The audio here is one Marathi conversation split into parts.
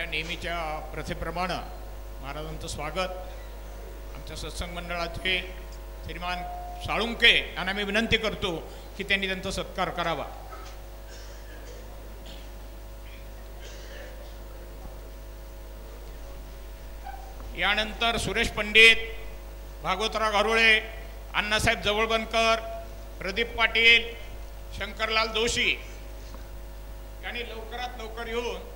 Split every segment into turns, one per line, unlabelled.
आपल्या नेहमीच्या प्रथेप्रमाणे महाराजांचं स्वागत आमच्या सत्संग मंडळाचे श्रीमान साळुंके यांना मी विनंती करतो की त्यांनी त्यांचा सत्कार करावा. यानंतर सुरेश पंडित, भागवतराव घारुळे, अण्णासाहेब जवळबनकर, प्रदीप पाटील, शंकरलाल जोशी यांनी लवकरात लवकर येऊन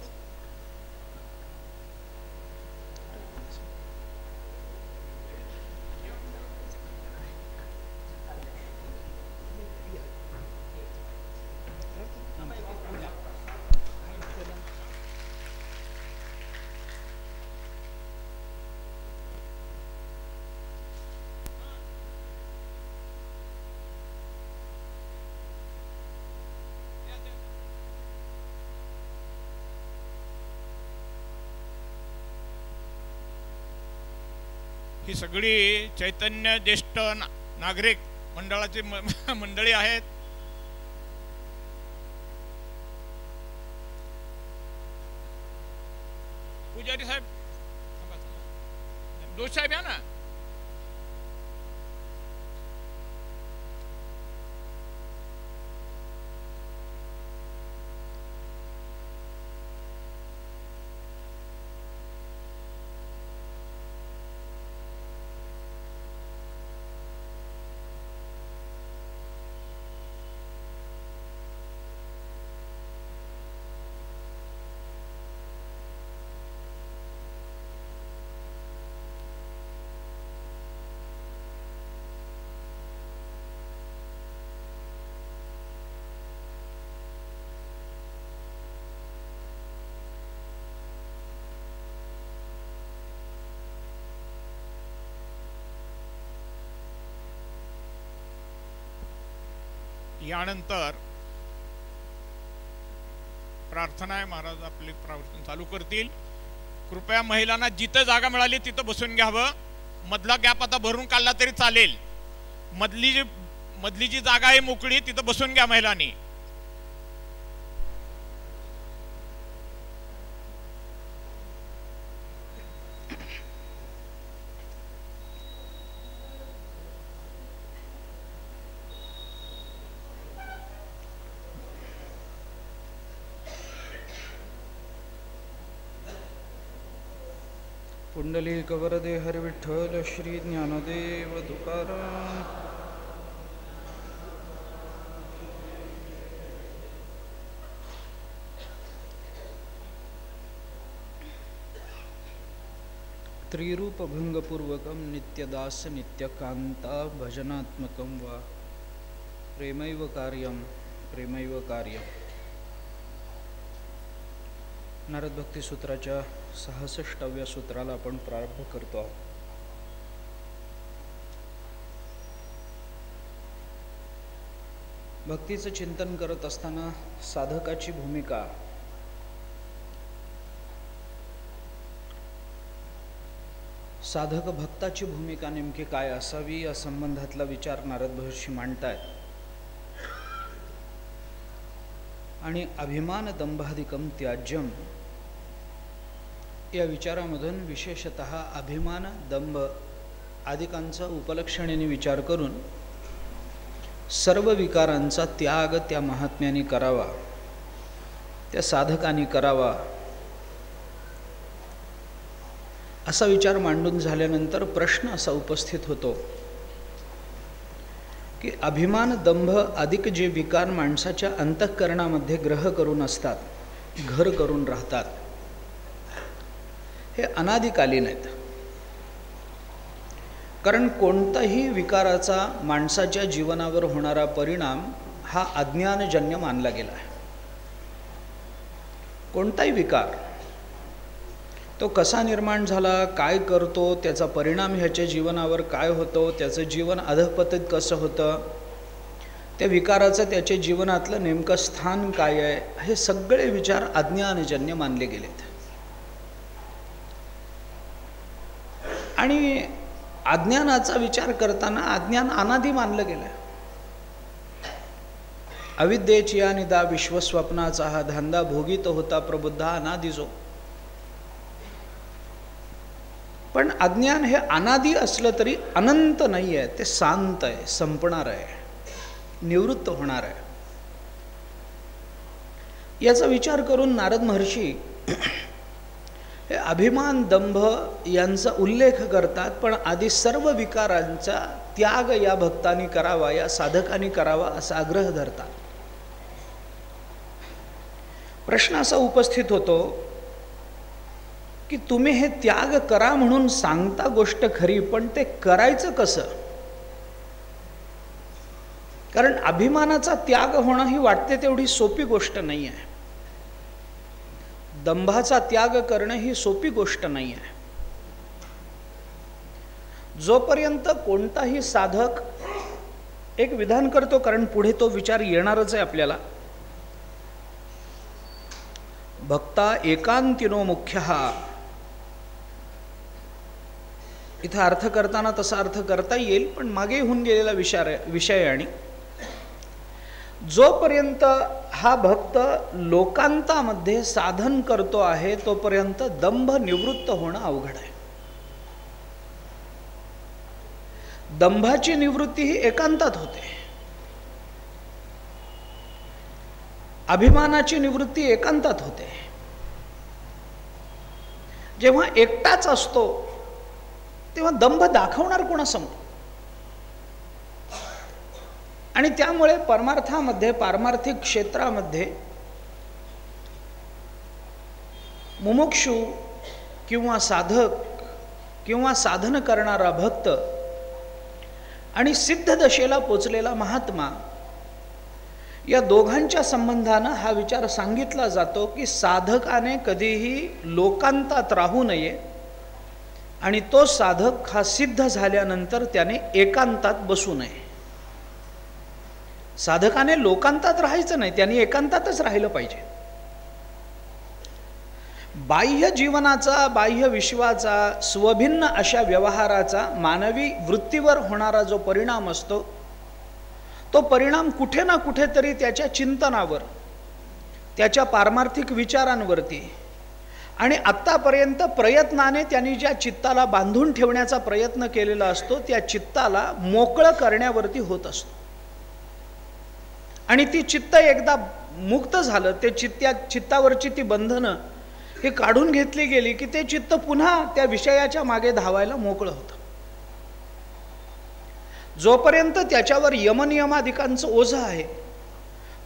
ही सगळी चैतन्य ज्येष्ठ नागरिक मंडळाची मंडळी आहेत. पुजारी साहेब, दोष साहेब या ना. यानंतर प्रार्थना आहे. महाराज आपले प्रवचन चालू करतील. कृपया महिलांना जिथं जागा मिळाली तिथं बसून घ्यावं. मधला गॅप आता भरून काढला तरी चालेल. मधली जी जागा आहे मोकळी तिथं बसून घ्या महिलांनी.
पुंडलिक वरदे हरि विठ्ठल श्री ज्ञानदेव तुकाराम. त्रिरूपभंगपूर्वकं नित्यदास नित्यकांता भजनात्मकं वा प्रेमैव कार्यं प्रेमैव कार्यं. नारद भक्ती सूत्राच्या 66व्या सूत्राला आपण प्रारंभ करतो आहोत. भक्तीचं चिंतन करत असताना साधकाची भूमिका, साधक भक्ताची भूमिका नेमकी काय असावी या संबंधातला विचार नारद महर्षी मांडतायत. आणि अभिमान दंभाधिकम त्याज्यम या विचारामधून विशेषतः अभिमान दंभ आदिकांचा उपलक्षणेने विचार करून सर्व विकारांचा त्याग त्या महात्म्याने करावा, त्या साधकाने करावा असा विचार मांडून झाल्यानंतर प्रश्न असा उपस्थित होतो की अभिमान दंभ अधिक जे विकार माणसाच्या अंतःकरणामध्ये ग्रह करून असतात, घर करून राहतात, हे अनादिकालीन आहेत. कारण कोणताही विकाराचा माणसाच्या जीवनावर होणारा परिणाम हा अज्ञानजन्य मानला गेला आहे. कोणताही विकार तो कसा निर्माण झाला, काय करतो, त्याचा परिणाम ह्याच्या जीवनावर काय होतो, त्याचं जीवन अधःपतित कसं होतं, त्या विकाराचं त्याच्या जीवनातलं नेमकं स्थान काय आहे, हे सगळे विचार अज्ञानजन्य मानले गेलेत. आणि अज्ञानाचा विचार करताना अज्ञान अनादि मानलं गेलं. अविद्येची या निदा विश्वस्वप्नाचा हा धंदा भोगीत होता प्रबुद्धा अनादि जो. पण अज्ञान हे अनादी असलं तरी अनंत नाही आहे, ते शांत आहे, संपणार आहे, निवृत्त होणार आहे. याचा विचार करून नारद महर्षी हे अभिमान दंभ यांचा उल्लेख करतात, पण आधी सर्व विकारांचा त्याग या भक्तांनी करावा, या साधकांनी करावा असा आग्रह धरतात. प्रश्न असा उपस्थित होतो की तुम्ही हे त्याग करा म्हणून सांगता गोष्ट खरी, पण ते करायचं कसं? कारण अभिमानाचा त्याग होणं ही वाटते तेवढी सोपी गोष्ट नाही आहे. दंभाचा त्याग करणं ही सोपी गोष्ट नाही आहे. जोपर्यंत कोणताही साधक एक विधान करतो, कारण पुढे तो विचार येणारच आहे आपल्याला, भक्ता एकांतिनो मुख्यः, इथं अर्थ करताना तसा अर्थ करता येईल, पण मागे होऊन गेलेला विषय. आणि जोपर्यंत हा भक्त लोकांतामध्ये साधन करतो आहे तोपर्यंत दंभ निवृत्त होणं अवघड आहे. दंभाची निवृत्ती ही एकांतात होते, अभिमानाची निवृत्ती एकांतात होते. जेव्हा एकटाच असतो तेव्हा दंभ दाखवणार कोणासमोर? आणि त्यामुळे परमार्थामध्ये, पारमार्थिक क्षेत्रामध्ये मुमुक्षु किंवा साधक किंवा साधन करणारा भक्त आणि सिद्ध दशेला पोचलेला महात्मा या दोघांच्या संबंधानं हा विचार सांगितला जातो की साधकाने कधीही लोकांतात राहू नये, आणि तो साधक हा सिद्ध झाल्यानंतर त्याने एकांतात बसू नये. साधकाने लोकांतात राहायचं नाही, त्याने एकांतातच राहिलं पाहिजे. बाह्य जीवनाचा, बाह्य विश्वाचा, स्वभिन्न अशा व्यवहाराचा मानवी वृत्तीवर होणारा जो परिणाम असतो, तो परिणाम कुठे ना कुठेतरी त्याच्या चिंतनावर, त्याच्या पारमार्थिक विचारांवरती आणि आत्तापर्यंत प्रयत्नाने त्यांनी ज्या चित्ताला बांधून ठेवण्याचा प्रयत्न केलेला असतो त्या चित्ताला मोकळं करण्यावरती होत असतो. आणि ती चित्त एकदा मुक्त झालं, ते चित्तावरची ती बंधनं ही काढून घेतली गेली की ते चित्त पुन्हा त्या विषयाच्या मागे धावायला मोकळं होतं. जोपर्यंत त्याच्यावर यमनियमादिकांचं ओझं आहे,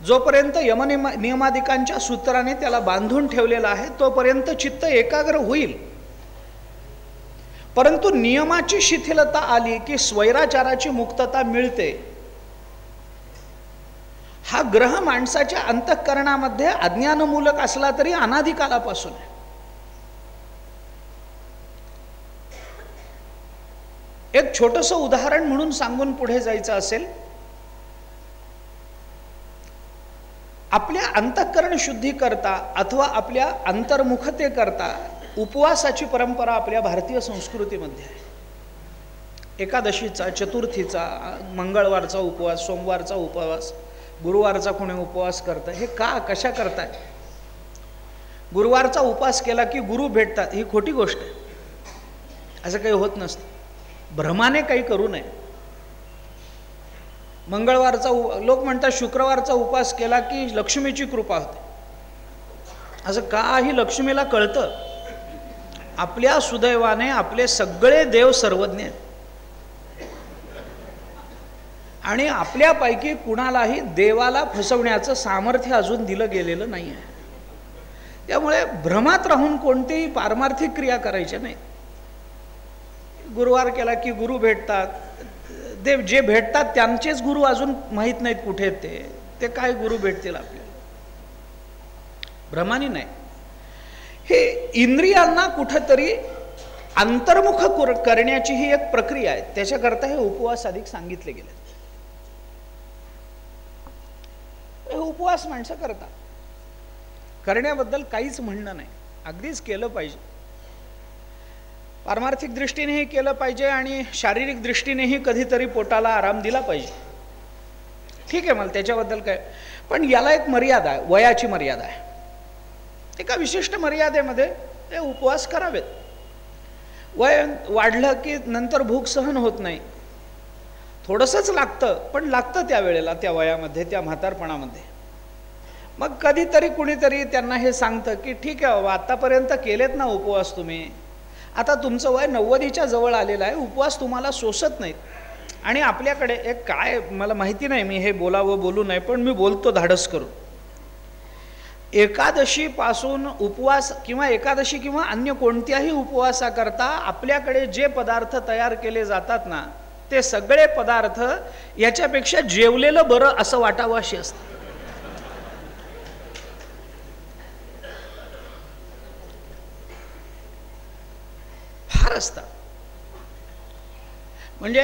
जोपर्यंत यमनियमादिकांच्या सूत्राने त्याला बांधून ठेवलेला आहे, तोपर्यंत चित्त एकाग्र होईल. परंतु नियमाची शिथिलता आली की स्वैराचाराची मुक्तता मिळते. हा ग्रह माणसाच्या अंतःकरणामध्ये अज्ञानमूलक असला तरी अनादिकालापासून आहे. एक छोटंसं उदाहरण म्हणून सांगून पुढे जायचं असेल, आपल्या अंतःकरण शुद्धी करता अथवा आपल्या अंतर्मुखते करता उपवासाची परंपरा आपल्या भारतीय संस्कृतीमध्ये आहे. एकादशीचा, चतुर्थीचा, मंगळवारचा उपवास, सोमवारचा उपवास, गुरुवारचा कोणी उपवास करतं. हे का, कशा करताय? गुरुवारचा उपवास केला की गुरु भेटतात, ही खोटी गोष्ट आहे. असं काही होत नसतं. भ्रमाने काही करू नये. मंगळवारचा लोक म्हणतात शुक्रवारचा उपवास केला की लक्ष्मीची कृपा होते. असं काही लक्ष्मीला कळतं. आपल्या सुदैवाने आपले सगळे देव सर्वज्ञ आहेत आणि आपल्यापैकी कुणालाही देवाला फसवण्याचं सामर्थ्य अजून दिलं गेलेलं नाही आहे. त्यामुळे भ्रमात राहून कोणतीही पारमार्थिक क्रिया करायच्या नाही. गुरुवार केला की गुरु भेटतात. देव जे भेटतात त्यांचेच गुरु अजून माहीत नाहीत कुठे ते काय गुरु भेटतील आपल्याला. भ्रमानी नाही. हे इंद्रियांना कुठेतरी अंतर्मुख करण्याची ही एक प्रक्रिया आहे. त्याच्याकरता हे उपवास अधिक सांगितले गेले. हे उपवास माणसं करतात, करण्याबद्दल काहीच म्हणणं नाही. अगदीच केलं पाहिजे. पारमार्थिक दृष्टीनेही केलं पाहिजे आणि शारीरिक दृष्टीनेही कधीतरी पोटाला आराम दिला पाहिजे. ठीक आहे, मला त्याच्याबद्दल काय, पण याला एक मर्यादा आहे, वयाची मर्यादा आहे. एका विशिष्ट मर्यादेमध्ये ते उपवास करावेत. वय वाढलं की नंतर भूक सहन होत नाही, थोडंसंच लागतं, पण लागतं त्यावेळेला, त्या वयामध्ये, त्या म्हातारपणामध्ये. मग कधीतरी कुणीतरी त्यांना हे सांगतं की ठीक आहे बाबा, आत्तापर्यंत केलेत ना उपवास तुम्ही, आता तुमचं वय 90च्या जवळ आलेलं आहे, उपवास तुम्हाला सोसत नाहीत. आणि आपल्याकडे एक काय, मला माहिती नाही मी हे बोलावं बोलू नये, पण मी बोलतो धाडस करून. एकादशीपासून उपवास किंवा एकादशी किंवा अन्य कोणत्याही उपवासाकरता आपल्याकडे जे पदार्थ तयार केले जातात ना, ते सगळे पदार्थ याच्यापेक्षा जेवलेलं बरं असं वाटावं अशी असतं. फार असतात. म्हणजे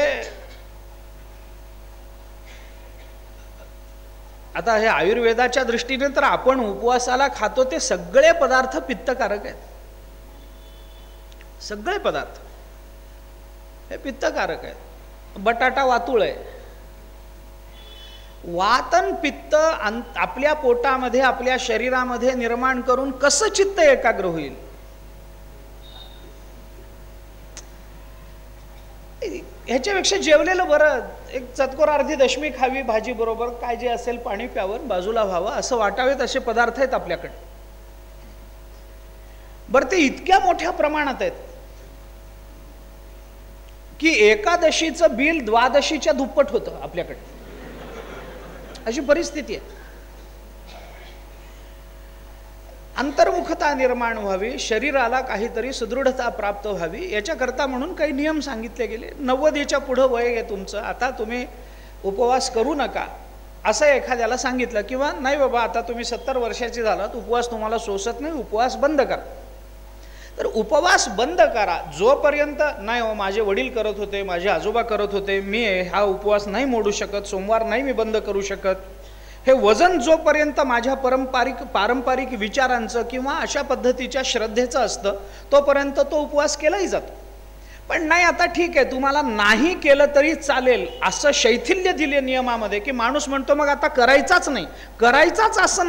आता हे आयुर्वेदाच्या दृष्टीने तर आपण उपवासाला खातो ते सगळे पदार्थ पित्तकारक आहेत. सगळे पदार्थ हे पित्तकारक आहेत. बटाटा वातुळ आहे. वातन पित्त आपल्या पोटामध्ये, आपल्या शरीरामध्ये निर्माण करून कसं चित्त एकाग्र होईल? ह्याच्यापेक्षा जेवलेलं बरं. एक चतकोर अर्धी दशमी खावी भाजी बरोबर, काय जे असेल पाणी प्यावं, बाजूला व्हावं असं वाटावेत असे पदार्थ आहेत आपल्याकडे. बरं, ते इतक्या मोठ्या प्रमाणात आहेत की एकादशीचं बिल द्वादशीच्या दुप्पट होतं आपल्याकडे, अशी परिस्थिती आहे. अंतर्मुखता निर्माण व्हावी, शरीराला काहीतरी सुदृढता प्राप्त व्हावी, याच्याकरता म्हणून काही नियम सांगितले गेले. 90च्या पुढं वय आहे तुमचं, आता तुम्ही उपवास करू नका असं एखाद्याला सांगितलं, किंवा नाही बाबा आता तुम्ही 70 वर्षाचे झालात, उपवास तुम्हाला सोसत नाही, उपवास बंद करा. तर उपवास बंद करा जोपर्यंत नाही हो माझे वडील करत होते, माझे आजोबा करत होते, मी हा उपवास नाही मोडू शकत, सोमवार नाही मी बंद करू शकत, हे वजन जोपर्यंत माझ्या पारंपरिक विचारांचं किंवा अशा पद्धतीच्या श्रद्धेचं असतं तोपर्यंत तो उपवास केलाही जातो. पण नाही आता ठीक आहे तुम्हाला नाही केलं तरी चालेल असं शैथिल्य दिले नियमामध्ये, की माणूस म्हणतो मग आता करायचाच नाही, करायचाच असं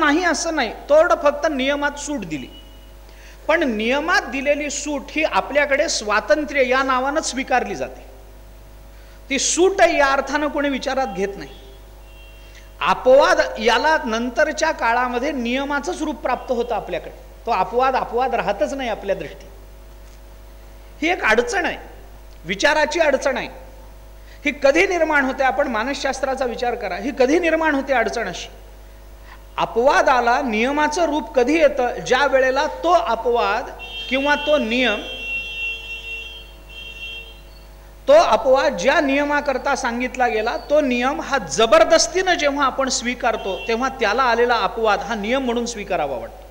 नाही, तोड फक्त नियमात सूट दिली. पण नियमात दिलेली सूट ही आपल्याकडे स्वातंत्र्य या नावानं स्वीकारली जाते. ती सूट या अर्थानं कोणी विचारात घेत नाही. अपवाद याला नंतरच्या काळामध्ये नियमाचंच रूप प्राप्त होतं आपल्याकडे. तो अपवाद राहतच नाही आपल्या दृष्टीत. ही एक अडचण आहे, विचाराची अडचण आहे. ही कधी निर्माण होते? आपण मानसशास्त्राचा विचार करा, ही कधी निर्माण होते अडचण अशी? अपवादाला नियमाचं रूप कधी येतं? ज्या वेळेला तो अपवाद किंवा तो नियम, तो अपवाद ज्या नियमाकरता सांगितला गेला तो नियम हा जबरदस्तीनं जेव्हा आपण स्वीकारतो तेव्हा त्याला आलेला अपवाद हा नियम म्हणून स्वीकारावा वाटतो.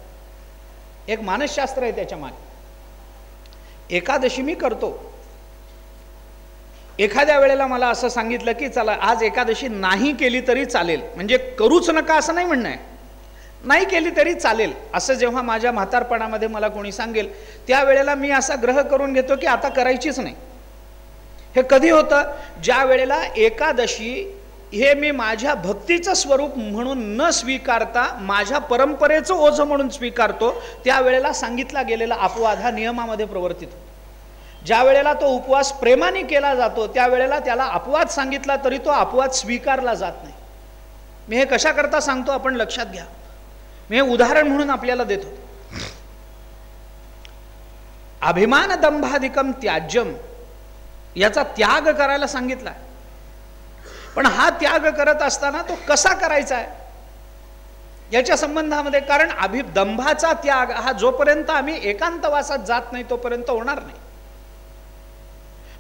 एक मानसशास्त्र आहे त्याच्या मागे. एकादशी मी करतो, एखाद्या वेळेला मला असं सांगितलं की चला आज एकादशी नाही केली तरी चालेल, म्हणजे करूच नका असं नाही म्हणणं आहे, नाही केली तरी चालेल असं जेव्हा माझ्या म्हातारपणामध्ये मला कोणी सांगेल त्यावेळेला मी असा ग्रह करून घेतो की आता करायचीच नाही. हे कधी होतं? ज्या वेळेला एकादशी हे मी माझ्या भक्तीचं स्वरूप म्हणून न स्वीकारता माझ्या परंपरेचं ओझं म्हणून स्वीकारतो, त्यावेळेला सांगितला गेलेला अपवाद हा नियमामध्ये प्रवर्तित होतो. ज्या वेळेला तो उपवास प्रेमाने केला जातो त्यावेळेला त्याला अपवाद सांगितला तरी तो अपवाद स्वीकारला जात नाही. मी हे कशाकरता सांगतो आपण लक्षात घ्या. मी हे उदाहरण म्हणून आपल्याला देतो. अभिमान दंभाधिकम त्याज्यम याचा त्याग करायला सांगितला, पण हा त्याग करत असताना तो कसा करायचा आहे याच्या संबंधामध्ये, कारण दंभाचा त्याग हा जोपर्यंत आम्ही एकांतवासात जात नाही तोपर्यंत होणार नाही.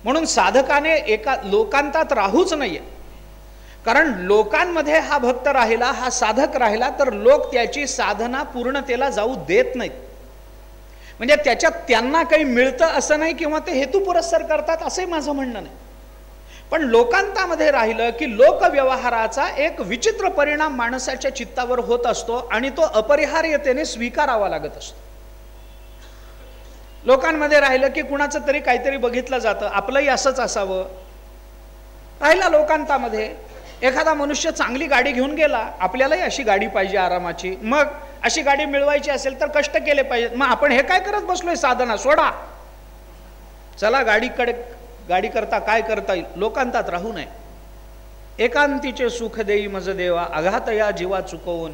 म्हणून साधकाने एका लोकांतात राहूच नाहीये, कारण लोकांमध्ये हा भक्त राहिला, हा साधक राहिला तर लोक त्याची साधना पूर्णतेला जाऊ देत नाहीत. म्हणजे त्याच्यात त्यांना काही मिळतं असं नाही किंवा ते हेतुपुरस्सर करतात असंही माझं म्हणणं नाही. पण लोकांतामध्ये राहिलं की लोकव्यवहाराचा एक विचित्र परिणाम माणसाच्या चित्तावर होत असतो आणि तो अपरिहार्यतेने स्वीकारावा लागत असतो. लोकांमध्ये राहिलं की कुणाचं तरी काहीतरी बघितलं जातं, आपलंही असंच असावं. राहिला लोकांतामध्ये एखादा मनुष्य चांगली गाडी घेऊन गेला, आपल्यालाही अशी गाडी पाहिजे आरामाची, मग अशी गाडी मिळवायची असेल तर कष्ट केले पाहिजेत, मग आपण हे काय करत बसलोय साधना सोडा, चला गाडी करता काय करता येईल, लोकांतात राहू नये. एकांतीचे सुख देई मज देवा, आघात या जीवा चुकवून,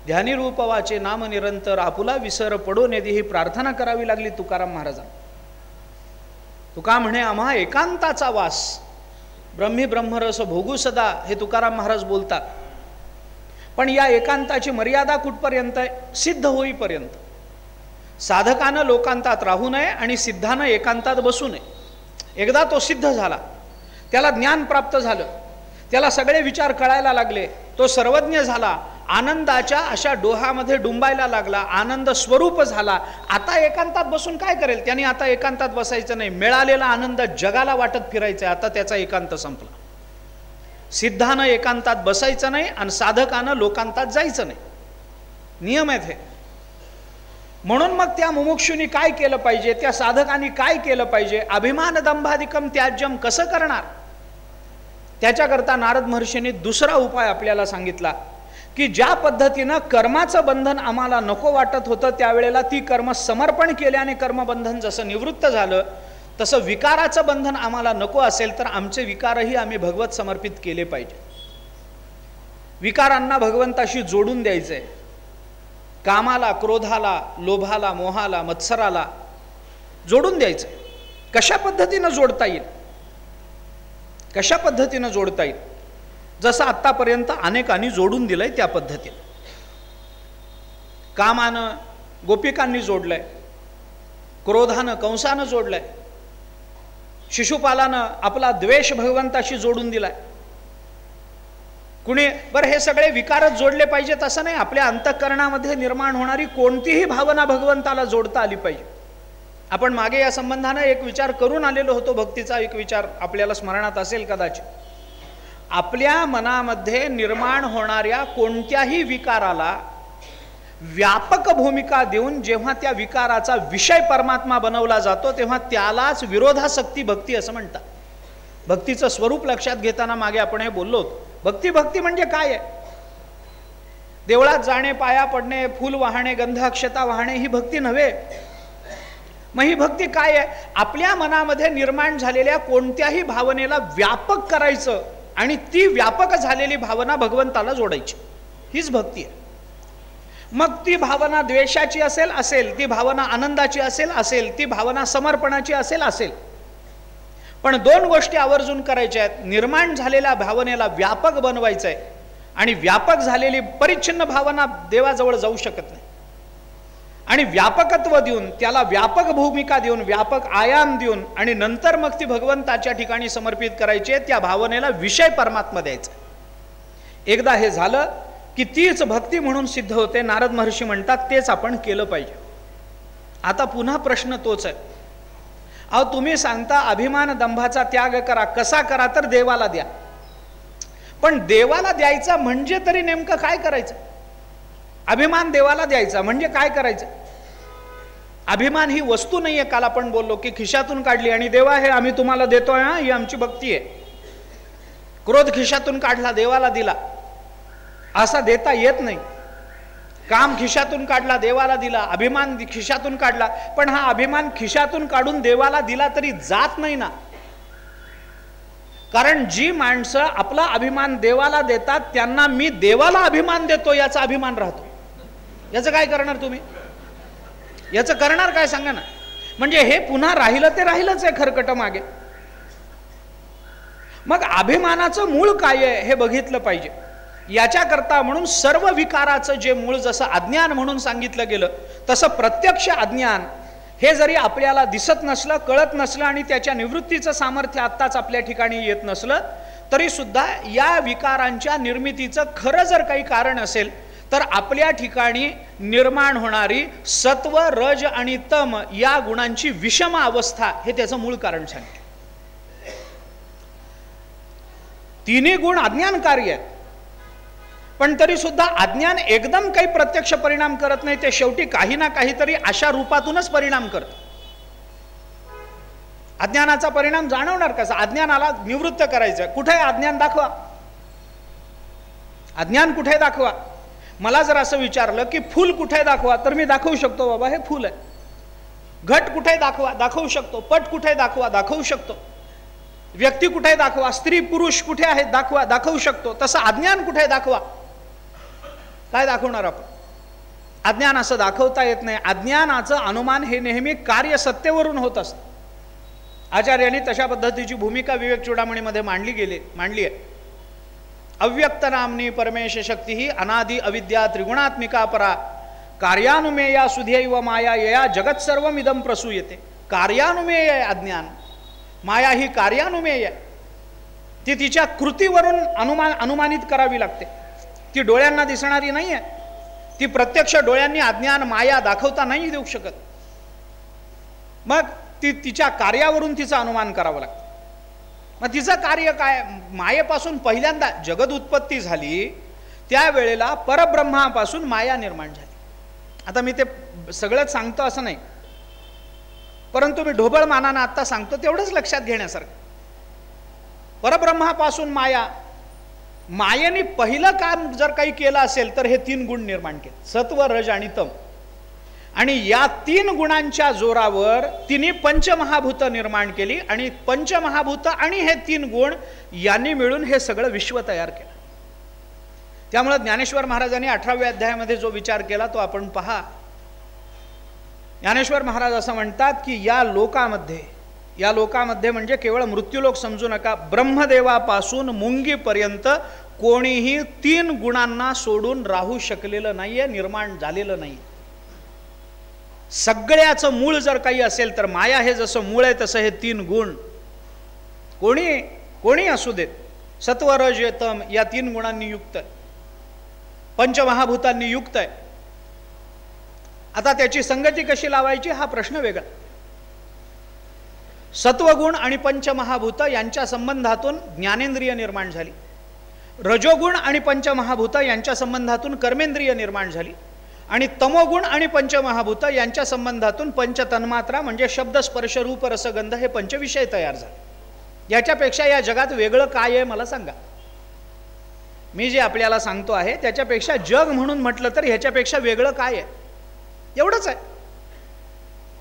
ध्यानी रूप वाचे नाम निरंतर, आपुला विसर पडो नेदी, ही प्रार्थना करावी लागली तुकाराम महाराजांना. तुका म्हणे आम्हा एकांताचा वास, ब्रह्मी ब्रह्मरस भोगू सदा, हे तुकाराम महाराज बोलतात. पण या एकांताची मर्यादा कुठपर्यंत आहे? सिद्ध होईपर्यंत. साधकानं लोकांतात राहू नये आणि सिद्धानं एकांतात बसू नये. एकदा तो सिद्ध झाला, त्याला ज्ञान प्राप्त झालं, त्याला सगळे विचार कळायला लागले, तो सर्वज्ञ झाला, आनंदाच्या अशा डोहामध्ये डुंबायला लागला, आनंद स्वरूप झाला. आता एकांतात बसून काय करेल? त्यांनी आता एकांतात बसायचं नाही. मिळालेला आनंद जगाला वाटत फिरायचा. आता त्याचा एकांत संपला. सिद्धानं एकांतात बसायचं नाही आणि साधकानं लोकांतात जायचं नाही. नियम आहेत हे. म्हणून मग त्या मुमुक्षुनी काय केलं पाहिजे, त्या साधकांनी काय केलं पाहिजे? अभिमान दंभाधिकम त्याज्यम कसं करणार? त्याच्याकरता नारद महर्षींनी दुसरा उपाय आपल्याला सांगितला की ज्या पद्धतीनं कर्माचं बंधन आम्हाला नको वाटत होतं, त्यावेळेला ती कर्म समर्पण केल्याने कर्मबंधन जसं निवृत्त झालं, तसं विकाराचं बंधन आम्हाला नको असेल तर आमचे विकारही आम्ही भगवत समर्पित केले पाहिजे. विकारांना भगवंताशी जोडून द्यायचंय. कामाला, क्रोधाला, लोभाला, मोहाला, मत्सराला जोडून द्यायचं. कशा पद्धतीनं जोडता येईल? कशा पद्धतीनं जोडता येईल? जसं आत्तापर्यंत अनेकांनी जोडून दिलंय त्या पद्धतीने. कामानं गोपिकांनी जोडलंय, क्रोधानं कंसानं जोडलंय, शिशुपालानं आपला द्वेष भगवंताशी जोडून दिलाय. कुणी बरं हे सगळे विकारच जोडले पाहिजेत असं नाही. आपल्या अंतःकरणामध्ये निर्माण होणारी कोणतीही भावना भगवंताला जोडता आली पाहिजे. आपण मागे या संबंधानं एक विचार करून आलेलो होतो. भक्तीचा एक विचार आपल्याला स्मरणात असेल कदाचित. आपल्या मनामध्ये निर्माण होणाऱ्या कोणत्याही विकाराला व्यापक भूमिका देऊन जेव्हा त्या विकाराचा विषय परमात्मा बनवला जातो, तेव्हा त्यालाच विरोधासक्ती भक्ती असं म्हणतात. भक्तीचं स्वरूप लक्षात घेताना मागे आपण हे बोललो होतो. भक्ती म्हणजे काय आहे? देवळात जाणे, पाया पडणे, फूल वाहणे, गंध अक्षता वाहणे ही भक्ती नव्हे. मग ही भक्ती काय आहे? आपल्या मनामध्ये निर्माण झालेल्या कोणत्याही भावनेला व्यापक करायचं आणि ती व्यापक झालेली भावना भगवंताला जोडायची, हीच भक्ती आहे. मग ती भावना द्वेषाची असेल, ती भावना आनंदाची असेल, ती भावना समर्पणाची असेल. पण दोन गोष्टी आवर्जून करायच्या आहेत. निर्माण झालेल्या भावनेला व्यापक बनवायचं आहे आणि व्यापक झालेली परिच्छिन्न भावना देवाजवळ जाऊ शकत नाही. आणि व्यापकत्व देऊन, त्याला व्यापक भूमिका देऊन, व्यापक आयाम देऊन आणि नंतर मग ती भगवंताच्या ठिकाणी समर्पित करायची आहे. त्या भावनेला विषय परमात्मा द्यायचा. एकदा हे झालं की तीच भक्ती म्हणून सिद्ध होते. नारद महर्षी म्हणतात तेच आपण केलं पाहिजे. आता पुन्हा प्रश्न तोच आहे. अहो तुम्ही सांगता अभिमान दंभाचा त्याग करा. कसा करा? तर देवाला द्या. पण देवाला द्यायचा म्हणजे तरी नेमकं काय करायचं? अभिमान देवाला द्यायचा म्हणजे काय करायचं? अभिमान ही वस्तू नाहीये. काल आपण बोललो की खिशातून काढली आणि देवा हे आम्ही तुम्हाला देतोय, ही आमची भक्ती आहे. क्रोध खिशातून काढला, देवाला दिला, असा देता येत नाही. काम खिशातून काढला, देवाला दिला, अभिमान खिशातून काढला, पण हा अभिमान खिशातून काढून देवाला दिला तरी जात नाही ना. कारण जी माणसं आपला अभिमान देवाला देतात त्यांना मी देवाला अभिमान देतो याचा अभिमान राहतो. याचं काय करणार तुम्ही? याचं करणार काय सांगा ना. म्हणजे हे पुन्हा राहिलं ते राहिलंच आहे खरकट मागे. मग अभिमानाचं मूळ काय आहे हे बघितलं पाहिजे. याच्याकरता म्हणून सर्व विकाराचं जे मूळ जसं अज्ञान म्हणून सांगितलं गेलं, तसं प्रत्यक्ष अज्ञान हे जरी आपल्याला दिसत नसलं, कळत नसलं आणि त्याच्या निवृत्तीचं सामर्थ्य आत्ताच आपल्या ठिकाणी येत नसलं, तरी सुद्धा या विकारांच्या निर्मितीचं खरं जर काही कारण असेल तर आपल्या ठिकाणी निर्माण होणारी सत्व, रज आणि तम या गुणांची विषम अवस्था हे त्याचं मूळ कारण सांगितलं. तिन्ही गुण अज्ञानकारी आहेत. पण तरी सुद्धा अज्ञान एकदम काही प्रत्यक्ष परिणाम करत नाही. ते शेवटी काही ना काहीतरी अशा रूपातूनच परिणाम करत. अज्ञानाचा परिणाम जाणवणार कसा? अज्ञानाला निवृत्त करायचं. कुठे आहे अज्ञान? दाखवा. अज्ञान कुठे दाखवा? मला जर असं विचारलं की फूल कुठे दाखवा, तर मी दाखवू शकतो बाबा हे फूल आहे. घट कुठे दाखवा, दाखवू शकतो. पट कुठे दाखवा, दाखवू शकतो. व्यक्ती कुठे दाखवा, स्त्री पुरुष कुठे आहेत दाखवा, दाखवू शकतो. तसं अज्ञान कुठे दाखवा, काय दाखवणार आपण? अज्ञान असं दाखवता येत नाही. अज्ञानाचं अनुमान हे नेहमी कार्य सत्तेवरून होत असतं. आचार्यांनी तशा पद्धतीची भूमिका विवेक चूडामणीमध्ये मांडली आहे. अव्यक्त नामनी परमेश शक्ती ही अनादि अविद्या त्रिगुणात्मिका परा कार्यानुमेया सुधैव माया यया जगत सर्वमिदं प्रसूयते. कार्यानुमेय आहे अज्ञान, माया ही कार्यानुमेय आहे. ती तिच्या कृतीवरून अनुमानित करावी लागते. ती डोळ्यांना दिसणारी नाही आहे. ती प्रत्यक्ष डोळ्यांनी अज्ञान माया दाखवता नाही देऊ शकत. मग ती तिच्या कार्यावरून तिचं अनुमान करावं लागतं. मग तिचं कार्य काय? मायेपासून पहिल्यांदा जगत उत्पत्ती झाली त्यावेळेला परब्रह्मापासून माया निर्माण झाली. आता मी ते सगळंच सांगतो असं नाही, परंतु मी ढोबळ मानानं आत्ता सांगतो तेवढंच लक्षात घेण्यासारखं. परब्रह्मापासून माया, मायेने पहिलं काम जर काही केलं असेल तर हे 3 गुण निर्माण केले, सत्व रज आणि तम. आणि या 3 गुणांच्या जोरावर तिने पंचमहाभूत निर्माण केली आणि पंचमहाभूत आणि हे 3 गुण यांनी मिळून हे सगळं विश्व तयार केलं. त्यामुळे ज्ञानेश्वर महाराजांनी 18व्या अध्यायामध्ये जो विचार केला तो आपण पहा. ज्ञानेश्वर महाराज असं म्हणतात की या लोकामध्ये म्हणजे केवळ मृत्यूलोक समजू नका, ब्रह्मदेवापासून मुंगीपर्यंत कोणीही 3 गुणांना सोडून राहू शकलेलं नाहीये, निर्माण झालेलं नाही. सगळ्याचं मूळ जर काही असेल तर माया हे जसं मूळ आहे तसं हे 3 गुण कोणी असू देत, सत्व रज तम या 3 गुणांनी युक्त आहे, पंचमहाभूतांनी युक्त आहे. आता त्याची संगती कशी लावायची हा प्रश्न वेगळा. सत्वगुण आणि पंचमहाभूत यांच्या संबंधातून ज्ञानेंद्रिय निर्माण झाली. रजोगुण आणि पंचमहाभूत यांच्या संबंधातून कर्मेंद्रिय निर्माण झाली. आणि तमोगुण आणि पंचमहाभूत यांच्या संबंधातून पंचतन्मात्रा म्हणजे शब्द स्पर्श रूप रसगंध हे पंचविषय तयार झाले. याच्यापेक्षा या जगात वेगळं काय आहे मला सांगा. मी जे आपल्याला सांगतो आहे त्याच्यापेक्षा जग म्हणून म्हटलं तर ह्याच्यापेक्षा वेगळं काय आहे? एवढंच आहे.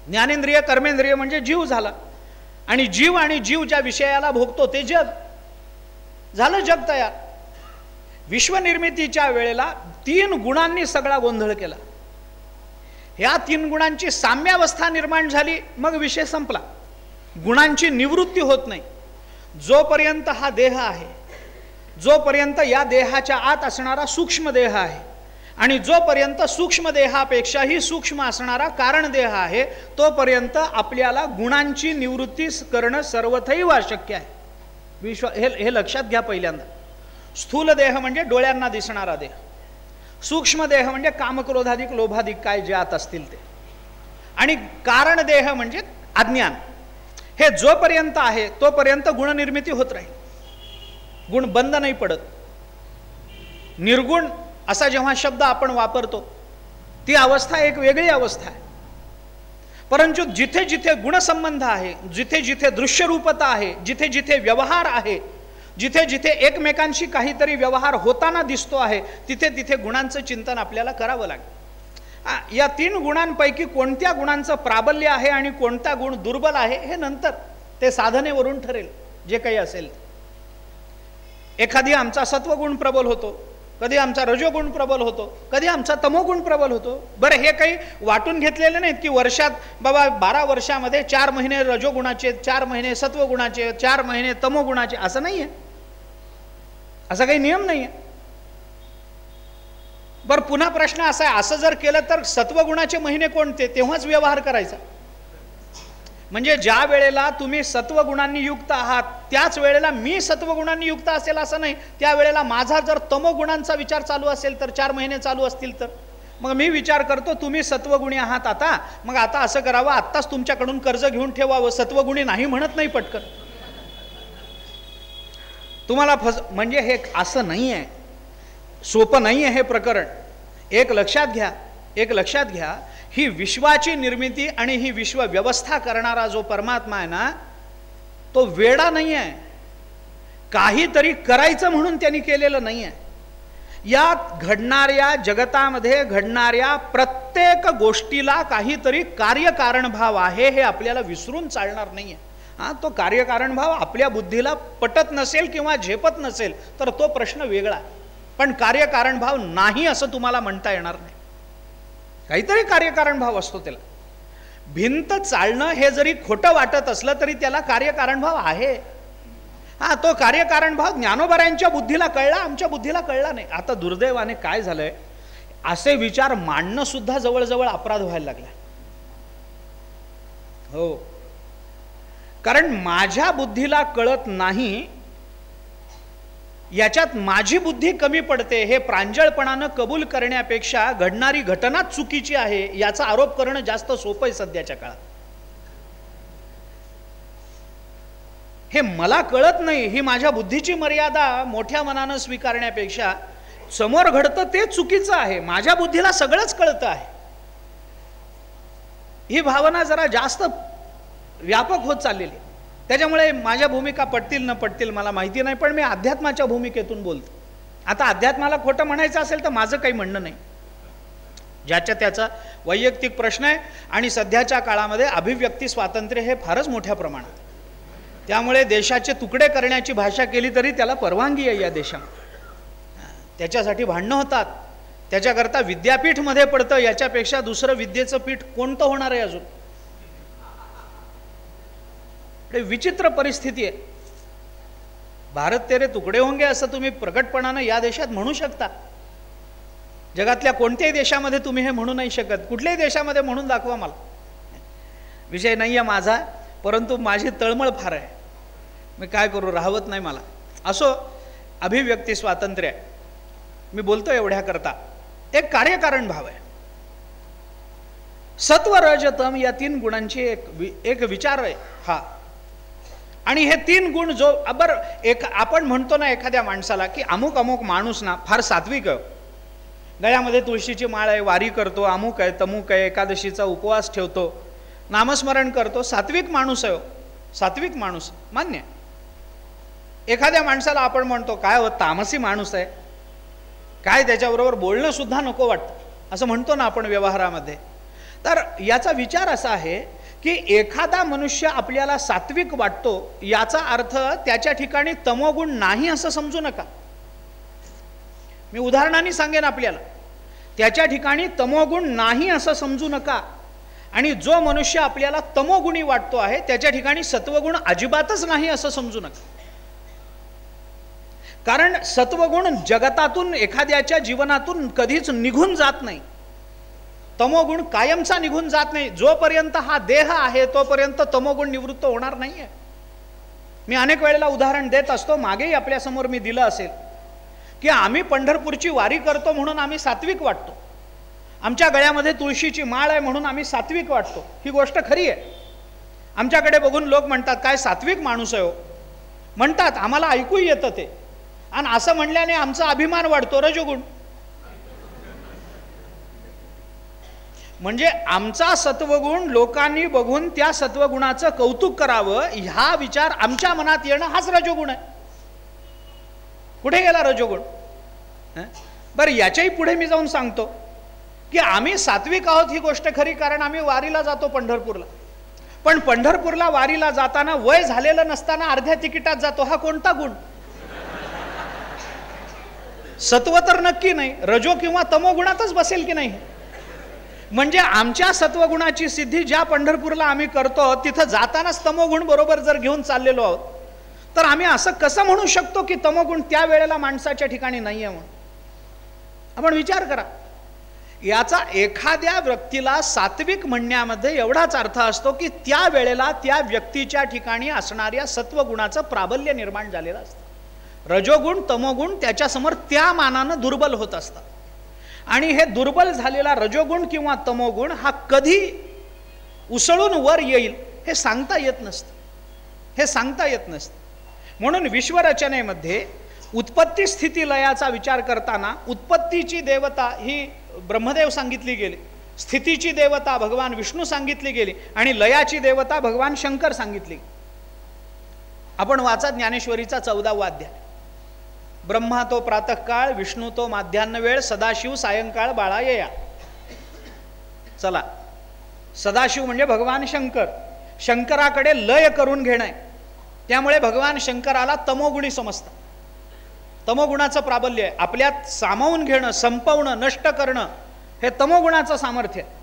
ज्ञानेंद्रिय कर्मेंद्रिय म्हणजे जीव झाला. आणि जीव ज्या विषयाला भोगतो ते जग झालं, जग तयार. विश्वनिर्मितीच्या वेळेला 3 गुणांनी सगळा गोंधळ केला. ह्या 3 गुणांची साम्यावस्था निर्माण झाली, मग विषय संपला. गुणांची निवृत्ती होत नाही. जोपर्यंत हा देह आहे, जोपर्यंत या देहाच्या आत असणारा सूक्ष्म देह आहे आणि जोपर्यंत सूक्ष्म देहापेक्षाही सूक्ष्म असणारा कारण देह आहे तोपर्यंत आपल्याला गुणांची निवृत्ती करणं सर्वथैव अशक्य आहे. हे लक्षात घ्या. पहिल्यांदा स्थूल देह म्हणजे डोळ्यांना दिसणारा देह, सूक्ष्म देह म्हणजे कामक्रोधाधिक लोभाधिक काय जे आत असतील ते, आणि कारण देह म्हणजे अज्ञान. हे जोपर्यंत आहे तोपर्यंत गुणनिर्मिती होत राहील, गुण बंद नाही पडत. निर्गुण असा जेव्हा शब्द आपण वापरतो ती अवस्था एक वेगळी अवस्था आहे. परंतु जिथे जिथे गुणसंबंध आहे, जिथे जिथे दृश्यरूपता आहे, जिथे जिथे व्यवहार आहे, जिथे जिथे एकमेकांशी काहीतरी व्यवहार होताना दिसतो आहे तिथे तिथे गुणांचं चिंतन आपल्याला करावं लागेल. या 3 गुणांपैकी कोणत्या गुणांचं प्राबल्य आहे आणि कोणता गुण दुर्बल आहे हे नंतर ते साधनेवरून ठरेल जे काही असेल. एखादी आमचा सत्वगुण प्रबल होतो, कधी आमचा रजोगुण प्रबल होतो, कधी आमचा तमोगुण प्रबल होतो. बरं, हे काही वाटून घेतलेले नाहीत की वर्षात बाबा 12 वर्षामध्ये 4 महिने रजोगुणाचे, 4 महिने सत्वगुणाचे, 4 महिने तमोगुणाचे, असं नाही आहे. असा काही नियम नाही आहे. बरं, पुन्हा प्रश्न असा आहे, असं जर केलं तर सत्वगुणाचे महिने कोणते तेव्हाच व्यवहार करायचा. म्हणजे ज्या वेळेला तुम्ही सत्वगुणांनी युक्त आहात त्याच वेळेला मी सत्वगुणांनी युक्त असेल असं नाही. त्यावेळेला माझा जर तमोगुणांचा विचार चालू असेल तर 4 महिने चालू असतील तर मग मी विचार करतो तुम्ही सत्वगुणी आहात आता, मग आता असं करावं, आत्ताच तुमच्याकडून कर्ज घेऊन ठेवावं. सत्वगुणी नाही म्हणत नाही पटकन. तुम्हाला म्हणजे हे असं नाही आहे, सोपं नाही आहे हे प्रकरण. एक लक्षात घ्या, ही विश्वाची निर्मिती आणि ही विश्व व्यवस्था करणारा जो परमात्मा आहे ना तो वेडा नाही आहे. काहीतरी करायचं म्हणून त्यांनी केलेलं नाही आहे. या घडणाऱ्या जगतामध्ये घडणाऱ्या प्रत्येक गोष्टीला काहीतरी कार्यकारण भाव आहे हे आपल्याला विसरून चालणार नाही आहे. हां, तो कार्यकारण भाव आपल्या बुद्धीला पटत नसेल किंवा झेपत नसेल तर तो प्रश्न वेगळा, पण कार्यकारण भाव नाही असं तुम्हाला म्हणता येणार नाही. काहीतरी कार्यकारण भाव असतो त्याला. भिंत चालणं हे जरी खोटं वाटत असलं तरी त्याला कार्यकारण भाव आहे. हा, तो कार्यकारण भाव ज्ञानोबारायांच्या बुद्धीला कळला, आमच्या बुद्धीला कळला नाही. आता दुर्दैवाने काय झालंय, असे विचार मांडणं सुद्धा जवळजवळ अपराध व्हायला लागला. हो, कारण माझ्या बुद्धीला कळत नाही याच्यात माझी बुद्धी कमी पडते हे प्रांजळपणानं कबूल करण्यापेक्षा घडणारी घटना चुकीची आहे याचा आरोप करणं जास्त सोपं आहे सध्याच्या काळात. हे मला कळत नाही ही माझ्या बुद्धीची मर्यादा मोठ्या मनानं स्वीकारण्यापेक्षा समोर घडतं ते चुकीचं आहे, माझ्या बुद्धीला सगळंच कळतं आहे, ही भावना जरा जास्त व्यापक होत चाललेली. त्याच्यामुळे माझ्या भूमिका पटतील न पटतील मला माहिती नाही, पण मी अध्यात्माच्या भूमिकेतून बोलतो. आता अध्यात्माला खोटं म्हणायचं असेल तर माझं काही म्हणणं नाही, ज्याच्या त्याचा वैयक्तिक प्रश्न आहे. आणि सध्याच्या काळामध्ये अभिव्यक्ती स्वातंत्र्य हे फारच मोठ्या प्रमाणात, त्यामुळे देशाचे तुकडे करण्याची भाषा केली तरी त्याला परवानगी आहे या देशामध्ये. त्याच्यासाठी भांडणं होतात, त्याच्याकरता विद्यापीठ मध्ये पडतं, याच्यापेक्षा दुसरं विद्येचं पीठ कोणतं होणार आहे अजून. विचित्र परिस्थिती आहे. भारत तेरे तुकडे होंगे असं तुम्ही प्रगटपणानं या देशात म्हणू शकता, जगातल्या कोणत्याही देशामध्ये तुम्ही हे म्हणू नाही शकत. कुठल्याही देशामध्ये म्हणून दाखवा मला, विषय नाही आहे माझा, परंतु माझी तळमळ फार आहे, मी काय करू, राहवत नाही मला. असो, अभिव्यक्ती स्वातंत्र्य आहे, मी बोलतो एवढ्या करता. एक कार्यकारण भाव आहे. सत्व रज तम या 3 गुणांची एक विचार आहे हा. आणि हे 3 गुण जो आपण म्हणतो ना एखाद्या माणसाला की अमुक अमुक माणूस ना फार सात्विक आहे, गळ्यामध्ये तुळशीची माळ आहे, वारी करतो, अमुक आहे तमुक आहे, एकादशीचा उपवास ठेवतो, नामस्मरण करतो, सात्विक माणूस आहे, सात्विक माणूस मान्य. एखाद्या माणसाला आपण म्हणतो काय हो तामसी माणूस आहे, काय त्याच्याबरोबर बोलणं सुद्धा नको वाटतं असं म्हणतो ना आपण व्यवहारामध्ये. तर याचा विचार असा आहे की एखादा मनुष्य आपल्याला सात्विक वाटतो याचा अर्थ त्याच्या ठिकाणी तमोगुण नाही असं समजू नका. मी उदाहरणाने सांगेन आपल्याला, त्याच्या ठिकाणी तमोगुण नाही असं समजू नका. आणि जो मनुष्य आपल्याला तमोगुणी वाटतो आहे त्याच्या ठिकाणी सत्वगुण अजिबातच नाही असं समजू नका. कारण सत्वगुण जगतातून एखाद्याच्या जीवनातून कधीच निघून जात नाही, तमोगुण कायमचा निघून जात नाही. जोपर्यंत हा देह आहे तोपर्यंत तमोगुण निवृत्त होणार नाहीये. मी अनेक वेळेला उदाहरण देत असतो, मागेही आपल्यासमोर मी दिलं असेल की आम्ही पंढरपूरची वारी करतो म्हणून आम्ही सात्विक वाटतो, आमच्या गळ्यामध्ये तुळशीची माळ आहे म्हणून आम्ही सात्विक वाटतो. ही गोष्ट खरी आहे. आमच्याकडे बघून लोक म्हणतात काय सात्विक माणूस आहे हो, म्हणतात, आम्हाला ऐकू येतं ते. आणि असं म्हणल्याने आमचा अभिमान वाढतो, रजोगुण. म्हणजे आमचा सत्वगुण लोकांनी बघून त्या सत्वगुणाचं कौतुक करावं हा विचार आमच्या मनात येणं हाच रजोगुण आहे. कुठे गेला रजोगुण? बरं, याच्याही पुढे मी जाऊन सांगतो की आम्ही सात्विक आहोत ही गोष्ट खरी, कारण आम्ही वारीला जातो पंढरपूरला. पण पंढरपूरला वारीला जाताना वय झालेलं नसताना अर्ध्या तिकिटात जातो, हा कोणता गुण? सत्व तर नक्की नाही, रजो किंवा तमो गुणातच बसेल की नाही. म्हणजे आमच्या सत्वगुणाची सिद्धी ज्या पंढरपूरला आम्ही करतो तिथं जातानाच तमोगुण बरोबर जर घेऊन चाललेलो आहोत तर आम्ही असं कसं म्हणू शकतो की तमोगुण त्या वेळेला माणसाच्या ठिकाणी नाहीये म्हणून? आपण विचार करा. याचा एखाद्या व्यक्तीला सात्विक म्हणण्यामध्ये एवढाच अर्थ असतो की त्या वेळेला त्या व्यक्तीच्या ठिकाणी असणाऱ्या सत्वगुणाचं प्राबल्य निर्माण झालेलं असतं. रजोगुण तमोगुण त्याच्यासमोर त्या मानानं दुर्बल होत असतात. आणि हे दुर्बल झालेला रजोगुण किंवा तमोगुण हा कधी उसळून वर येईल हे सांगता येत नसतं, हे सांगता येत नसतं. म्हणून विश्वरचनेमध्ये उत्पत्ती स्थिती लयाचा विचार करताना उत्पत्तीची देवता ही ब्रह्मदेव सांगितली गेली, स्थितीची देवता भगवान विष्णू सांगितली गेली आणि लयाची देवता भगवान शंकर सांगितली. आपण वाचा ज्ञानेश्वरीचा 14वा अध्याय. ब्रह्मा तो प्रातःकाळ, विष्णू तो माध्यान्ह वेळ, सदाशिव सायंकाळ बाळा येया. चला, सदाशिव म्हणजे भगवान शंकर. शंकराकडे लय करून घेणं, त्यामुळे भगवान शंकराला तमोगुणी समजतात. तमोगुणाचं प्राबल्य आहे. आपल्यात सामावून घेणं, संपवणं, नष्ट करणं हे तमोगुणाचं सामर्थ्य आहे.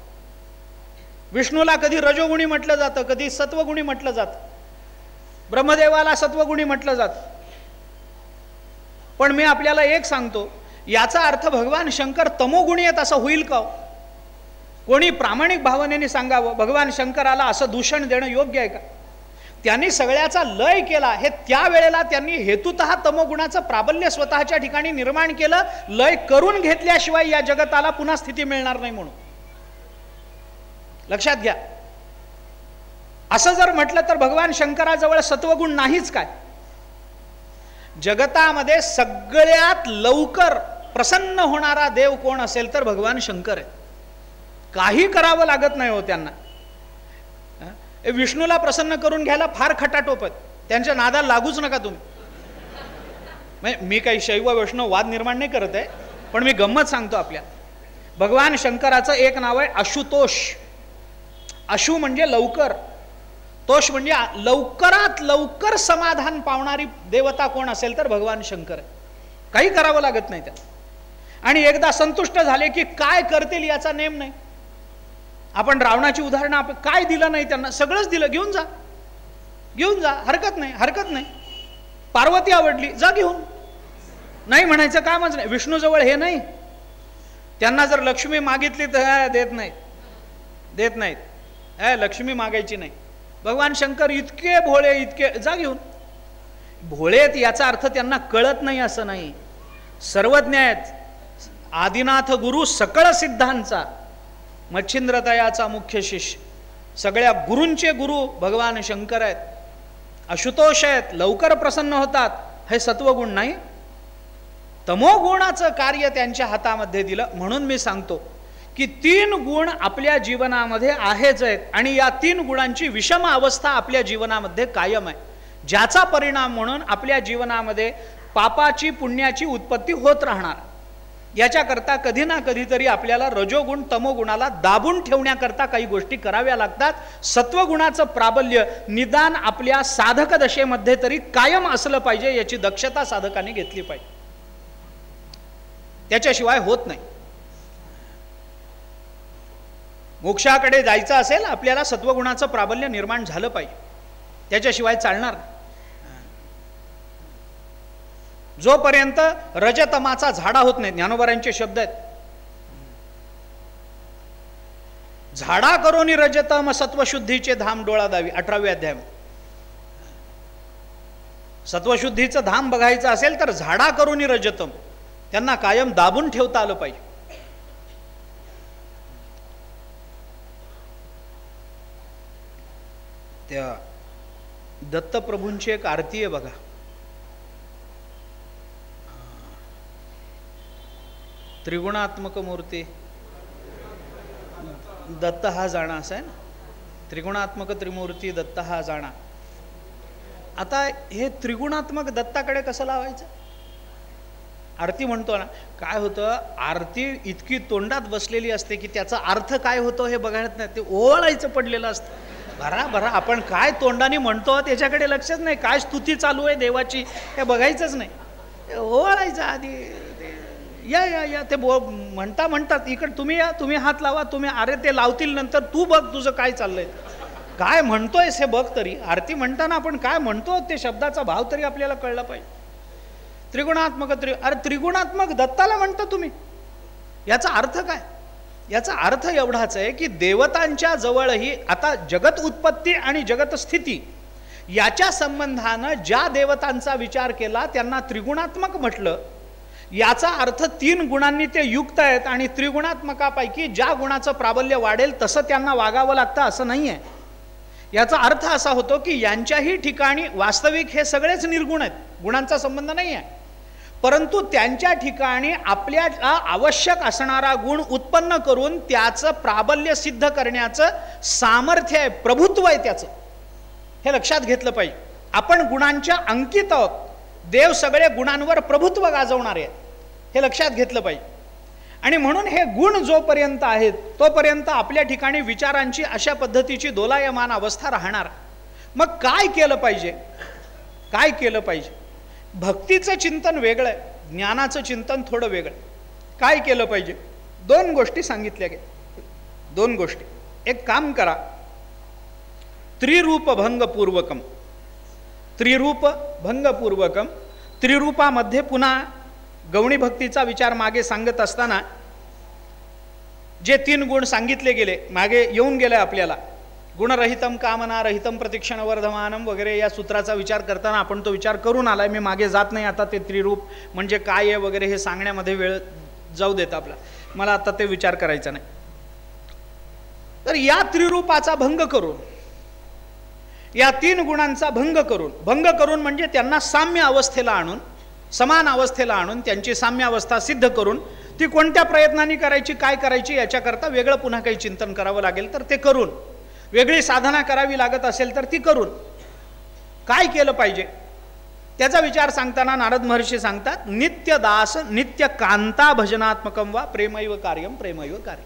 विष्णूला कधी रजोगुणी म्हटलं जातं, कधी सत्वगुणी म्हटलं जातं. ब्रह्मदेवाला सत्वगुणी म्हटलं जातं. पण मी आपल्याला एक सांगतो, याचा अर्थ भगवान शंकर तमोगुणी आहेत असं होईल का? कोणी प्रामाणिक भावनेने सांगावं, भगवान शंकराला असं दूषण देणं योग्य आहे का? त्यांनी सगळ्याचा लय केला, हे त्यावेळेला त्यांनी हेतुतः तमोगुणाचं प्राबल्य स्वतःच्या ठिकाणी निर्माण केलं. लय करून घेतल्याशिवाय या जगताला पुन्हा स्थिती मिळणार नाही म्हणून लक्षात घ्या. असं जर म्हटलं तर भगवान शंकराजवळ सत्वगुण नाहीच काय? जगतामध्ये सगळ्यात लवकर प्रसन्न होणारा देव कोण असेल तर भगवान शंकर आहे. काही करावं लागत नाही हो त्यांना. विष्णूला प्रसन्न करून घ्यायला फार खटाटोप आहेत, त्यांच्या नादाला लागूच नका तुम्ही. म्हणजे मी काही शैव वैष्णव वाद निर्माण नाही करत आहे, पण मी गंमत सांगतो आपल्या. भगवान शंकराचं एक नाव आहे आशुतोष. आशु म्हणजे लवकर, तोष म्हणजे लवकरात लवकर समाधान पावणारी देवता कोण असेल तर भगवान शंकर आहे. काही करावं लागत नाही त्याला. आणि एकदा संतुष्ट झाले की काय करतील याचा नेम नाही. आपण रावणाची उदाहरणं, आपण काय दिलं नाही त्यांना? सगळंच दिलं, घेऊन जा, घेऊन जा, हरकत नाही, हरकत नाही. पार्वती आवडली, जा घेऊन, नाही म्हणायचं कामच नाही. विष्णूजवळ हे नाही. त्यांना जर लक्ष्मी मागितली तर देत नाहीत, देत नाहीत. लक्ष्मी मागायची नाही. भगवान शंकर इतके भोळे, इतके, जा घेऊन. भोळेत याचा अर्थ त्यांना कळत नाही असं नाही, सर्वज्ञ आहेत. आदिनाथ गुरु सकळ सिद्धांचा, मच्छिंद्रतयाचा मुख्य शिष्य, सगळ्या गुरूंचे गुरु भगवान शंकर आहेत. आशुतोष आहेत, लवकर प्रसन्न होतात. हे सत्वगुण नाही, तमोगुणाचं कार्य त्यांच्या हातामध्ये दिलं. म्हणून मी सांगतो की 3 गुण आपल्या जीवनामध्ये आहेच आहेत, आणि या 3 गुणांची विषम अवस्था आपल्या जीवनामध्ये कायम आहे, ज्याचा परिणाम म्हणून आपल्या जीवनामध्ये पापाची पुण्याची उत्पत्ती होत राहणार. याच्याकरता कधी ना कधीतरी आपल्याला रजोगुण तमोगुणाला दाबून ठेवण्याकरता काही गोष्टी कराव्या लागतात. सत्वगुणाचं प्राबल्य निदान आपल्या साधक दशेमध्ये तरी कायम असलं पाहिजे, याची दक्षता साधकाने घेतली पाहिजे, त्याच्याशिवाय होत नाही. मोक्षाकडे जायचं असेल आपल्याला सत्वगुणाचं प्राबल्य निर्माण झालं पाहिजे, त्याच्याशिवाय चालणार नाही. जोपर्यंत रजतमाचा झाडा होत नाही, ज्ञानोबारांचे शब्द आहेत, झाडा करोनी रजतम सत्वशुद्धीचे धाम डोळा दावी, 18व्या अध्याय. सत्वशुद्धीचं धाम बघायचं असेल तर झाडा करोनी रजतम, त्यांना कायम दाबून ठेवता आलं पाहिजे. त्या दत्तप्रभूंची एक आरती आहे बघा. त्रिगुणात्मक मूर्ती दत्त हा जाणा, असं आहे ना, त्रिगुणात्मक त्रिमूर्ती दत्त हा जाणा. आता हे त्रिगुणात्मक दत्ताकडे कसं लावायचं? आरती म्हणतो ना, काय होतं, आरती इतकी तोंडात बसलेली असते की त्याचा अर्थ काय होतो हे बघायला नाही, ते ओळायचं पडलेलं असतं. बरा आपण काय तोंडाने म्हणतो त्याच्याकडे लक्षच नाही, काय स्तुती चालू आहे देवाची हे बघायचंच नाही, ओळायचं आधी. या या या ते म्हणतात इकडे तुम्ही या, तुम्ही हात लावा, तुम्ही, अरे ते लावतील नंतर, तू बघ तुझं काय चाललंय, काय म्हणतोयस हे बघ तरी. आरती म्हणताना आपण काय म्हणतो ते शब्दाचा भाव तरी आपल्याला कळला पाहिजे. त्रिगुणात्मक अरे त्रिगुणात्मक दत्ताला म्हणता तुम्ही, याचा अर्थ काय? याचा अर्थ एवढाच आहे की देवतांच्या जवळही आता जगत उत्पत्ती आणि जगत स्थिती याच्या संबंधानं ज्या देवतांचा विचार केला त्यांना त्रिगुणात्मक म्हटलं. याचा अर्थ 3 गुणांनी ते युक्त आहेत, आणि त्रिगुणात्मकापैकी ज्या गुणाचं प्राबल्य वाढेल तसं त्यांना वागावं लागतं असं नाही आहे. याचा अर्थ असा होतो की यांच्याही ठिकाणी वास्तविक हे सगळेच निर्गुण आहेत, गुणांचा संबंध नाही आहे, परंतु त्यांच्या ठिकाणी आपल्याला आवश्यक असणारा गुण उत्पन्न करून त्याचं प्राबल्य सिद्ध करण्याचं सामर्थ्य आहे, प्रभुत्व आहे त्याचं, हे लक्षात घेतलं पाहिजे. आपण गुणांच्या अंकित आहोत, देव सगळे गुणांवर प्रभुत्व गाजवणारे आहेत, हे लक्षात घेतलं पाहिजे. आणि म्हणून हे गुण जोपर्यंत आहेत तोपर्यंत आपल्या ठिकाणी विचारांची अशा पद्धतीची दोलायमान अवस्था राहणार. मग काय केलं पाहिजे? काय केलं पाहिजे? भक्तीचं चिंतन वेगळं आहे, ज्ञानाचं चिंतन थोडं वेगळं. काय केलं पाहिजे? 2 गोष्टी सांगितल्या गेल्या. 2 गोष्टी. एक काम करा, त्रिरूप भंगपूर्वकम. त्रिरूप भंगपूर्वकम. त्रिरूपामध्ये पुन्हा गौणी भक्तीचा विचार मागे सांगत असताना जे 3 गुण सांगितले गेले, मागे येऊन गेले आपल्याला, गुणरहितम कामना रहितम प्रतीक्षण वर्धमानम वगैरे, या सूत्राचा विचार करताना आपण तो विचार करून आलाय. मी मागे जात नाही आता, ते त्रिरूप म्हणजे काय आहे वगैरे हे सांगण्यामध्ये वेळ जाऊ देत आपला, मला आता ते विचार करायचा नाही. तर या त्रिरूपाचा भंग करून, या 3 गुणांचा भंग करून म्हणजे त्यांना साम्य अवस्थेला आणून, समान अवस्थेला आणून त्यांची साम्य अवस्था सिद्ध करून, ती कोणत्या प्रयत्नांनी करायची, काय करायची याच्याकरता वेगळं पुन्हा काही चिंतन करावं लागेल तर ते करून, वेगळी साधना करावी लागत असेल तर ती करून काय केलं पाहिजे त्याचा विचार सांगताना नारद महर्षी सांगतात, नित्य दास नित्य कांता भजनात्मकम वा प्रेमैव कार्यम प्रेमैव कार्य.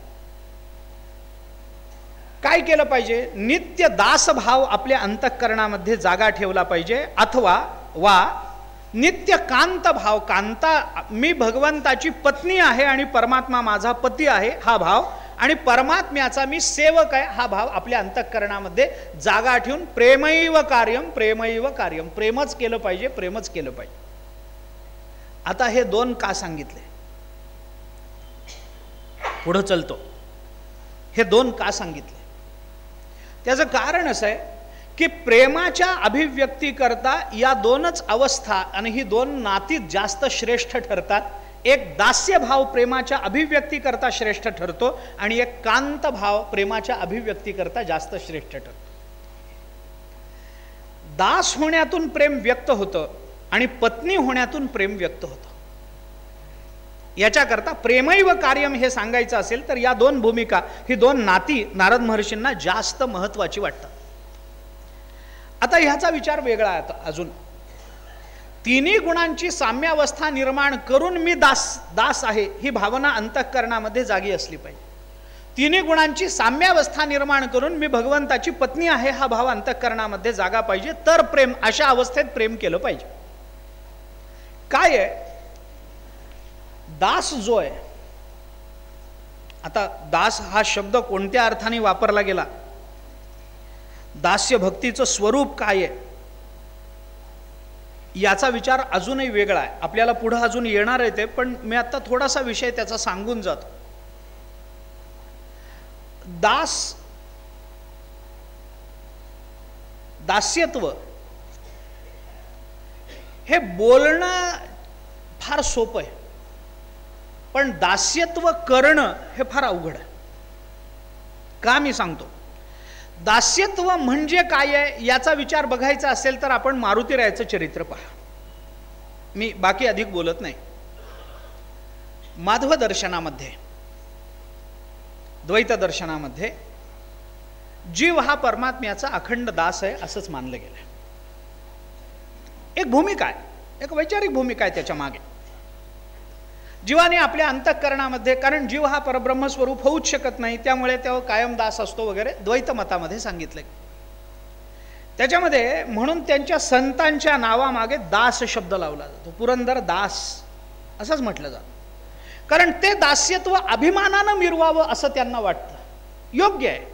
काय केलं पाहिजे? नित्य दास भाव आपल्या अंतःकरणामध्ये जागा ठेवला पाहिजे, अथवा वा नित्य कांत भाव, कांता मी भगवंताची पत्नी आहे आणि परमात्मा माझा पती आहे हा भाव, आणि परमात्म्याचा मी सेवक आहे हा भाव आपल्या अंतःकरणामध्ये जागा ठेवून प्रेमैव कार्यम प्रेमैव कार्यम, प्रेमच केलं पाहिजे, प्रेमच केलं पाहिजे. आता हे 2 का सांगितले? पुढं चलतो. हे 2 का सांगितले? त्याचं कारण असं आहे की प्रेमाच्या अभिव्यक्तीकरता या 2च अवस्था आणि ही 2 नाती जास्त श्रेष्ठ ठरतात. एक दास्य भाव प्रेमाच्या अभिव्यक्तीकरता श्रेष्ठ ठरतो आणि एक कांत भाव प्रेमाच्या अभिव्यक्तीकरता जास्त श्रेष्ठ ठरतो. दास होण्यातून प्रेम व्यक्त होतं आणि पत्नी होण्यातून प्रेम व्यक्त होतं. याच्याकरता प्रेमैव कार्यम हे सांगायचं असेल तर या 2 भूमिका, ही 2 नाती नारद महर्षींना जास्त महत्वाची वाटतात. आता ह्याचा विचार वेगळा आहे. अजून 3 गुणांची साम्यावस्था निर्माण करून मी दास आहे ही भावना अंतःकरणामध्ये जागी असली पाहिजे. 3 गुणांची साम्यावस्था निर्माण करून मी भगवंताची पत्नी आहे हा भाव अंतःकरणामध्ये जागा पाहिजे, तर प्रेम, अशा अवस्थेत प्रेम केलं पाहिजे. काय आहे दास जो आहे? आता दास हा शब्द कोणत्या अर्थाने वापरला गेला, दास्य भक्तीचं स्वरूप काय आहे याचा विचार अजूनही वेगळा आहे. आपल्याला पुढे अजून येणार आहे ते, पण मी आता थोडासा विषय त्याचा सांगून जातो. दास्यत्व हे बोलणं फार सोपं आहे, पण दास्यत्व करणं हे फार अवघड आहे. का मी सांगतो? दास्यत्व म्हणजे काय आहे याचा विचार बघायचा असेल तर आपण मारुतीरायाचं चरित्र पहा. मी बाकी अधिक बोलत नाही. माधव दर्शनामध्ये, द्वैत दर्शनामध्ये जीव हा परमात्म्याचा अखंड दास आहे असंच मानलं गेलं. एक भूमिका आहे, एक वैचारिक भूमिका आहे त्याच्या मागे. जीवाने आपल्या अंतःकरणामध्ये, कारण जीव हा परब्रह्म स्वरूप होऊच शकत नाही, त्यामुळे तो कायम दास असतो वगैरे द्वैत मतामध्ये सांगितलंय. त्याच्यामध्ये म्हणून त्यांच्या संतांच्या नावामागे दास शब्द लावला जातो. पुरंदर दास असंच म्हटलं जातं, कारण ते दास्यत्व अभिमानानं मिरवावं असं त्यांना वाटतं. योग्य आहे.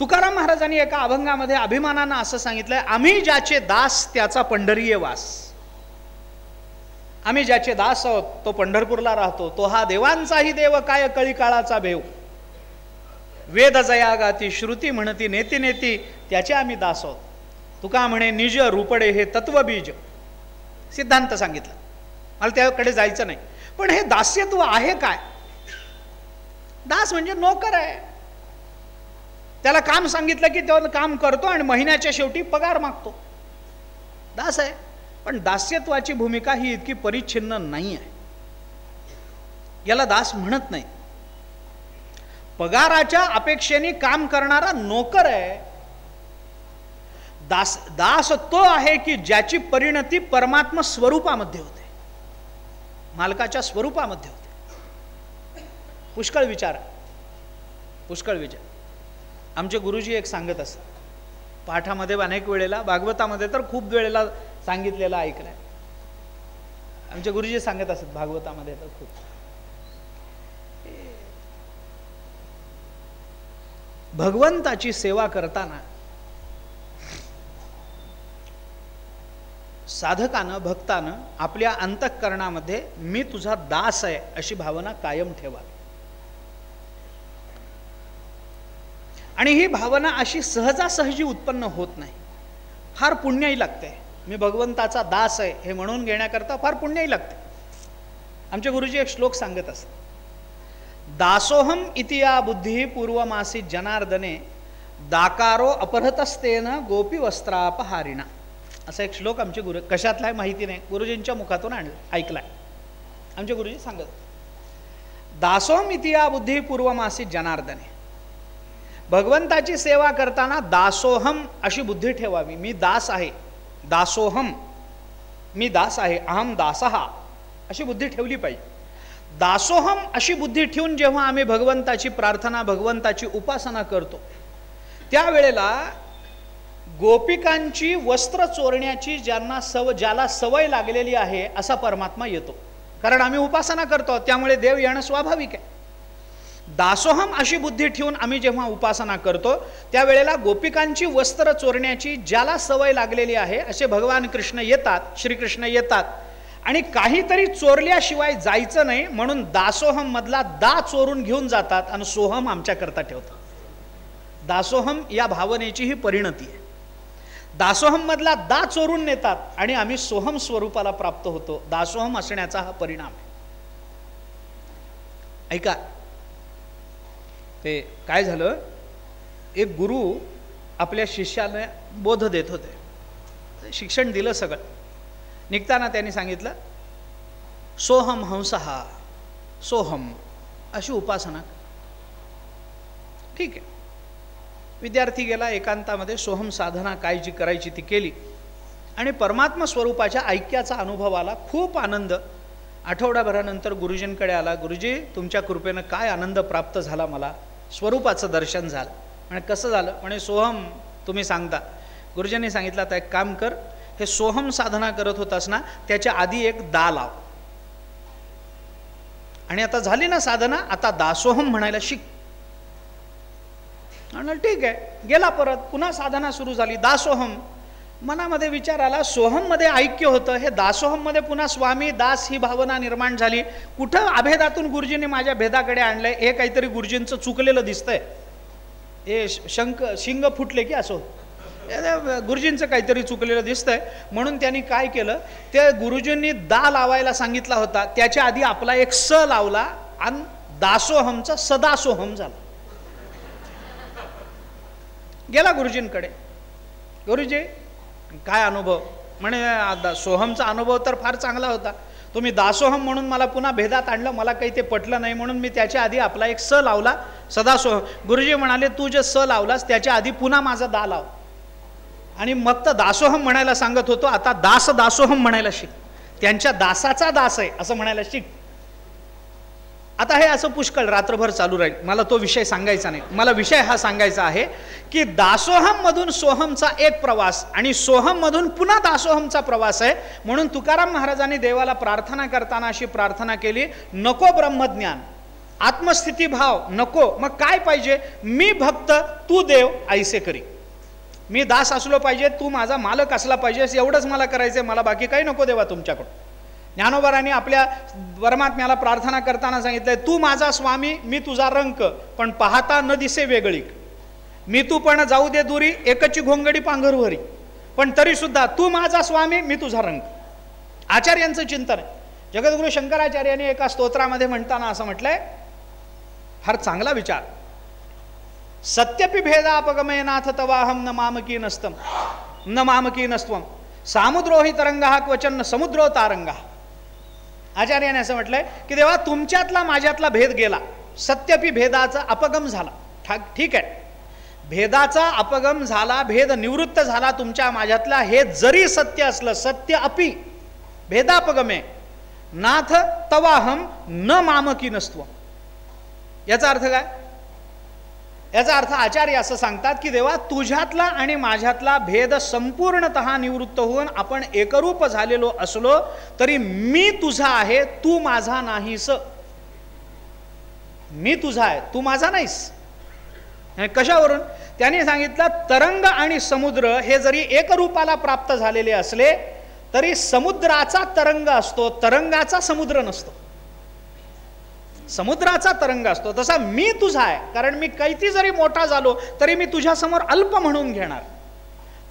तुकाराम महाराजांनी एका अभंगामध्ये अभिमानानं असं सांगितलंय, आम्ही ज्याचे दास त्याचा पंढरीये वास. आम्ही ज्याचे दास आहोत तो पंढरपूरला राहतो, तो हा देवांचाही देव काय कळी काळाचा भेव. वेद जया गाती श्रुती म्हणती नेती नेती त्याचे आम्ही दास आहोत. तुका म्हणे निज रूपडे हे तत्वबीज. सिद्धांत सांगितलं, मला त्याकडे जायचं नाही. पण हे दास्यत्व आहे काय? दास म्हणजे नोकर आहे. त्याला काम सांगितलं की तो काम करतो आणि महिन्याच्या शेवटी पगार मागतो. दास आहे. पण दास्यत्वाची भूमिका ही इतकी परिच्छिन्न नाही आहे. याला दास म्हणत नाही. पगाराच्या अपेक्षेने काम करणारा नोकर आहे. दास तो आहे की ज्याची परिणती परमात्मा स्वरूपामध्ये होते, मालकाच्या स्वरूपामध्ये होते. पुष्कळ विचार, पुष्कळ विचार. आमचे गुरुजी एक सांगत असतात, पाठामध्ये अनेक वेळेला, भागवतामध्ये तर खूप वेळेला सांगितलेलं ऐकलंय. आमचे गुरुजी सांगत असत भागवतामध्ये तर खूप, भगवंताची सेवा करताना साधकानं, भक्तानं आपल्या अंतःकरणामध्ये मी तुझा दास आहे अशी भावना कायम ठेवावी. आणि ही भावना अशी सहजासहजी उत्पन्न होत नाही, फार पुण्याही लागते. मी भगवंताचा दास आहे हे म्हणून घेण्याकरता फार पुण्याही लागते. आमचे गुरुजी एक श्लोक सांगत असतात, दासोहम इतिया बुद्धी पूर्वमासी जनार्दने दाकारो अपहृतस्तेन गोपी वस्त्रापहारिणा. असा एक श्लोक आमचे गुरु, कशातला आहे माहिती नाही, गुरुजींच्या मुखातून ऐकलाय. आमचे गुरुजी सांगत, दासोहम इतिया बुद्धी पूर्वमासी जनार्दने, भगवंताची सेवा करताना दासोहम अशी बुद्धी ठेवावी. मी दास आहे, दासोहम मी दास आहे, अहम दासहा अशी बुद्धी ठेवली पाहिजे. दासोहम अशी बुद्धी ठेवून जेव्हा आम्ही भगवंताची प्रार्थना, भगवंताची उपासना करतो, त्यावेळेला गोपिकांची वस्त्र चोरण्याची ज्याला सवय लागलेली आहे असा परमात्मा येतो. कारण आम्ही उपासना करतो, त्यामुळे देव येणं स्वाभाविक आहे. दासोहम अशी बुद्धी ठेवून आम्ही जेव्हा उपासना करतो, त्यावेळेला गोपिकांची वस्त्र चोरण्याची ज्याला सवय लागलेली आहे असे भगवान कृष्ण येतात, श्रीकृष्ण येतात आणि काहीतरी चोरल्याशिवाय जायचं नाही म्हणून दासोहम मधला दा चोरून घेऊन जातात आणि सोहम आमच्याकरता ठेवतात. दासोहम या भावनेची ही परिणती आहे. दासोहम मधला दा चोरून नेतात आणि आम्ही सोहम स्वरूपाला प्राप्त होतो. दासोहम असण्याचा हा परिणाम आहे. ऐका, ते काय झालं, एक गुरु आपल्या शिष्याला बोध देत होते, शिक्षण दिलं सगळं. निघताना त्यांनी सांगितलं, सोहम हंसहा, सोहम अशी उपासना. ठीक आहे, विद्यार्थी गेला एकांतामध्ये, सोहम साधना काय जी करायची ती केली आणि परमात्मा स्वरूपाच्या ऐक्याचा अनुभव आला. खूप आनंद. आठवडाभरानंतर गुरुजींकडे आला, गुरुजी तुमच्या कृपेनं काय आनंद प्राप्त झाला, मला स्वरूपाचं दर्शन झालं. म्हणजे कसं झालं, म्हणे सोहम तुम्ही सांगता. गुरुजींनी सांगितलं, आता एक काम कर, हे सोहम साधना करत होतास ना, त्याच्या आधी एक दा लाव आणि आता झाली ना साधना, आता दासोहम म्हणायला शिक. आणि ठीक आहे, गेला परत, पुन्हा साधना सुरू झाली, दासोहम. मनामध्ये विचार आला, सोहम मध्ये ऐक्य होतं, हे दासोहम मध्ये पुन्हा स्वामी दास ही भावना निर्माण झाली. कुठं अभेदातून गुरुजींनी माझ्या भेदाकडे आणलंय, हे काहीतरी गुरुजींचं चुकलेलं दिसतंय, हे शिंग फुटले की असं, गुरुजींचं काहीतरी चुकलेलं दिसतंय. म्हणून त्यांनी काय केलं, ते गुरुजींनी दा लावायला सांगितला होता, त्याच्या आधी आपला एक स लावला आणि दासोहमचा सदासोहम झाला. गेला गुरुजींकडे, गुरुजी काय अनुभव, म्हणे सोहमचा अनुभव तर फार चांगला होता, तुम्ही दासोहम म्हणून मला पुन्हा भेदात आणलं, मला काही ते पटलं नाही म्हणून मी त्याच्या आधी आपला एक स लावला, सदासोहम. गुरुजी म्हणाले, तू जे स लावलास त्याच्या आधी पुन्हा माझा दा लाव. आणि मग तर दासोहम म्हणायला सांगत होतो, आता दासोहम म्हणायला शिक, त्यांच्या दासाचा दास आहे असं म्हणायला शिक. आता हे असं पुष्कळ रात्रभर चालू राहील, मला तो विषय सांगायचा नाही. मला विषय हा सांगायचा आहे की दासोहम मधून सोहमचा एक प्रवास आणि सोहम मधून पुन्हा दासोहमचा प्रवास आहे. म्हणून तुकाराम महाराजांनी देवाला प्रार्थना करताना अशी प्रार्थना केली, नको ब्रह्मज्ञान, आत्मस्थिती भाव नको, मग काय पाहिजे, मी भक्त तू देव ऐसे करी. मी दास असलो पाहिजे, तू माझा मालक असला पाहिजेस, एवढंच मला करायचंय, मला बाकी काही नको देवा तुमच्याकडून. ज्ञानोबारांनी आपल्या परमात्म्याला प्रार्थना करताना सांगितलंय, तू माझा स्वामी, मी तुझा रंक, पण पाहता न दिसे वेगळी. मी तू पण जाऊ दे दुरी, एकची घोंगडी पांघरवरी, पण तरी सुद्धा तू माझा स्वामी, मी तुझा रंक. आचार्यांचं चिंतन आहे. जगद्गुरु शंकराचार्यांनी एका स्तोत्रामध्ये म्हणताना असं म्हटलंय, फार चांगला विचार, सत्यपि भेदापगमेनाथ तवाहम न मामकी नस्तम न मामकी नस्त्वम सामुद्रोही तरंगा क्वचन समुद्रो तारंगा. आचार्याने असं म्हटलंय की देवा तुमच्यातला माझ्यातला भेद गेला, सत्यपि भेदाचा अपगम झाला. ठीक आहे, भेदाचा अपगम झाला, भेद निवृत्त झाला तुमच्या माझ्यातला, हे जरी सत्य असलं, सत्य अपि भेदापगमे नाथ तवाहम न मामकी नसत्व. याचा अर्थ काय? याचा अर्थ आचार्य असं सांगतात की देवा, तुझ्यातला आणि माझ्यातला भेद संपूर्णतः निवृत्त होऊन आपण एकरूप झालेलो असलो तरी मी तुझा आहे, तू माझा नाहीस. मी तुझा आहे, तू माझा नाहीस. कशावरून? त्याने सांगितलं, तरंग आणि समुद्र हे जरी एकरूपाला प्राप्त झालेले असले तरी समुद्राचा तरंग असतो, तरंगाचा समुद्र नसतो. समुद्राचा तरंग असतो तसा मी तुझा आहे, कारण मी किती जरी मोठा झालो तरी मी तुझ्यासमोर अल्प म्हणून घेणार,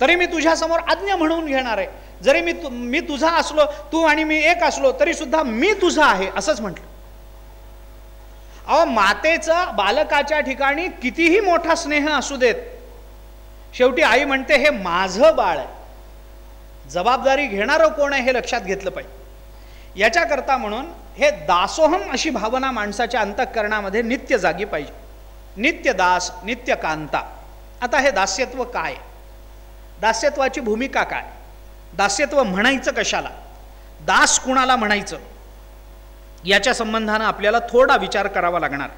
तरी मी तुझ्यासमोर आज्ञा म्हणून घेणार आहे. जरी मी तुझा असलो, तू आणि मी एक असलो तरी सुद्धा मी तुझा आहे असंच म्हटलं. अहो, मातेचं बालकाच्या ठिकाणी कितीही मोठा स्नेह असू देत, शेवटी आई म्हणते हे माझं बाळ आहे, जबाबदारी घेणारं कोण आहे हे लक्षात घेतलं पाहिजे. याच्याकरता म्हणून हे दासोहम अशी भावना माणसाच्या अंतःकरणामध्ये नित्य जागी पाहिजे. नित्य दास, नित्य कांता. आता हे दास्यत्व काय? दास्यत्वाची भूमिका काय? दास्यत्व म्हणायचं कशाला? दास कुणाला म्हणायचं? याच्या संबंधानं आपल्याला थोडा विचार करावा लागणार.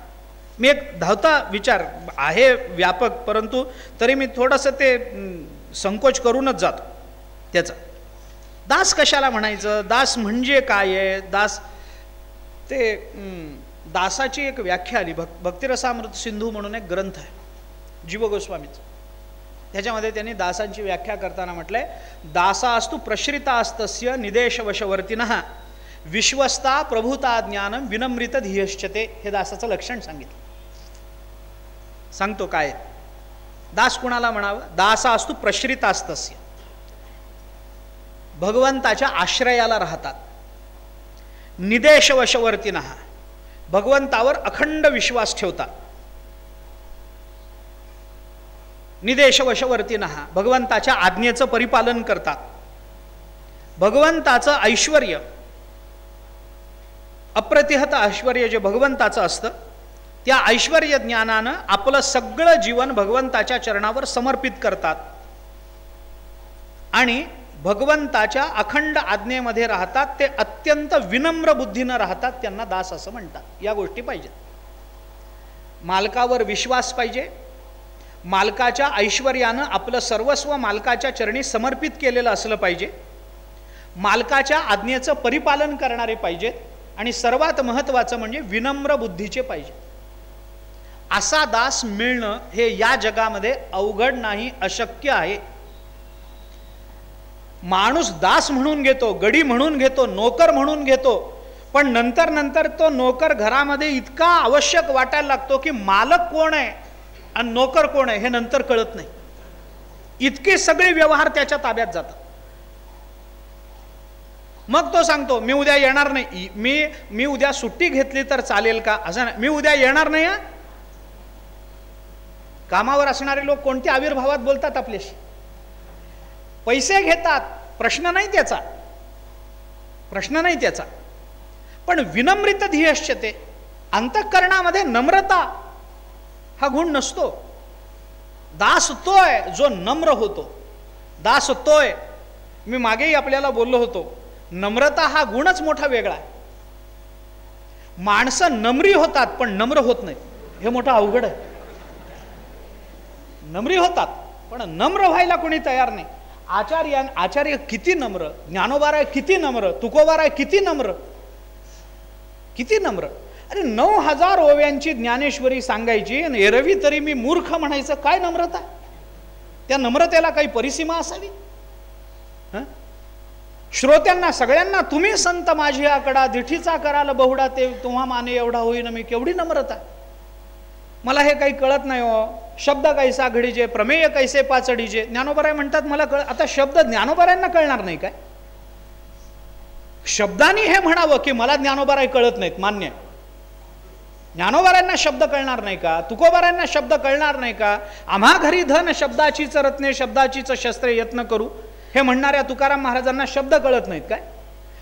मी एक धावता विचार आहे व्यापक, परंतु तरी मी थोडंसं ते संकोच करूनच जातो त्याचा. दास कशाला म्हणायचं? दास म्हणजे काय आहे? दास ते दासाची एक व्याख्या आली. भक्तिरसामृत सिंधू म्हणून एक ग्रंथ आहे जीव गोस्वामीचा. त्याच्यामध्ये त्यांनी दासांची व्याख्या करताना म्हटलंय, दासा अस्तु प्रश्रिता अस्तस्य निदेशवशवर्तिनः विश्वस्ता प्रभुता ज्ञानम विनम्रित धियश्चते. हे दासाचं लक्षण सांगितलं. सांगतो काय दास कुणाला म्हणावं? दासा अस्तु प्रश्रिता अस्तस्य, भगवंताच्या आश्रयाला राहतात. निदेशवशवर्तिनः, भगवंतावर अखंड विश्वास ठेवतात. निदेशवशवर्तिनः, भगवंताच्या आज्ञेचं परिपालन करतात. भगवंताचं ऐश्वर्य, अप्रतिहत ऐश्वर्य जे भगवंताचं असतं, त्या ऐश्वर्य ज्ञानानं आपलं सगळं जीवन भगवंताच्या चरणावर समर्पित करतात आणि भगवंताच्या अखंड आज्ञेमध्ये राहतात. ते अत्यंत विनम्र बुद्धीनं राहतात, त्यांना दास असं म्हणतात. या गोष्टी पाहिजेत. मालकावर विश्वास पाहिजे, मालकाच्या ऐश्वर्यानं आपलं सर्वस्व मालकाच्या चरणी समर्पित केलेलं असलं पाहिजे, मालकाच्या आज्ञेचं परिपालन करणारे पाहिजेत आणि सर्वात महत्त्वाचं म्हणजे विनम्र बुद्धीचे पाहिजे. असा दास मिळणं हे या जगामध्ये अवघड नाही, अशक्य आहे. माणूस दास म्हणून घेतो, गडी म्हणून घेतो, नोकर म्हणून घेतो, पण नंतर नंतर तो नोकर घरामध्ये इतका आवश्यक वाटायला लागतो की मालक कोण आहे आणि नोकर कोण आहे हे नंतर कळत नाही. इतके सगळे व्यवहार त्याच्या ताब्यात जातात. मग तो सांगतो मी उद्या येणार नाही, मी उद्या सुट्टी घेतली तर चालेल का? असं नाही, मी उद्या येणार नाही. कामावर असणारे लोक कोणत्या आविर्भावात बोलतात आपल्याशी? पैसे घेतात, प्रश्न नाही त्याचा, प्रश्न नाही त्याचा. पण विनम्रित धियश्चते, अंतःकरणामध्ये नम्रता हा गुण नसतो. दास तोय जो नम्र होतो, दास तोय. मी मागेही आपल्याला बोललो होतो, नम्रता हा गुणच मोठा वेगळा आहे. माणसं नम्री होतात पण नम्र होत नाही, हे मोठं अवघड आहे. नम्री होतात पण नम्र व्हायला कोणी तयार नाही. आचार्य किती नम्र, ज्ञानोबाराय किती नम्र, तुकोबाराय किती नम्र, किती नम्र. अरे 9000 ओव्यांची ज्ञानेश्वरी सांगायची आणि एरवी तरी मी मूर्ख म्हणायचं. काय नम्रता? त्या नम्रतेला काही परिसीमा असावी? श्रोत्यांना सगळ्यांना तुम्ही संत माझी आकडा, दिठीचा कराल बहुडा ते तुम्हा माने एवढा होईन मी. केवढी नम्रता. मला हे काही कळत नाही हो. शब्द कैसा घडीजे, प्रमेय कैसे पाचडीजे. ज्ञानोबराय म्हणतात मला आता शब्द ज्ञानोबरायांना कळणार नाही काय? शब्दांनी हे म्हणावं की मला ज्ञानोबराय कळत नाहीत, मान्य. ज्ञानोबरायांना शब्द कळणार नाही का? तुकोबारायांना शब्द कळणार नाही का? आम्हा घरी धन शब्दाचीच रत्ने, शब्दाचीच शस्त्रे यत्न करू हे म्हणणाऱ्या तुकाराम महाराजांना शब्द कळत नाहीत काय?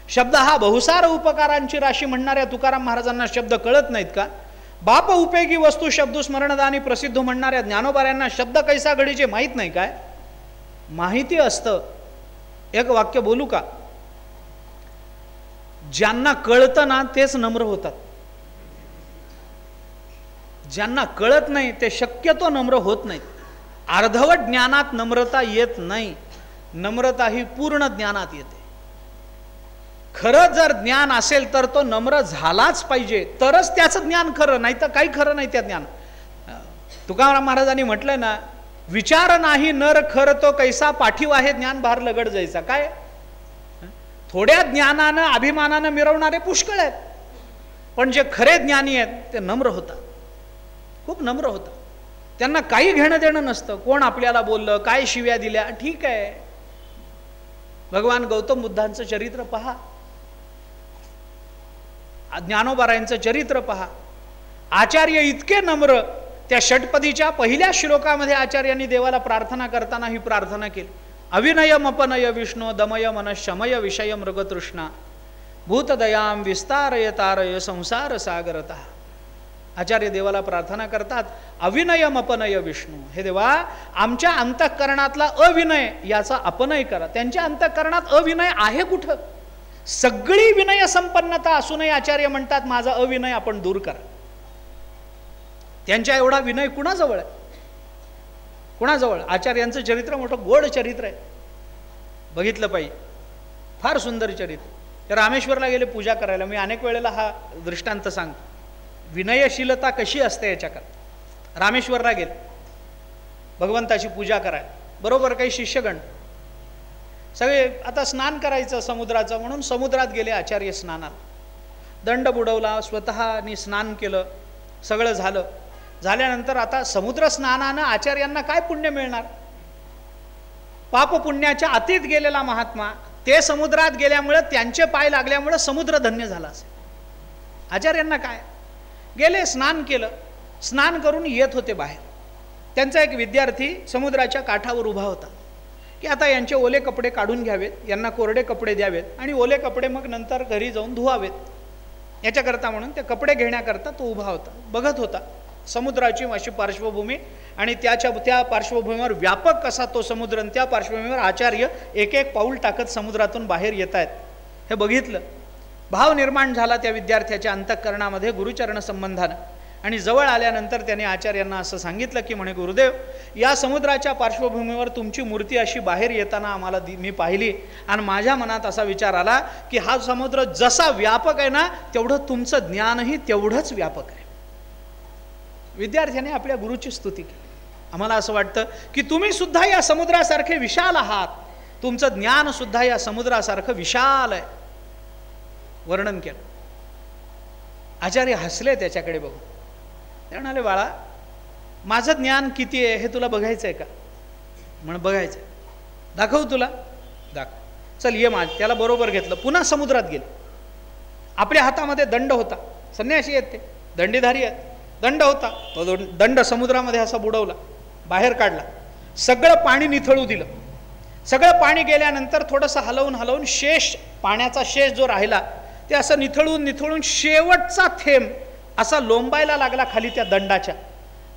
शब्द हा बहुसार उपकारांची राशी म्हणणाऱ्या तुकाराम महाराजांना शब्द कळत नाहीत का? बाप उपयोगी वस्तू शब्द स्मरणदानी प्रसिद्ध म्हणणाऱ्या ज्ञानोबाऱ्यांना शब्द कैसा घडीचे माहीत नाही काय? माहिती असतं. एक वाक्य बोलू का? ज्यांना कळतं ना तेच नम्र होतात. ज्यांना कळत नाही ते शक्यतो नम्र होत नाहीत. अर्धवट ज्ञानात नम्रता येत नाही. नम्रता ही पूर्ण ज्ञानात येते. खरं जर ज्ञान असेल तर तो नम्र झालाच पाहिजे, तरच त्याचं ज्ञान खरं, नाही तर काही खरं नाही त्या ज्ञान. तुकाराम महाराजांनी म्हटलं ना, विचार नाही नर खर तो कैसा पाठीव आहे ज्ञान भार लगड जायचा. काय थोड्या ज्ञानानं अभिमानानं मिरवणारे पुष्कळ आहेत, पण जे खरे ज्ञानी आहेत ते नम्र होतात, खूप नम्र होतात. त्यांना काही घेणं देणं नसतं. कोण आपल्याला बोललं, काय शिव्या दिल्या, ठीक आहे. भगवान गौतम बुद्धांचं चरित्र पहा, ज्ञानोबारायांचं चरित्र पहा. आचार्य इतके नम्र. त्या षटपदीच्या पहिल्या श्लोकामध्ये आचार्यांनी देवाला प्रार्थना करताना ही प्रार्थना केली. अविनयम अपनय विष्णू दमय मन शमय विषय मृगतृष्णा भूतदयाम विस्तारय तारय संसार सागरतः. आचार्य देवाला प्रार्थना करतात, अविनयम अपनय विष्णू, हे देवा आमच्या अंतःकरणातला अविनय याचा अपनय करा. त्यांच्या अंतःकरणात अविनय आहे कुठं? सगळी विनय संपन्नता असूनही आचार्य म्हणतात माझा अविनय आपण दूर करा. त्यांच्या एवढा विनय कुणाजवळ आहे? कुणाजवळ? आचार्यांचं चरित्र मोठं गोड चरित्र आहे, बघितलं पाहिजे. फार सुंदर चरित्र. ते रामेश्वरला गेले पूजा करायला. मी अनेक वेळेला हा दृष्टांत सांगतो. विनयशीलता कशी असते याच्याकरता. रामेश्वरला गेले भगवंताची पूजा करायला. बरोबर काही शिष्यगण सगळे आता स्नान करायचं समुद्राचं म्हणून समुद्रात गेले आचार्य स्नानाला. दंड बुडवला, स्वतःनी स्नान केलं, सगळं झालं. झाल्यानंतर आता समुद्र स्नानानं आचार्यांना काय पुण्य मिळणार? पाप पुण्याच्या अतीत गेलेला महात्मा, ते समुद्रात गेल्यामुळे त्यांचे पाय लागल्यामुळे समुद्र धन्य झाला असेल. आचार्यांना काय? गेले, स्नान केलं. स्नान करून येत होते बाहेर. त्यांचा एक विद्यार्थी समुद्राच्या काठावर उभा होता की आता यांचे ओले कपडे काढून घ्यावेत, यांना कोरडे कपडे द्यावेत आणि ओले कपडे मग नंतर घरी जाऊन धुवावेत. याच्याकरता म्हणून ते कपडे घेण्याकरता तो उभा होता, बघत होता समुद्राची अशी पार्श्वभूमी आणि त्या पार्श्वभूमीवर व्यापक कसा तो समुद्र आणि त्या पार्श्वभूमीवर आचार्य एक एक पाऊल टाकत समुद्रातून बाहेर येत आहेत. हे बघितलं. भाव निर्माण झाला त्या विद्यार्थ्याच्या अंतःकरणामध्ये गुरुचरण संबंधानं. आणि जवळ आल्यानंतर त्याने आचार्यांना असं सांगितलं की म्हणे गुरुदेव, या समुद्राच्या पार्श्वभूमीवर तुमची मूर्ती अशी बाहेर येताना आम्हाला मी पाहिली आणि माझ्या मनात असा विचार आला की हा समुद्र जसा व्यापक आहे ना तेवढं तुमचं ज्ञानही तेवढंच व्यापक आहे. विद्यार्थ्याने आपल्या गुरुची स्तुती केली. आम्हाला असं वाटतं की तुम्ही सुद्धा या समुद्रासारखे विशाल आहात, तुमचं ज्ञान सुद्धा या समुद्रासारखं विशाल आहे. वर्णन केलं. आचार्य हसले त्याच्याकडे बघून. ते म्हणाले, बाळा माझं ज्ञान किती आहे हे तुला बघायचं आहे का? म्हण बघायचं. दाखव तुला. दाखव. चल ये माझ. त्याला बरोबर घेतलं. पुन्हा समुद्रात गेले. आपल्या हातामध्ये दंड होता. संन्यासी आहेत ते, दंडीधारी आहेत. दंड होता. तो दंड समुद्रामध्ये असा बुडवला, बाहेर काढला. सगळं पाणी निथळू दिलं. सगळं पाणी गेल्यानंतर थोडंसं हलवून शेष, पाण्याचा शेष जो राहिला ते असं निथळून शेवटचा थेंब असा लोंबायला लागला खाली त्या दंडाच्या.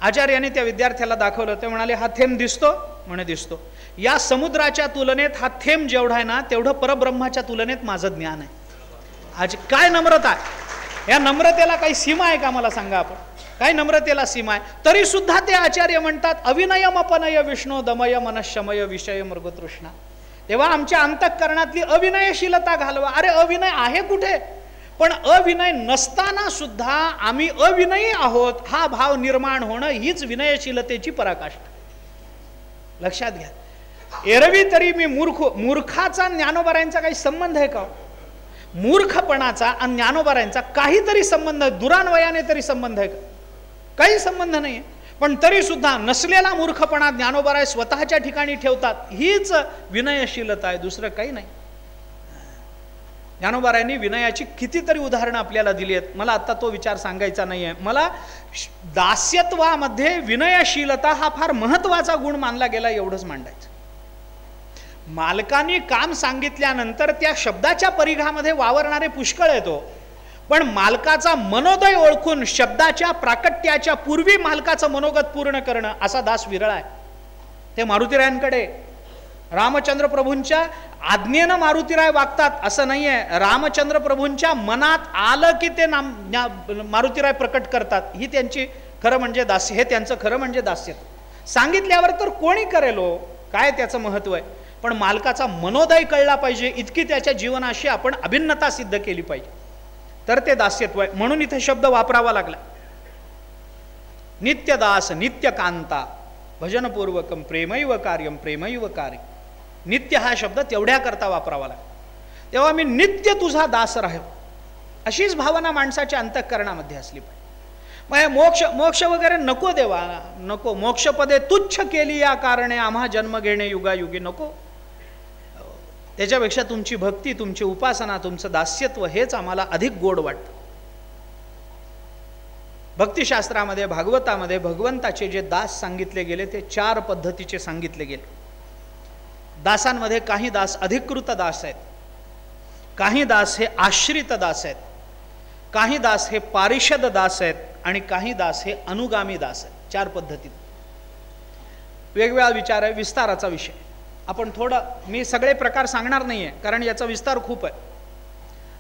आचार्याने त्या विद्यार्थ्याला दाखवलं. ते म्हणाले, हा थेंब दिसतो? म्हणे दिसतो. या समुद्राच्या तुलनेत हा थेंब जेवढा आहे ना तेवढं परब्रह्माच्या तुलनेत माझं ज्ञान आहे. आज काय नम्रता आहे! या नम्रतेला काही सीमा आहे का? मला सांगा आपण. काय नम्रतेला सीमा आहे? तरी सुद्धा ते आचार्य म्हणतात, अविनयम अपनय विष्णू दमय मनशमय विषय मृगतृष्णा. तेव्हा आमच्या अंतःकरणातली अविनयशीलता घालवा. अरे अविनय आहे कुठे? पण अविनय नसताना सुद्धा आम्ही अविनयी आहोत हा भाव निर्माण होणं हीच विनयशीलतेची पराकाष्ठा. लक्षात घ्या. एरवी तरी मी मूर्खाचा ज्ञानोबारायांचा काही संबंध आहे का? मूर्खपणाचा आणि ज्ञानोबारायांचा काहीतरी संबंध, दुरान्वयाने तरी संबंध आहे का? काही संबंध नाही आहे. पण तरी सुद्धा नसलेला मूर्खपणा ज्ञानोबाराय स्वतःच्या ठिकाणी ठेवतात. हीच विनयशीलता आहे, दुसरं काही नाही. ज्ञानोबारायांनी विनयाची कितीतरी उदाहरणं आपल्याला दिली आहेत. मला आता तो विचार सांगायचा नाही आहे. मला दास्यत्वामध्ये विनयशीलता हा फार महत्त्वाचा गुण मानला गेला एवढंच मांडायचं. मालकांनी काम सांगितल्यानंतर त्या शब्दाच्या परिघामध्ये वावरणारे पुष्कळ येतो, पण मालकाचा मनोदय ओळखून शब्दाच्या प्राकट्याच्या पूर्वी मालकाचं मनोगत पूर्ण करणं असा दास विरळ आहे. ते मारुतीरायांकडे रामचंद्र प्रभूंच्या आज्ञेनं मारुतीराय वागतात असं नाही आहे. रामचंद्र प्रभूंच्या मनात आलं की ते मारुतीराय प्रकट करतात. ही त्यांची खरं म्हणजे दास्य, हे त्यांचं खरं म्हणजे दास्य. सांगितल्यावर तर कोणी करेल हो, काय त्याचं महत्व आहे, पण मालकाचा मनोदय कळला पाहिजे, इतकी त्याच्या जीवनाशी आपण अभिन्नता सिद्ध केली पाहिजे, तर ते दास्यत्व आहे. म्हणून इथे शब्द वापरावा लागला. नित्यदास नित्यकांता भजनपूर्वकम प्रेमैव कार्यम प्रेमैव कार्य. नित्य हा शब्द तेवढ्या करता वापरावा लागला. तेव्हा मी नित्य तुझा दास राहील, अशीच भावना माणसाच्या अंतःकरणामध्ये असली पाहिजे. मग मोक्ष मोक्ष वगैरे नको देवा, नको. मोक्षपदे तुच्छ केली या कारणे आम्हा जन्म घेणे युगायुगी नको. त्याच्यापेक्षा तुमची भक्ती, तुमची उपासना, तुमचं दास्यत्व हेच आम्हाला अधिक गोड वाटतं. भक्तिशास्त्रामध्ये भागवतामध्ये भगवंताचे जे दास सांगितले गेले ते 4 पद्धतीचे सांगितले गेले. दासांमध्ये काही दास अधिकृत दास आहेत, काही दास हे आश्रित दास आहेत, काही दास हे पारिषद दास आहेत आणि काही दास हे अनुगामी दास आहेत. 4 पद्धतीत वेगवेगळा विचार आहे, विस्ताराचा विषय. आपण थोडं, मी सगळे प्रकार सांगणार नाही आहे कारण याचा विस्तार खूप आहे.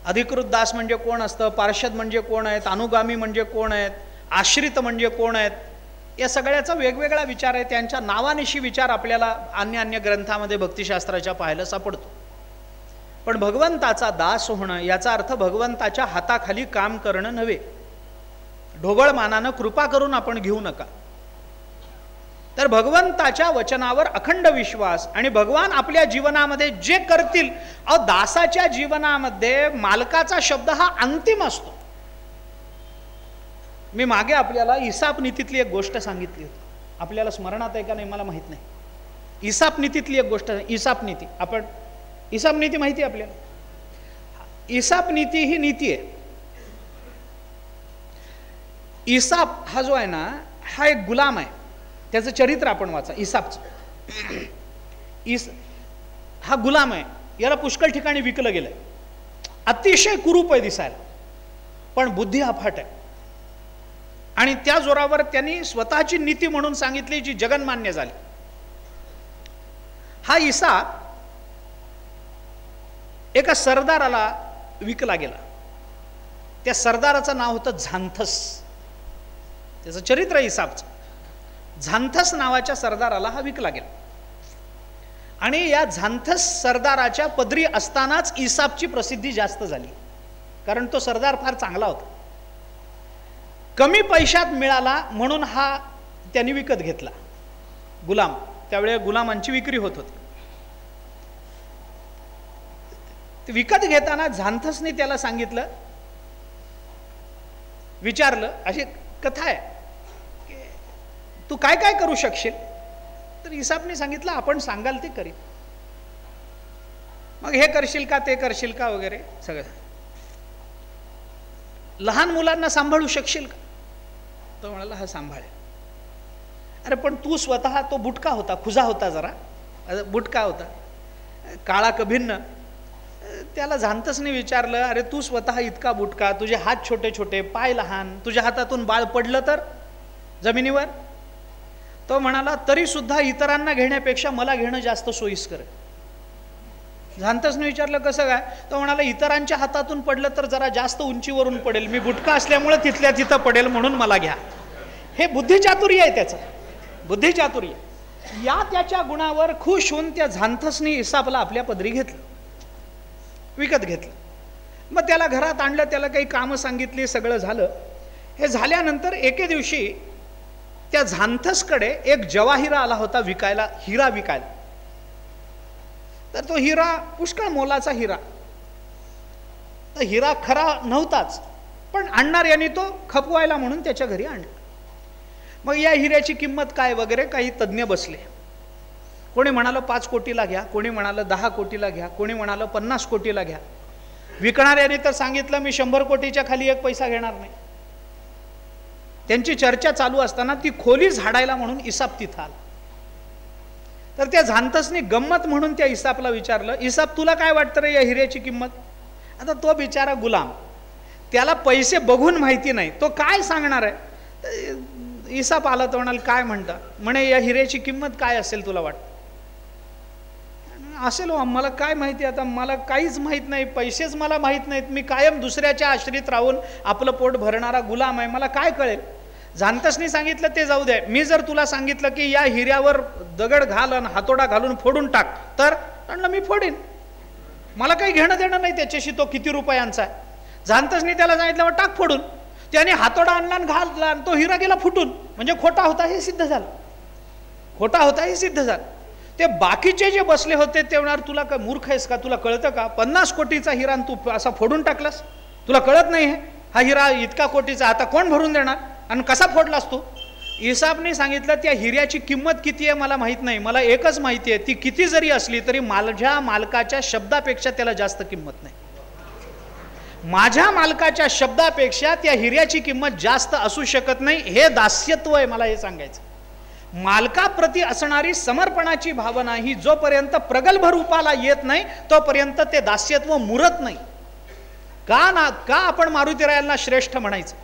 अधिकृत दास म्हणजे कोण असतं, पार्षद म्हणजे कोण आहेत, अनुगामी म्हणजे कोण आहेत, आश्रित म्हणजे कोण आहेत, या सगळ्याचा वेगवेगळा विचार आहे. त्यांच्या नावानिशी विचार आपल्याला अन्य ग्रंथामध्ये भक्तिशास्त्राच्या पाहायला सापडतो. पण भगवंताचा दास होणं याचा अर्थ भगवंताच्या हाताखाली काम करणं नव्हे. ढोबळ मानानं कृपा करून आपण घेऊ नका. तर भगवंताच्या वचनावर अखंड विश्वास आणि भगवान आपल्या जीवनामध्ये जे करतील, दासाच्या जीवनामध्ये मालकाचा शब्द हा अंतिम असतो. मी मागे आपल्याला इसाप नीतीतली एक गोष्ट सांगितली होती, आपल्याला स्मरणात आहे का नाही मला माहित नाही. इसाप नीतीतली एक गोष्ट, इसाप नीती, आपण इसाप नीती माहिती आहे आपल्याला. इसाप नीती ही नीती आहे. इसाप हा जो आहे ना, हा एक गुलाम आहे. त्याचं चरित्र आपण वाचा इसापचं. हा गुलाम आहे, याला पुष्कळ ठिकाणी विकलं गेलंय. अतिशय कुरूप आहे दिसायला, पण बुद्धी अफाट आहे. आणि त्या जोरावर त्यांनी स्वतःची नीती म्हणून सांगितली जी जगन्मान्य झाली. हा इसाप एका सरदाराला विकला गेला. त्या सरदाराचं नाव होतं झांथस. त्याचं चरित्र इसापचं. झांथस नावाच्या सरदाराला हा विकला गेला. आणि या झांथस सरदाराच्या पदरी असतानाच इसापची प्रसिद्धी जास्त झाली, कारण तो सरदार फार चांगला होता. कमी पैशात मिळाला म्हणून हा त्यांनी विकत घेतला गुलाम. त्यावेळी गुलामांची विक्री होत होती. विकत घेताना झांथसने त्याला सांगितलं, विचारलं, अशी कथा आहे, तू काय काय करू शकशील? तर इसापने सांगितलं, आपण सांगाल ते करीन. मग हे करशील का, ते करशील का वगैरे सगळं. लहान मुलांना सांभाळू शकशील का? तो म्हणाला, हा सांभाळ. अरे पण तू स्वतः, तो बुटका होता, खुजा होता, जरा बुटका होता, काळा कभिन्न. त्याला झांथसने विचारलं, अरे तू स्वतः इतका बुटका, तुझे हात छोटे छोटे, पाय लहान, तुझ्या हातातून बाळ पडलं तर जमिनीवर? तो म्हणाला, तरी सुद्धा इतरांना घेण्यापेक्षा मला घेणं जास्त सोयीस्कर आहे. झांथसने विचारलं, कसं काय? तो म्हणाला, इतरांच्या हातातून पडलं तर जरा जास्त उंचीवरून पडेल, मी बुटका असल्यामुळे तिथल्या तिथं पडेल, म्हणून मला घ्या. हे बुद्धिचातुर्य आहे त्याचं, बुद्धिचातुर्य. या त्याच्या गुणावर खुश होऊन त्या झांथसने इसापला आपल्या पदरी घेतलं, विकत घेतलं. मग त्याला घरात आणलं, त्याला काही कामं सांगितली, सगळं झालं. हे झाल्यानंतर एके दिवशी त्या झांथसकडे एक जवाहिरा आला होता विकायला, हिरा विकायला. तर तो हिरा पुष्कळ मोलाचा हिरा. तर हिरा खरा नव्हताच, पण आणणाऱ्याने तो खपवायला म्हणून त्याच्या घरी आणला. मग या हिऱ्याची किंमत काय वगैरे काही तज्ज्ञ बसले. कोणी म्हणालं 5 कोटीला घ्या, कोणी म्हणालं 10 कोटीला घ्या, कोणी म्हणालं 50 कोटीला घ्या. विकणाऱ्याने तर सांगितलं, मी 100 कोटीच्या खाली 1 पैसा घेणार नाही. त्यांची चर्चा चालू असताना ती खोली झाडायला म्हणून इसाप तिथं आला. तर त्या झांथसने गंमत म्हणून त्या इसापला विचारलं, इसाप तुला काय वाटतं रे या हिऱ्याची किंमत? आता तो बिचारा गुलाम, त्याला पैसे बघून माहिती नाही, तो काय सांगणार आहे? इसाप आला तर म्हणाल काय म्हणता, म्हणे या हिऱ्याची किंमत काय असेल तुला वाटतं? असेल मला काय माहिती, आता मला काहीच माहीत नाही, पैसेच मला माहीत नाहीत, मी कायम दुसऱ्याच्या आश्रित राहून आपलं पोट भरणारा गुलाम आहे, मला काय कळेल? जाणतसनी सांगितलं ते जाऊ दे, मी जर तुला सांगितलं की या हिऱ्यावर दगड घाल आणि हातोडा घालून फोडून टाक, तर म्हणलं मी फोडीन, मला काही घेणं देणं नाही त्याच्याशी, तो किती रुपयांचा आहे. जाणतसनी त्याला सांगितलं टाक फोडून, त्याने हातोडा आणला आणि घालला आणि तो हिरा गेला फुटून, म्हणजे खोटा होता हे सिद्ध झालं, खोटा होता हे सिद्ध झालं. ते बाकीचे जे बसले होते ते म्हणणार तुला काय मूर्ख आहेस का, तुला कळतं का, 50 कोटीचा हिरा तू असा फोडून टाकलास, तुला कळत नाही हे, हा हिरा इतका कोटीचा आता कोण भरून देणार आणि कसा फोडलास तू? इसाबने सांगितलं त्या हिऱ्याची किंमत किती आहे मला माहीत नाही, मला एकच माहिती आहे, ती किती जरी असली तरी माझ्या मालकाच्या शब्दापेक्षा त्याला जास्त किंमत नाही. माझ्या मालकाच्या शब्दापेक्षा त्या हिऱ्याची किंमत जास्त असू शकत नाही, हे दास्यत्व आहे मला हे सांगायचं. मालकाप्रती असणारी समर्पणाची भावना ही जोपर्यंत प्रगल्भ रूपाला येत नाही तोपर्यंत ते दास्यत्व मुरत नाही. का आपण मारुतीरायाला श्रेष्ठ म्हणायचं?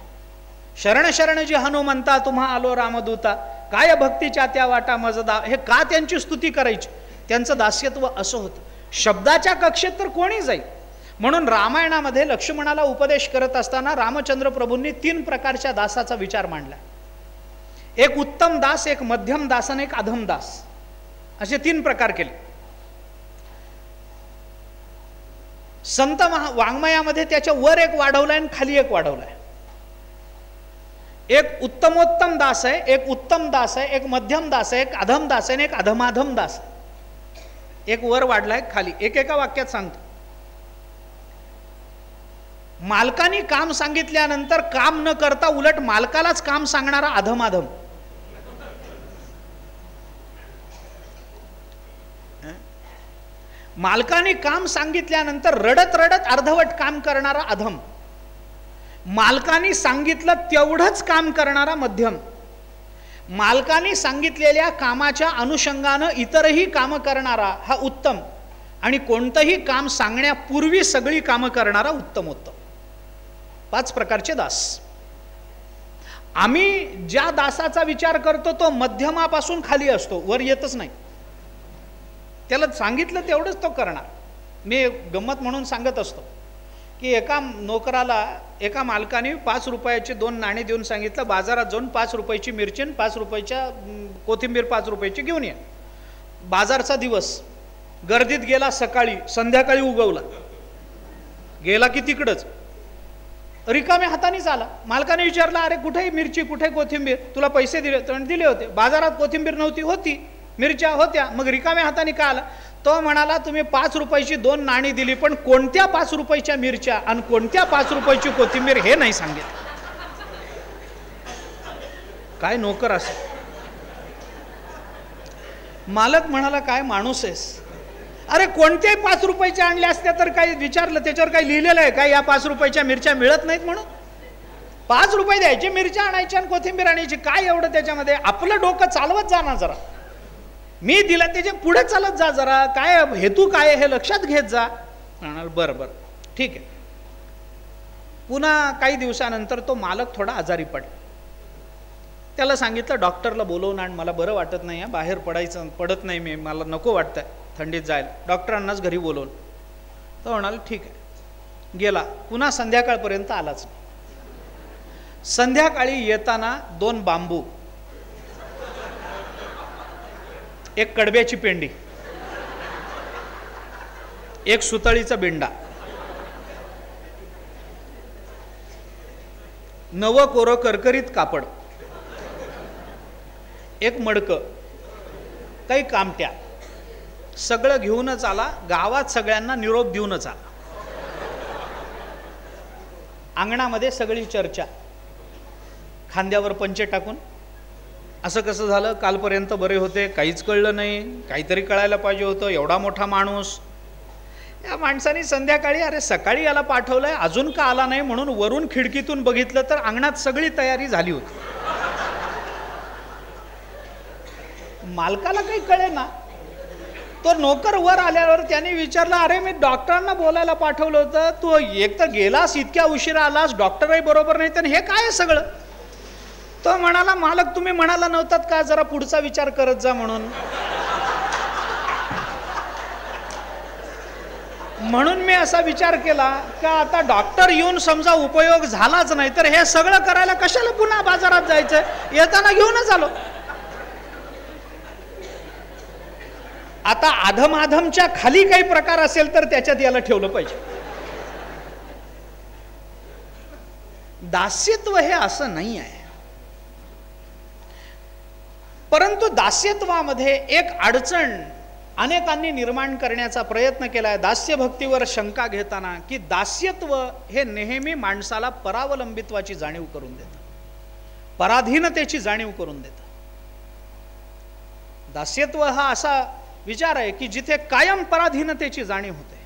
शरण शरण जी हनुमंता तुम्हा आलो रामदूता, काय भक्तीच्या त्या वाटा मजदा, हे का त्यांची स्तुती करायची? त्यांचं दास्यत्व असं होतं. शब्दाच्या कक्षेत तर कोणी जाईल. म्हणून रामायणामध्ये लक्ष्मणाला उपदेश करत असताना रामचंद्र प्रभूंनी 3 प्रकारच्या दासाचा विचार मांडला. एक उत्तम दास, एक मध्यम दास आणि एक अधम दास, असे 3 प्रकार केले. संत वाङ्मयामध्ये त्याच्या वर एक वाढवलाय आणि खाली एक वाढवलाय. एक उत्तमोत्तम दास आहे, एक उत्तम दास आहे, एक मध्यम दास आहे, एक अधम दास आहे आणि एक अधमाधम दास आहे. एक वर वाढलाय, खाली. एका वाक्यात सांगतो. मालकाने काम सांगितल्यानंतर काम न करता उलट मालकालाच काम सांगणारा अधमाधम. मालकाने काम सांगितल्यानंतर रडत रडत अर्धवट काम करणारा अधम. मालकाने सांगितलं तेवढंच काम करणारा मध्यम. मालकाने सांगितलेल्या कामाच्या अनुषंगानं इतरही कामं करणारा हा उत्तम. आणि कोणतंही काम सांगण्यापूर्वी सगळी कामं करणारा उत्तमोत्तम. 5 प्रकारचे दास. आम्ही ज्या दासाचा विचार करतो तो मध्यमापासून खाली असतो, वर येतच नाही. त्याला सांगितलं तेवढंच तो करणार. मी गंमत म्हणून सांगत असतो की एका नोकराला एका मालकाने 5 रुपयाचे 2 नाणी देऊन सांगितलं बाजारात जाऊन 5 रुपयाची मिरची आणि 5 रुपयाच्या कोथिंबीर 5 रुपयाची घेऊन ये. बाजारचा दिवस, गर्दीत गेला, सकाळी संध्याकाळी उगवला, गेला की तिकडंच रिकाम्या हातानेच आला. मालकाने विचारला अरे कुठे मिरची, कुठे कोथिंबीर, तुला पैसे दिले? तर दिले होते. बाजारात कोथिंबीर नव्हती, होती, मिरच्या होत्या, मग रिकाम्या हाताने का आला? तो म्हणाला तुम्ही 5 रुपयाची 2 नाणी दिली, पण कोणत्या 5 रुपयाच्या मिरच्या आणि कोणत्या 5 रुपयाची कोथिंबीर हे नाही सांगितलं. काय नोकर असे. मालक म्हणाला काय माणूस आहेस? अरे कोणत्याही 5 रुपयाच्या आणल्या असत्या तर काही विचारलं, त्याच्यावर काही लिहिलेलं आहे काय या 5 रुपयाच्या मिरच्या मिळत नाहीत म्हणून? 5 रुपये द्यायचे, मिरच्या आणायच्या आणि कोथिंबीर आणायची, काय एवढं त्याच्यामध्ये? आपलं डोकं चालवत जा ना जरा. मी दिला त्याच्या पुढे चालत जा जरा, काय हेतू काय हे लक्षात घेत जा. म्हणाल बरं बरं ठीक आहे. पुन्हा काही दिवसानंतर तो मालक थोडा आजारी पडला. त्याला सांगितलं डॉक्टरला बोलवून आण, मला बरं वाटत नाही, बाहेर पडत नाही मी, मला नको वाटतंय थंडीत जायला, डॉक्टरांनाच घरी बोलवून. तो म्हणाल ठीक आहे. गेला. पुन्हा संध्याकाळपर्यंत आलाच नाही. संध्याकाळी येताना 2 बांबू, एक कडब्याची पेंडी, एक सुतळीचा बिंडा, 9 कोरं करकरीत कापड, एक मडकं, काही कामट्या, सगळं घेऊनच आला. गावात सगळ्यांना निरोप देऊनच आला. अंगणामध्ये सगळी चर्चा, खांद्यावर पंचे टाकून असं कसं झालं, कालपर्यंत बरे होते, काहीच कळलं नाही, काहीतरी कळायला पाहिजे होतं, एवढा मोठा माणूस. या माणसाने संध्याकाळी अरे सकाळी याला पाठवलंय अजून का आला नाही म्हणून वरून खिडकीतून बघितलं तर अंगणात सगळी तयारी झाली होती. मालकाला काही कळे ना, तो नोकर वर आल्यावर त्याने विचारलं, अरे मी डॉक्टरांना बोलायला पाठवलं होतं, तू एक तर गेलास, इतक्या उशिरा आलास, डॉक्टरही बरोबर नाही, तर हे काय आहे सगळं? तो म्हणाला, मालक तुम्ही म्हणाला नव्हतात का जरा पुढचा विचार करत जा म्हणून? म्हणून मी असा विचार केला का आता डॉक्टर येऊन समजा उपयोग झालाच नाही तर हे सगळं करायला कशाला पुन्हा बाजारात जायचं, येताना घेऊनच आलो. आता आधमाधमच्या खाली काही प्रकार असेल तर त्याच्यात याला ठेवलं पाहिजे. दास्यत्व हे असं नाही आहे. परंतु दास्यत्वामध्ये एक अडचण अनेकांनी निर्माण करण्याचा प्रयत्न केला आहे दास्य भक्तीवर शंका घेताना, की दास्यत्व हे नेहमी माणसाला परावलंबित्वाची जाणीव करून देतं, पराधीनतेची जाणीव करून देतं. दास्यत्व हा असा विचार आहे की जिथे कायम पराधीनतेची जाणीव होते,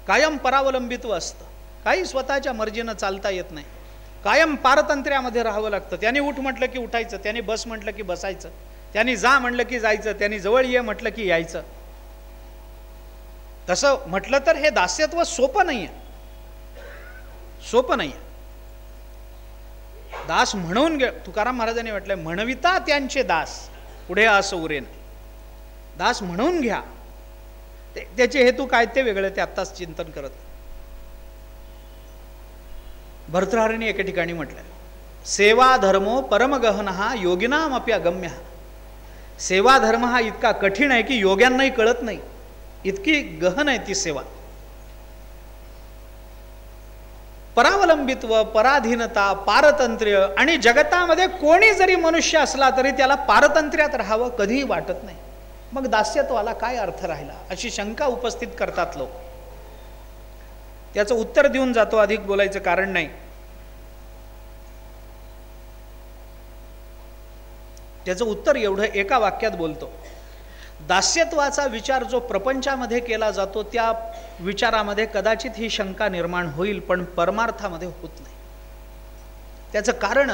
कायम परावलंबित्व असतं, काही स्वतःच्या मर्जीनं चालता येत नाही, कायम पारतंत्र्यामध्ये राहावं लागतं. त्याने उठ म्हटलं की उठायचं, त्याने बस म्हटलं की बसायचं, त्याने जा म्हटलं की जायचं, त्याने जवळ ये म्हटलं की यायचं. तसं म्हटलं तर हे दास्यत्व सोपं नाही आहे, सोपं नाही आहे. दास म्हणून घे, तुकाराम महाराजांनी म्हटलंय, म्हणविता त्यांचे दास पुढे असं उरे नाही. दास म्हणून घ्या, त्याचे हेतू काय ते वेगळे, ते आत्ताच चिंतन करत. भर्तृहरीने एके ठिकाणी म्हटलंय, सेवा धर्मो परमगहनः योगिनामपि अगम्यः. सेवा धर्म हा इतका कठीण आहे की योग्यांनाही कळत नाही, इतकी गहन आहे ती सेवा. परावलंबित्व, पराधीनता, पारतंत्र्य, आणि जगतामध्ये कोणी जरी मनुष्य असला तरी त्याला पारतंत्र्यात राहावं कधीही वाटत नाही. मग दास्यत्वाला काय अर्थ राहिला, अशी शंका उपस्थित करतात लोक. त्याचं उत्तर देऊन जातो, अधिक बोलायचं कारण नाही. त्याचं उत्तर एवढं एका वाक्यात बोलतो, दास्यत्वाचा विचार जो प्रपंचामध्ये केला जातो त्या विचारामध्ये कदाचित ही शंका निर्माण होईल, पण परमार्थामध्ये होत नाही. त्याचं कारण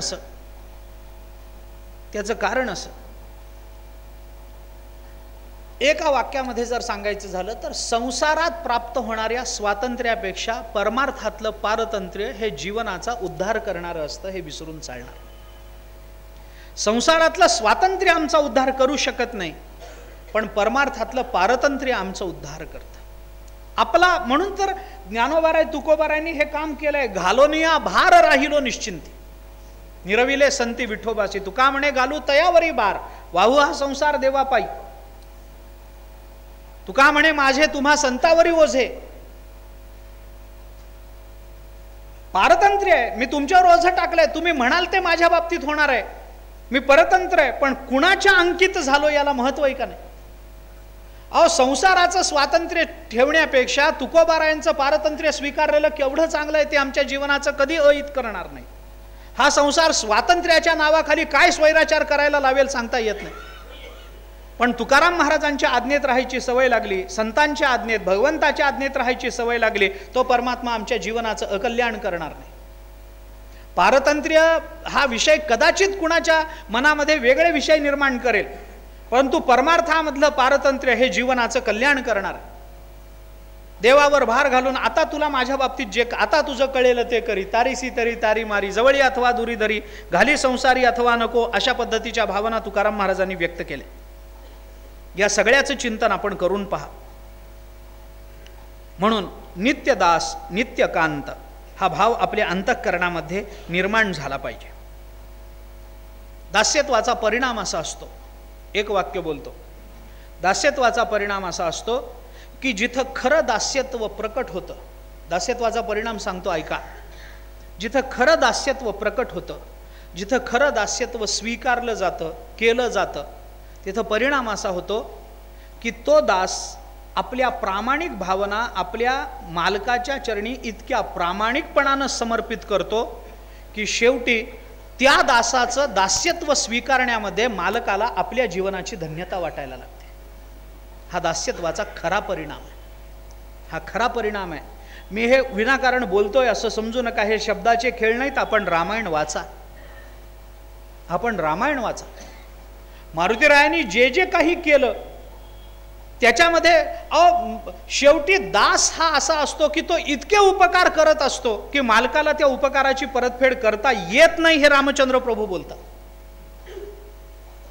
असं, एका वाक्यामध्ये जर सांगायचं झालं तर संसारात प्राप्त होणाऱ्या स्वातंत्र्यापेक्षा परमार्थातलं पारतंत्र्य हे जीवनाचा उद्धार करणारं असतं, हे विसरून चालणार. संसारातलं स्वातंत्र्य आमचा उद्धार करू शकत नाही, पण परमार्थातलं पारतंत्र्य आमचा उद्धार करतं आपला. म्हणून तर ज्ञानोबाराय तुकोबारायांनी हे काम केलंय, घालोनिया भार राहिलो निश्चिंती, निरविले संती विठोबासी. तुका म्हणे घालू तयावरी बार, वाहू हा संसार देवा पायी. तुका म्हणे माझे तुम्हा संतावरी ओझे. पारतंत्र्य आहे, मी तुमच्यावर ओझं टाकलंय, तुम्ही म्हणाल ते माझ्या बाबतीत होणार आहे, मी परतंत्र आहे, पण कुणाच्या अंकित झालो याला महत्व आहे का नाही? अहो, संसाराचं स्वातंत्र्य ठेवण्यापेक्षा तुकोबारायांचं पारतंत्र्य स्वीकारलेलं केवढं चांगलं आहे, ते आमच्या जीवनाचं कधी अहित करणार नाही. हा संसार स्वातंत्र्याच्या नावाखाली काय स्वैराचार करायला लावेल सांगता येत नाही. पण तुकाराम महाराजांच्या आज्ञेत राहायची सवय लागली, संतांच्या आज्ञेत, भगवंताच्या आज्ञेत राहायची सवय लागली, तो परमात्मा आमच्या जीवनाचं अकल्याण करणार नाही. पारतंत्र्य हा विषय कदाचित कुणाच्या मनामध्ये वेगळे विषय निर्माण करेल, परंतु परमार्थामधलं पारतंत्र्य हे जीवनाचं कल्याण करणार. देवावर भार घालून आता तुला माझ्या बाबतीत जे आता तुझं कळेल ते करी, तारीसी तरी तारी मारी, जवळी अथवा दुरी धरी, घाली संसारी अथवा नको, अशा पद्धतीच्या भावना तुकाराम महाराजांनी व्यक्त केल्या. या सगळ्याचं चिंतन आपण करून पहा. म्हणून नित्यदास नित्यकांत हा भाव आपल्या अंतःकरणामध्ये निर्माण झाला पाहिजे. दास्यत्वाचा परिणाम असा असतो, एक वाक्य बोलतो, दास्यत्वाचा परिणाम असा असतो की जिथं खरं दास्यत्व प्रकट होतं, दास्यत्वाचा परिणाम सांगतो ऐका, जिथं खरं दास्यत्व प्रकट होतं, जिथं खरं दास्यत्व स्वीकारलं जातं, केलं जातं, तिथं परिणाम असा होतो की तो दास आपल्या प्रामाणिक भावना आपल्या मालकाच्या चरणी इतक्या प्रामाणिकपणानं समर्पित करतो की शेवटी त्या दासाचं दास्यत्व स्वीकारण्यामध्ये मालकाला आपल्या जीवनाची धन्यता वाटायला लागते. हा दास्यत्वाचा खरा परिणाम आहे, हा खरा परिणाम आहे. मी हे विनाकारण बोलतोय असं समजू नका, हे शब्दाचे खेळ नाहीत. आपण रामायण वाचा, आपण रामायण वाचा. मारुतीरायांनी जे जे काही केलं त्याच्यामध्ये शेवटी दास हा असा असतो की तो इतके उपकार करत असतो की मालकाला त्या उपकाराची परतफेड करता येत नाही, हे रामचंद्र प्रभू बोलतात.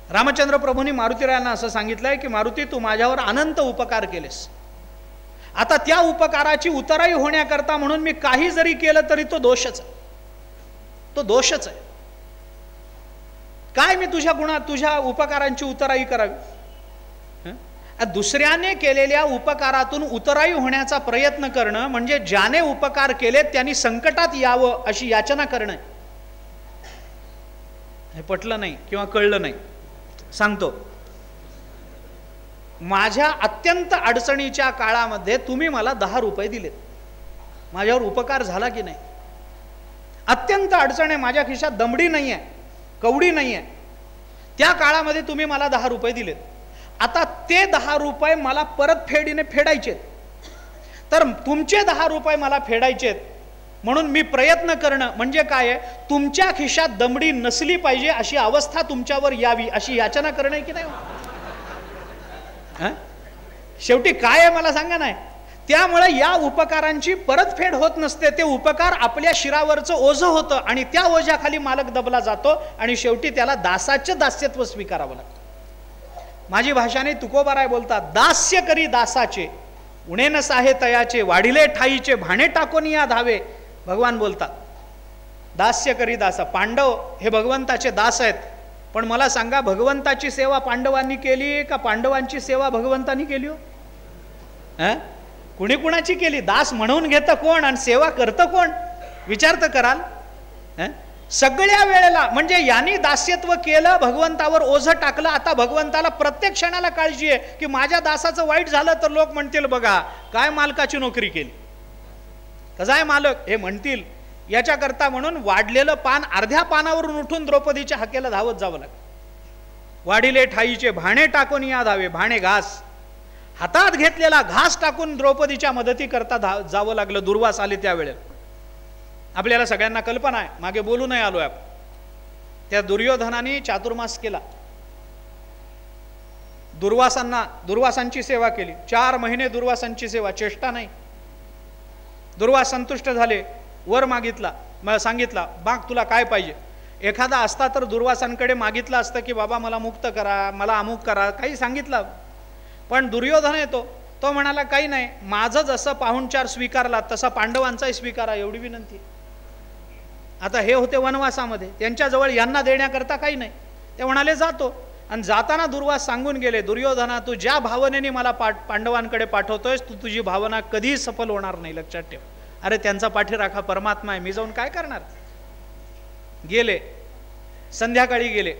रामचंद्र प्रभूंनी मारुतीरायांना असं सांगितलंय की मारुती, तू माझ्यावर अनंत उपकार केलेस, आता त्या उपकाराची उतराई होण्याकरता म्हणून मी काही जरी केलं तरी तो दोषच आहे, तो दोषच आहे. काय मी तुझ्या उपकारांची उतराई करावी? दुसऱ्याने केलेल्या उपकारातून उतराई होण्याचा प्रयत्न करणं म्हणजे ज्याने उपकार केलेत त्यांनी संकटात यावं अशी याचना करणं. हे पटलं नाही किंवा कळलं नाही. सांगतो, माझ्या अत्यंत अडचणीच्या काळामध्ये तुम्ही मला 10 रुपये दिलेत, माझ्यावर उपकार झाला की नाही? अत्यंत अडचण आहे, माझ्या खिशात दमडी नाही आहे, कवडी नाही आहे, त्या काळामध्ये तुम्ही मला 10 रुपये दिलेत. आता ते 10 रुपये मला परतफेडीने फेडायचेत, तर तुमचे 10 रुपये मला फेडायचेत म्हणून मी प्रयत्न करणं म्हणजे काय आहे? तुमच्या खिशात दमडी नसली पाहिजे अशी अवस्था तुमच्यावर यावी अशी याचना करणं की नाही? शेवटी काय आहे मला सांगा नाही. त्यामुळे या उपकारांची परतफेड होत नसते, ते उपकार आपल्या शिरावरचं ओझं होतं आणि त्या ओझ्याखाली मालक दबला जातो आणि शेवटी त्याला दासाचे दास्यत्व स्वीकारावं लागतं. माझी भाषाने तुकोबाराय बोलतात, दास्य करी दासाचे उणे न साहे तयाचे, वाढिले ठाईचे भाणे टाकून या धावे. भगवान बोलतात दास्य करी दासा. पांडव हे भगवंताचे दास आहेत, पण मला सांगा, भगवंताची सेवा पांडवांनी केली का पांडवांची सेवा भगवंतांनी केली हो? कुणी कुणाची केली? दास म्हणून घेतं कोण आणि सेवा करतं कोण? विचार तर कराल. सगळ्या वेळेला म्हणजे यांनी दास्यत्व केलं, भगवंतावर ओझं टाकलं. आता भगवंताला प्रत्येक क्षणाला काळजी आहे की माझ्या दासाचं वाईट झालं तर लोक म्हणतील बघा काय मालकाची नोकरी केली, कसा आहे मालक हे म्हणतील. याच्याकरता म्हणून वाढलेलं पान अर्ध्या पानावरून उठून द्रौपदीच्या हाकेला धावत जावं लागलं. वाढिले ठाईचे भाणे टाकून या धावे. भाणे घास, हातात घेतलेला घास टाकून द्रौपदीच्या मदती करता जावं लागलं. दुर्वास आले त्यावेळेला. आपल्याला सगळ्यांना कल्पना आहे, मागे बोलू नाही आलोय आपण. त्या दुर्योधनाने चातुर्मास केला, दुर्वासांची सेवा केली. 4 महिने दुर्वासांची सेवा, चेष्टा नाही. दुर्वास संतुष्ट झाले, वर मागितला, मला सांगितला बाग तुला काय पाहिजे. एखादा असता तर दुर्वासांकडे मागितलं असतं की बाबा मला मुक्त करा, मला अमुक करा, काही सांगितलं. पण दुर्योधन येतो, तो म्हणाला काही नाही, माझं जसं पाहुणचार स्वीकारला तसा पांडवांचाही स्वीकारा एवढी विनंती. आता हे होते वनवासामध्ये, त्यांच्याजवळ यांना देण्याकरता काही नाही. ते म्हणाले जातो. आणि जाताना दुर्वास सांगून गेले, दुर्योधना तू ज्या भावनेने मला पांडवांकडे पाठवतोयस तू तुझी भावना कधीही सफल होणार नाही, लक्षात ठेव. अरे त्यांचा पाठीराखा परमात्मा आहे, मी जाऊन काय करणार. गेले, संध्याकाळी गेले.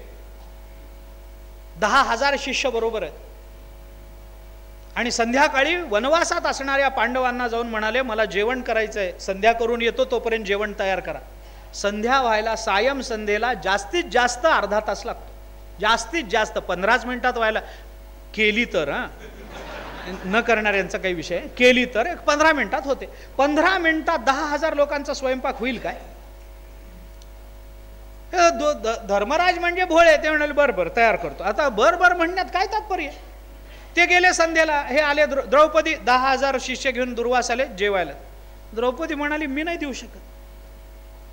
10,000 शिष्य बरोबर आहेत आणि संध्याकाळी वनवासात असणाऱ्या पांडवांना जाऊन म्हणाले मला जेवण करायचंय, संध्या करून येतो तोपर्यंत जेवण तयार करा. संध्या व्हायला सायं संध्येला जास्तीत जास्त अर्धा तास लागतो, जास्तीत जास्त 15 मिनिटात व्हायला. केली तर न करणाऱ्यांचा काही विषय, केली तर 15 मिनिटात होते. 15 मिनिटात 10,000 लोकांचा स्वयंपाक होईल काय? धर्मराज म्हणजे भोळे, ते म्हणाले बरोबर तयार करतो. आता बरोबर म्हणण्यात काय तात्पर्य? ते गेले संध्याला, हे आले द्रौपदी, 10,000 शिष्य घेऊन दुर्वास आले जेवायला. द्रौपदी म्हणाली मी नाही देऊ शकत.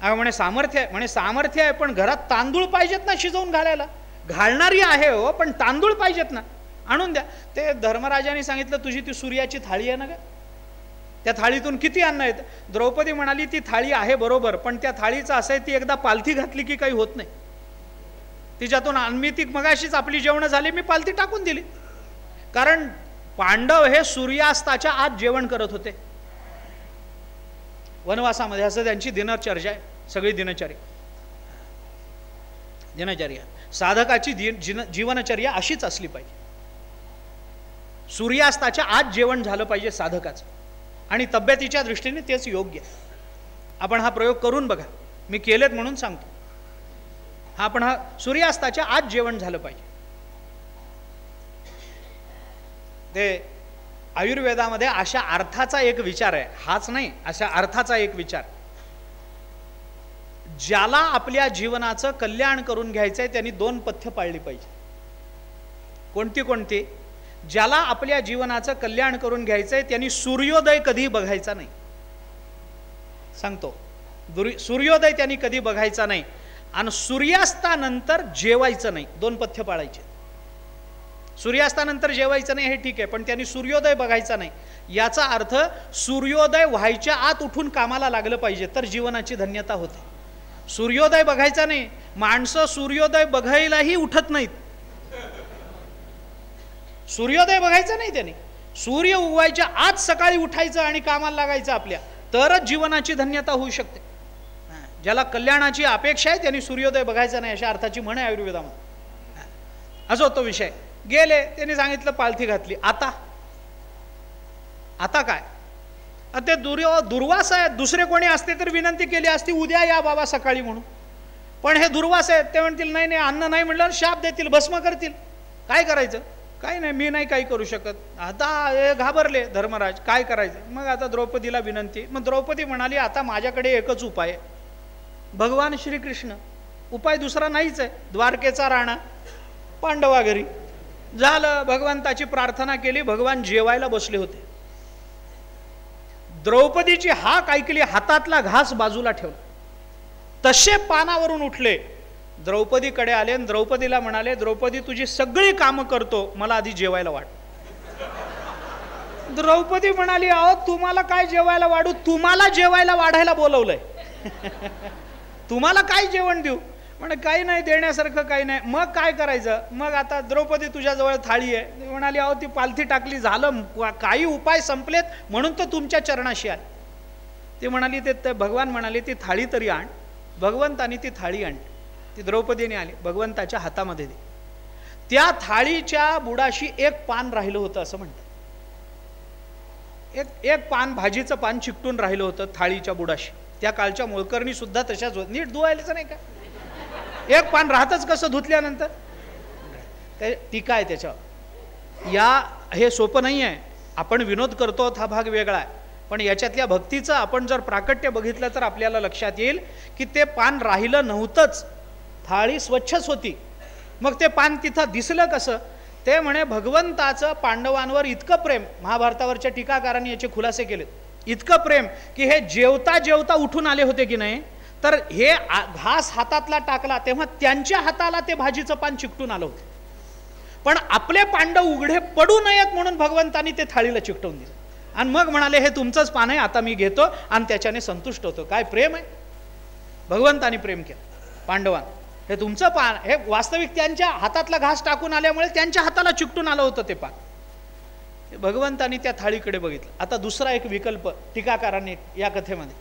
म्हणे सामर्थ्य आहे, म्हणे सामर्थ्य आहे पण घरात तांदूळ पाहिजेत ना शिजवून घालायला. घालणारी आहे हो, पण तांदूळ पाहिजेत ना, आणून द्या. ते धर्मराजाने सांगितलं तुझी ती सूर्याची थाळी आहे ना ग, त्या थाळीतून किती अन्न येतं. द्रौपदी म्हणाली ती थाळी आहे बरोबर, पण त्या थाळीचं असं आहे ती एकदा पालथी घातली की काही होत नाही. तिच्यातून अन्मितिक मगाशीच आपली जेवण झाली, मी पालथी टाकून दिली. कारण पांडव हे सूर्यास्ताच्या आत जेवण करत होते वनवासामध्ये, असं त्यांची दिनचर्या आहे. सगळी दिनचर्या साधकाची जीवनचर्या अशीच असली पाहिजे. सूर्यास्ताच्या आत जेवण झालं पाहिजे साधकाचं, आणि तब्येतीच्या दृष्टीने तेच योग्य. आपण हा प्रयोग करून बघा, मी केलेत म्हणून सांगतो. आपण हा सूर्यास्ताच्या आत जेवण झालं पाहिजे. ते आयुर्वेदामध्ये अशा अर्थाचा एक विचार आहे, हाच नाही, अशा अर्थाचा एक विचार. ज्याला आपल्या जीवनाचं कल्याण करून घ्यायचंय त्यांनी 2 पथ्य पाळली पाहिजे. कोणती कोणती? ज्याला आपल्या जीवनाचं कल्याण करून घ्यायचंय त्यांनी सूर्योदय कधी बघायचा नाही. सांगतो, सूर्योदय त्यांनी कधी बघायचा नाही आणि सूर्यास्तानंतर जेवायचं नाही. 2 पथ्य पाळायचे. सूर्यास्तानंतर जेवायचं नाही हे ठीक आहे, पण त्यांनी सूर्योदय बघायचा नाही. याचा अर्थ सूर्योदय व्हायच्या आत उठून कामाला लागलं पाहिजे, तर जीवनाची धन्यता होते. सूर्योदय बघायचा नाही. माणसं सूर्योदय बघायलाही उठत नाहीत. सूर्योदय बघायचा नाही त्यांनी. सूर्य उगवायच्या आत सकाळी उठायचं आणि कामाला लागायचं आपल्या, तरच जीवनाची धन्यता होऊ शकते. ज्याला कल्याणाची अपेक्षा आहे त्यांनी सूर्योदय बघायचा नाही, अशा अर्थाची म्हण आहे आयुर्वेदामध्ये. असो तो विषय. गेले, त्यांनी सांगितलं पालथी घातली. आता काय? ते दुर्वास आहेत. दुसरे कोणी असते तर विनंती केली असती, उद्या या बाबा सकाळी म्हणून. पण हे दुर्वास आहेत, ते म्हणतील नाही नाही अन्न नाही म्हणलं शाप देतील, भस्म करतील. काय करायचं? काही नाही, मी नाही काही करू शकत. आता हे घाबरले धर्मराज, काय करायचं? मग आता द्रौपदीला विनंती. मग द्रौपदी म्हणाली, आता माझ्याकडे एकच उपाय आहे, भगवान श्रीकृष्ण. उपाय दुसरा नाहीच आहे. द्वारकेचा राणा, पांडवा घरी. झालं, भगवंताची प्रार्थना केली. भगवान जेवायला बसले होते. द्रौपदीची हाक ऐकली, हातातला घास बाजूला ठेवला. तसे पानावरून उठले, द्रौपदीकडे आले आणि द्रौपदीला म्हणाले, द्रौपदी तुझी सगळी कामं करतो, मला आधी जेवायला वाढ. द्रौपदी म्हणाली, अहो तुम्हाला काय जेवायला वाढू? तुम्हाला जेवायला वाढायला बोलवलंय. तुम्हाला काय जेवण देऊ? म्हणे काही नाही देण्यासारखं काही नाही. मग काय करायचं? मग आता द्रौपदी तुझ्याजवळ थाळी आहे. म्हणाली, अहो ती पालथी टाकली, झालं, काही उपाय संपलेत म्हणून तर तुमच्या चरणाशी आले. ती म्हणाली, ते भगवान म्हणाले ती थाळी तरी आण. भगवंतानी ती थाळी आणली. ती द्रौपदीने आली, भगवंताच्या हातामध्ये दे. त्या थाळीच्या बुडाशी एक पान राहिलं होतं असं म्हणतात. एक पान, भाजीचं पान चिकटून राहिलं होतं थाळीच्या बुडाशी. त्या काळच्या मोलकरणी सुद्धा तशाच होत. नीट धुवायलाच नाही का? एक पान राहतच कसं धुतल्यानंतर? टीका आहे त्याच्यावर. हे सोपं नाही आहे. आपण विनोद करतो हा भाग वेगळा आहे, पण याच्यातल्या भक्तीचं आपण जर प्राकट्य बघितलं तर आपल्याला लक्षात येईल की ते पान राहिलं नव्हतंच, थाळी स्वच्छच होती. मग ते पान तिथं दिसलं कसं? ते म्हणे भगवंताचं पांडवांवर इतकं प्रेम, महाभारतावरच्या टीकाकारांनी याचे खुलासे केलेत, इतकं प्रेम की हे जेवता जेवता उठून आले होते की नाही, तर हे घास हातातला टाकला तेव्हा त्यांच्या हाताला ते भाजीचं पान चिकटून आलं होतं. पण आपले पांडव उघडे पडू नयेत म्हणून भगवंतानी ते थाळीला चिकटवून दिलं आणि मग म्हणाले, हे तुमचंच पान आहे, आता मी घेतो आणि त्याच्याने संतुष्ट होतो. काय प्रेम आहे! भगवंतानी प्रेम केलं पांडवांना. हे तुमचं पान, हे वास्तविक त्यांच्या हातातला घास टाकून आल्यामुळे त्यांच्या हाताला चिकटून आलं होतं ते पान. भगवंतानी त्या थाळीकडे बघितलं. आता दुसरा एक विकल्प टीकाकारांनी या कथेमध्ये,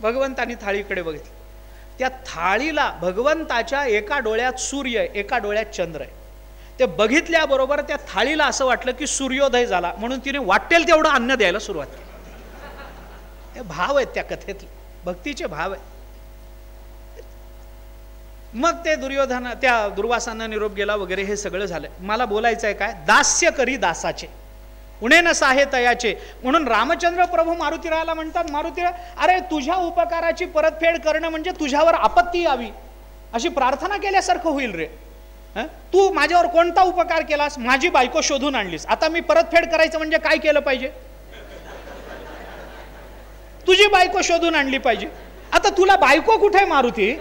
भगवंतानी थाळीकडे बघितलं. त्या थाळीला भगवंताच्या एका डोळ्यात सूर्य आहे, एका डोळ्यात चंद्र आहे. ते बघितल्याबरोबर त्या थाळीला असं वाटलं की सूर्योदय झाला, म्हणून तिने वाटेल तेवढं अन्न द्यायला सुरुवात केली. हे भाव आहेत त्या कथेतले, भक्तीचे भाव आहेत. मग ते त्या दुर्वासांना निरोप गेला वगैरे हे सगळं झालं. मला बोलायचं आहे काय? दास्य करी दासाचे, उणे न साहे तयाचे. म्हणून रामचंद्र प्रभू मारुतीरायाला म्हणतात, मारुतीराय अरे तुझ्या उपकाराची परतफेड करणं म्हणजे तुझ्यावर आपत्ती यावी अशी प्रार्थना केल्यासारखं होईल रे. तू माझ्यावर कोणता उपकार केलास? माझी बायको शोधून आणलीस. आता मी परतफेड करायचं म्हणजे काय केलं पाहिजे? तुझी बायको शोधून आणली पाहिजे. आता तुला बायको कुठे मारुती?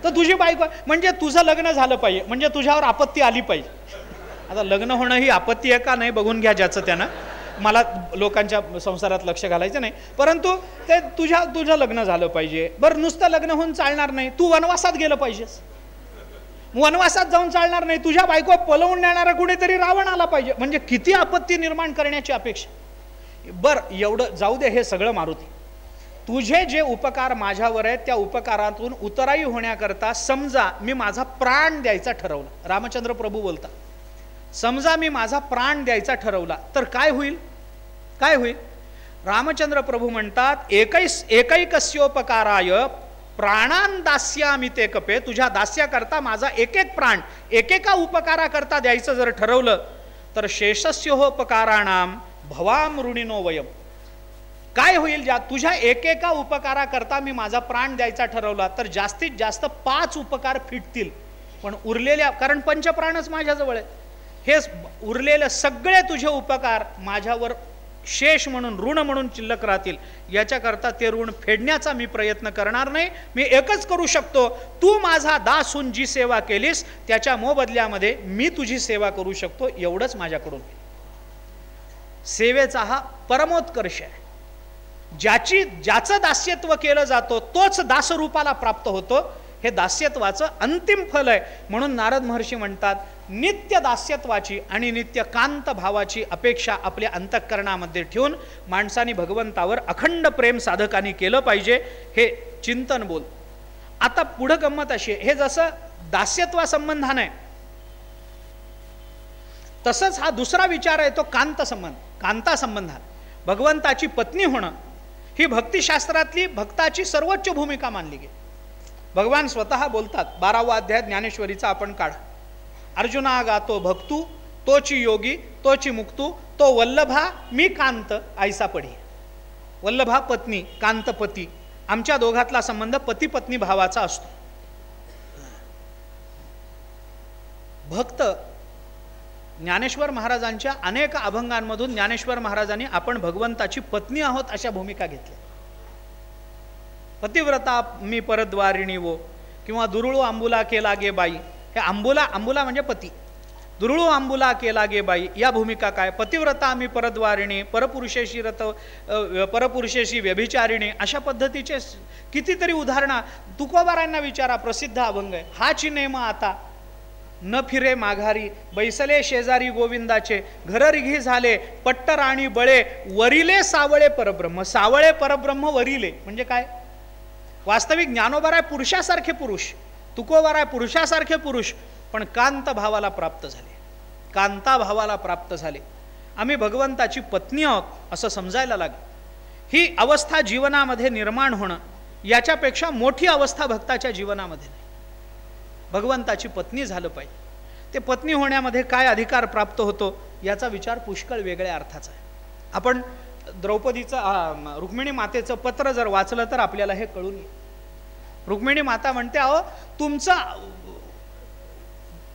तर तुझी बायको म्हणजे तुझं लग्न झालं पाहिजे, म्हणजे तुझ्यावर आपत्ती आली पाहिजे. आता लग्न होणं ही आपत्ती आहे का नाही बघून घ्या ज्याचं त्यानं. मला लोकांच्या संसारात लक्ष घालायचं नाही, परंतु ते तुझं लग्न झालं पाहिजे. बरं नुसतं लग्न होऊन चालणार नाही, तू वनवासात गेलं पाहिजेस. वनवासात जाऊन चालणार नाही, तुझ्या बायको पळवून नेणारा कुणीतरी रावण आला पाहिजे. म्हणजे किती आपत्ती निर्माण करण्याची अपेक्षा. बरं एवढं जाऊ दे, हे सगळं मारुती. तुझे जे उपकार माझ्यावर आहेत त्या उपकारातून उतराई होण्याकरता समजा मी माझा प्राण द्यायचा ठरवला. रामचंद्र प्रभू बोलतात, समजा मी माझा प्राण द्यायचा ठरवला तर काय होईल? काय होईल? रामचंद्र प्रभू म्हणतात, एकैकस्योपकाराय प्राणान दास्यामि ते कपे. तुझ्या दास्याकरता माझा एक एक प्राण एकेका उपकाराकरता द्यायचं जर ठरवलं तर शेषस्योपकाराणाम भवाम ऋणिनो वयम. काय होईल? तुझ्या एकेका उपकाराकरता मी माझा प्राण द्यायचा ठरवला तर जास्तीत जास्त 5 उपकार फिटतील. पण उरलेल्या, कारण पंचप्राणच माझ्याजवळ आहे, हे उरलेले सगळे तुझे उपकार माझ्यावर शेष म्हणून, ऋण म्हणून शिल्लक राहतील. याच्याकरता ते ऋण फेडण्याचा मी प्रयत्न करणार नाही. मी एकच करू शकतो, तू माझा दास होऊन जी सेवा केलीस त्याच्या मोबदल्यामध्ये मी तुझी सेवा करू शकतो, एवढंच माझ्याकडून. सेवेचा हा परमोत्कर्ष आहे. ज्याचं दास्यत्व केलं जातो तोच दासरूपाला प्राप्त होतो. हे दास्यत्वाचं अंतिम फल आहे. म्हणून नारद महर्षी म्हणतात, नित्य दास्यत्वाची आणि नित्य कांत भावाची अपेक्षा आपल्या अंतःकरणामध्ये ठेवून माणसाने भगवंतावर अखंड प्रेम साधकांनी केलं पाहिजे. हे चिंतन बोल. आता पुढं गंमत अशी आहे, हे जसं दास्यत्वा संबंधान आहे तसंच हा दुसरा विचार आहे तो कांता संबंधान. भगवंताची पत्नी होणं ही भक्तिशास्त्रातली भक्ताची सर्वोच्च भूमिका मानली गेली. भगवान स्वतः बोलतात, 12वा अध्याय ज्ञानेश्वरीचा आपण काढा. अर्जुना गातो भक्तू तोची योगी तोची मुक्तू तो वल्लभा मी कांत ऐसा पडी. वल्लभा पत्नी, कांत पती, आमच्या दोघातला संबंध पती पत्नी भावाचा असतो. भक्त ज्ञानेश्वर महाराजांच्या अनेक अभंगांमधून ज्ञानेश्वर महाराजांनी आपण भगवंताची पत्नी आहोत अशा भूमिका घेतल्या. पतिव्रता मी परद्वारिणी वो, किंवा दुरुळू आंबुला केला गे बाई. हे आंबुला म्हणजे पती, दुरुळू आंबुला केला गे बाई या भूमिका काय. पतिव्रता मी परद्वारिणी, परपुरुषेशी व्यभिचारिणी, अशा पद्धतीचे कितीतरी उदाहरणं. तुकोबारांना विचारा, प्रसिद्ध अभंग आहे. हाची नेम आता न फिरे माघारी, बैसले शेजारी गोविंदाचे, घर रिघी झाले पट्टराणी बळे, वरिले सावळे परब्रह्म. सावळे परब्रह्म वरिले म्हणजे काय. वास्तविक ज्ञानोबा आहे पुरुषासारखे पुरुष, तुकोबा आहे पुरुषासारखे पुरुष, पण कांत भावाला प्राप्त झाले, कांता भावाला प्राप्त झाले. आम्ही भगवंताची पत्नी आहोत असं समजायला लागेल. ही अवस्था जीवनामध्ये निर्माण होणं याच्यापेक्षा मोठी अवस्था भक्ताच्या जीवनामध्ये नाही. भगवंताची पत्नी झालं पाहिजे. ते पत्नी होण्यामध्ये काय अधिकार प्राप्त होतो याचा विचार पुष्कळ वेगळ्या अर्थाचा आहे. आपण द्रौपदीचं रुक्मिणी मातेचं पत्र जर वाचलं तर आपल्याला हे कळून येईल. रुक्मिणी माता म्हणते, अहो तुमचं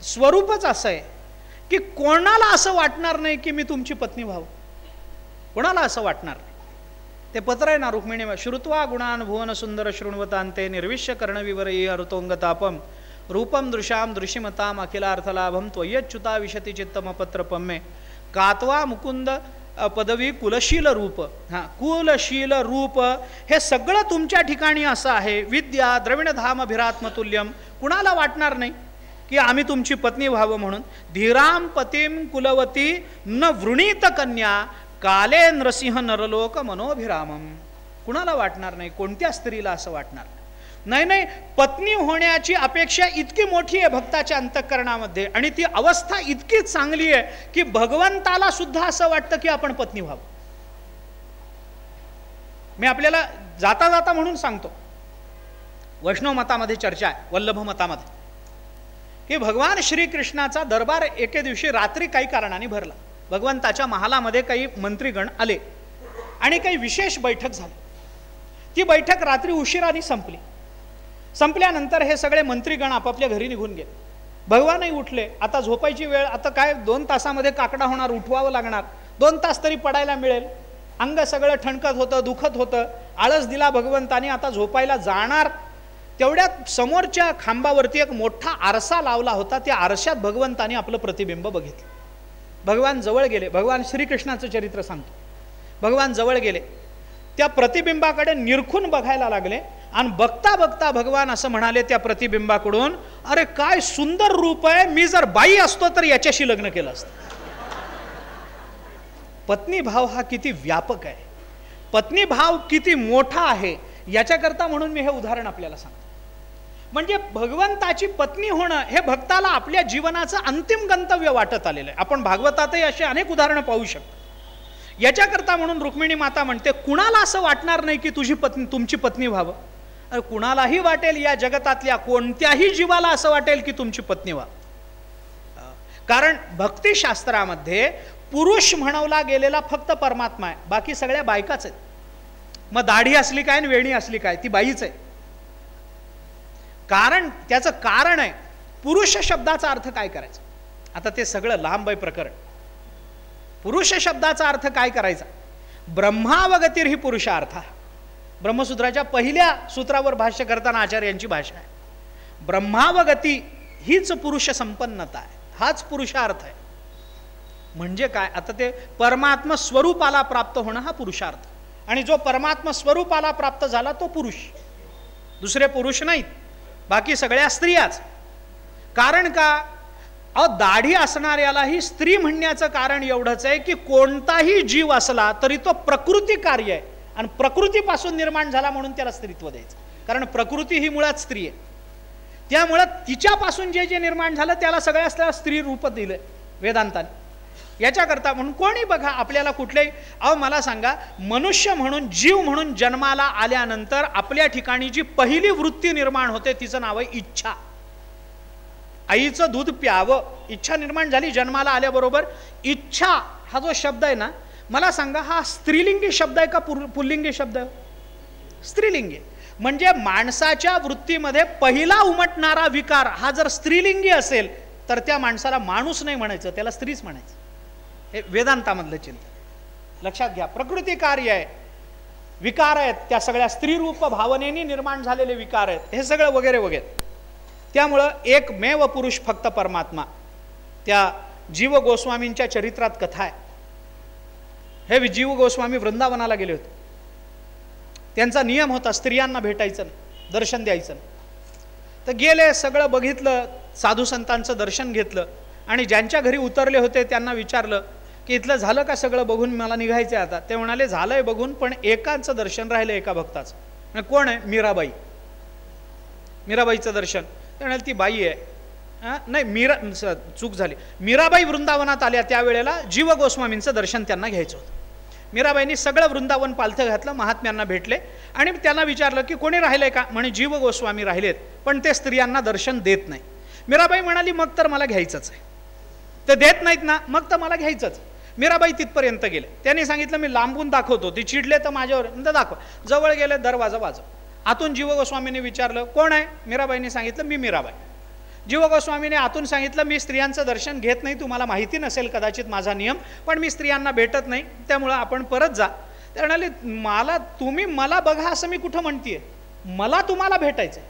स्वरूपच असं आहे की कोणाला असं वाटणार नाही की मी तुमची पत्नी व्हावं, कोणाला असं वाटणार नाही. ते पत्र आहे ना रुक्मिणी, श्रुत्वा गुणान भुवन सुंदर शृण्वतांते निर्विश्य कर्णविवरयी हरुतोंगतापम रूपम दृशाम दृशिमताम अखिलार्थलाभम त्वयच्युता विशती चित्तम पत्रपम मे कात्वा मुकुंद पदवी कुलशील रूप. कुलशील रूप हे सगळं तुमच्या ठिकाणी असं आहे. विद्या द्रविणधाम भिरात्मतुल्यम. कुणाला वाटणार नाही की आम्ही तुमची पत्नी व्हावं म्हणून. धीराम पतिम कुलवती न वृणीत कन्या काले नरसिंह नरलोक मनोभिरामम. कुणाला वाटणार नाही, कोणत्या स्त्रीला असं वाटणार नाही. नाही, पत्नी होण्याची अपेक्षा इतकी मोठी आहे भक्ताच्या अंतःकरणामध्ये, आणि ती अवस्था इतकी चांगली आहे की भगवंताला सुद्धा असं वाटतं की आपण पत्नी व्हावं. मी आपल्याला जाता जाता म्हणून सांगतो, वैष्णव मतामध्ये चर्चा आहे, वल्लभ मतामध्ये, की भगवान श्रीकृष्णाचा दरबार एके दिवशी रात्री काही कारणाने भरला. भगवंताच्या महालामध्ये काही मंत्रीगण आले आणि काही विशेष बैठक झाली. ती बैठक रात्री उशिराने संपली. संपल्यानंतर हे सगळे मंत्रीगण आपापल्या घरी निघून गेले. भगवानही उठले. आता झोपायची वेळ, आता काय 2 तासामध्ये काकडा होणार, उठवावं लागणार, 2 तास तरी पडायला मिळेल. अंग सगळं ठणकत होतं, दुखत होतं, आळस दिला भगवंतानी, आता झोपायला जाणार. तेवढ्यात समोरच्या खांबावरती एक मोठा आरसा लावला होता. त्या आरशात भगवंतानी आपलं प्रतिबिंब बघितलं. भगवान जवळ गेले. भगवान श्रीकृष्णाचं चरित्र सांगतो. भगवान जवळ गेले, त्या प्रतिबिंबाकडे निरखून बघायला लागले आणि बघता बघता भगवान असं म्हणाले त्या प्रतिबिंबाकडून, अरे काय सुंदर रूप आहे, मी जर बाई असतो तर याच्याशी लग्न केलं असतं. पत्नी भाव हा किती व्यापक आहे, पत्नी भाव किती मोठा आहे, याच्याकरता म्हणून मी हे उदाहरण आपल्याला सांगतो. म्हणजे भगवंताची पत्नी होणं हे भक्ताला आपल्या जीवनाचं अंतिम गंतव्य वाटत आलेलं आहे. आपण भागवतातही असे अनेक उदाहरणं पाहू शकतो. याच्याकरता म्हणून रुक्मिणी माता म्हणते, कुणाला असं वाटणार नाही की तुमची पत्नी व्हावं. कुणालाही वाटेल, या जगतातल्या कोणत्याही जीवाला असं वाटेल की तुमची पत्नी व्हा. कारण भक्तिशास्त्रामध्ये पुरुष म्हणवला गेलेला फक्त परमात्मा आहे, बाकी सगळ्या बायकाच आहेत. मग दाढी असली काय आणि वेणी असली काय, ती बाईच आहे. कारण त्याचं कारण आहे, पुरुष शब्दाचा अर्थ काय करायचा. आता ते सगळं लांब आहे प्रकरण. पुरुष शब्दाचा अर्थ काय करायचा? ब्रह्मावगतीर ही पुरुषार्थ. ब्रह्मसूत्राच्या पहिल्या सूत्रावर भाष्य करताना आचार्यांची भाषा आहे. ब्रह्मावगती हीच पुरुष संपन्नता आहे, हाच पुरुषार्थ आहे. म्हणजे काय? आता ते परमात्मा स्वरूपाला प्राप्त होणं हा पुरुषार्थ. आणि जो परमात्मा स्वरूपाला प्राप्त झाला तो पुरुष, दुसरे पुरुष नाहीत, बाकी सगळ्या स्त्रियाच. कारण का? दाढी असणाऱ्यालाही स्त्री म्हणण्याचं कारण एवढंच आहे की कोणताही जीव असला तरी तो प्रकृती कार्य आहे आणि प्रकृतीपासून निर्माण झाला म्हणून त्याला स्त्रीत्व द्यायचं. कारण प्रकृती ही मुळात स्त्री आहे. त्यामुळं तिच्यापासून जे जे निर्माण झालं त्याला सगळ्या स्त्री रूप दिलं वेदांताने. याच्याकरता म्हणून कोणी बघा आपल्याला कुठल्याही मला सांगा, मनुष्य म्हणून जीव म्हणून जन्माला आल्यानंतर आपल्या ठिकाणी जी पहिली वृत्ती निर्माण होते तिचं नाव आहे इच्छा. आईचं दूध प्यावं, इच्छा निर्माण झाली जन्माला आल्याबरोबर. इच्छा हा जो शब्द आहे ना, मला सांगा हा स्त्रीलिंगी शब्द आहे का पुल्लिंगी शब्द आहे? स्त्रीलिंगी. म्हणजे माणसाच्या वृत्तीमध्ये पहिला उमटणारा विकार हा जर स्त्रीलिंगी असेल तर त्या माणसाला माणूस नाही म्हणायचं, त्याला स्त्रीच म्हणायचं. हे वेदांतामधलं चिंतन लक्षात घ्या. प्रकृती कार्य आहे, विकार आहेत, त्या सगळ्या स्त्रीरूप भावनेने निर्माण झालेले विकार आहेत, हे सगळं वगैरे वगैरे. त्यामुळं एकमेव पुरुष फक्त परमात्मा. त्या जीव गोस्वामींच्या चरित्रात कथा आहे. हे जीव गोस्वामी वृंदावनाला गेले होते. त्यांचा नियम होता स्त्रियांना भेटायचं नाही, दर्शन द्यायचं नाही. तर गेले, सगळं बघितलं, साधू संतांचं दर्शन घेतलं आणि ज्यांच्या घरी उतरले होते त्यांना विचारलं की इथलं झालं का सगळं बघून, मला निघायचं आहे आता. ते म्हणाले झालंय बघून, पण एकाचं दर्शन राहिलं, एका भक्ताचं. कोण आहे? मीराबाई. मीराबाईचं दर्शन. ते म्हणाले ती बाई आहे. नाही, चूक झाली. मीराबाई वृंदावनात आल्या त्यावेळेला जीव गोस्वामींचं दर्शन त्यांना घ्यायचं होतं. मीराबाईंनी सगळं वृंदावन पालथं घातलं, महात्म्यांना भेटले आणि त्यांना विचारलं की कोणी राहिलंय का? म्हणे जीव गोस्वामी राहिलेत, पण ते स्त्रियांना दर्शन देत नाही. मीराबाई म्हणाली मग तर मला घ्यायचंच आहे. ते देत नाहीत ना, मग तर मला घ्यायचंच. मीराबाई तिथपर्यंत गेले. त्यांनी सांगितलं मी लांबून दाखवतो, ते चिडले तर माझ्यावर, तर दाखव. जवळ गेले, दरवाजा वाजव. आतून जीव गोस्वामीने विचारलं कोण आहे? मीराबाईंनी सांगितलं मी मीराबाई. जीव गोस्वामीने आतून सांगितलं मी स्त्रियांचं दर्शन घेत नाही, तुम्हाला माहिती नसेल कदाचित माझा नियम, पण मी स्त्रियांना भेटत नाही, त्यामुळं आपण परत जा. ते म्हणाले तुम्ही मला बघा असं मी कुठं म्हणतीये, मला तुम्हाला भेटायचं,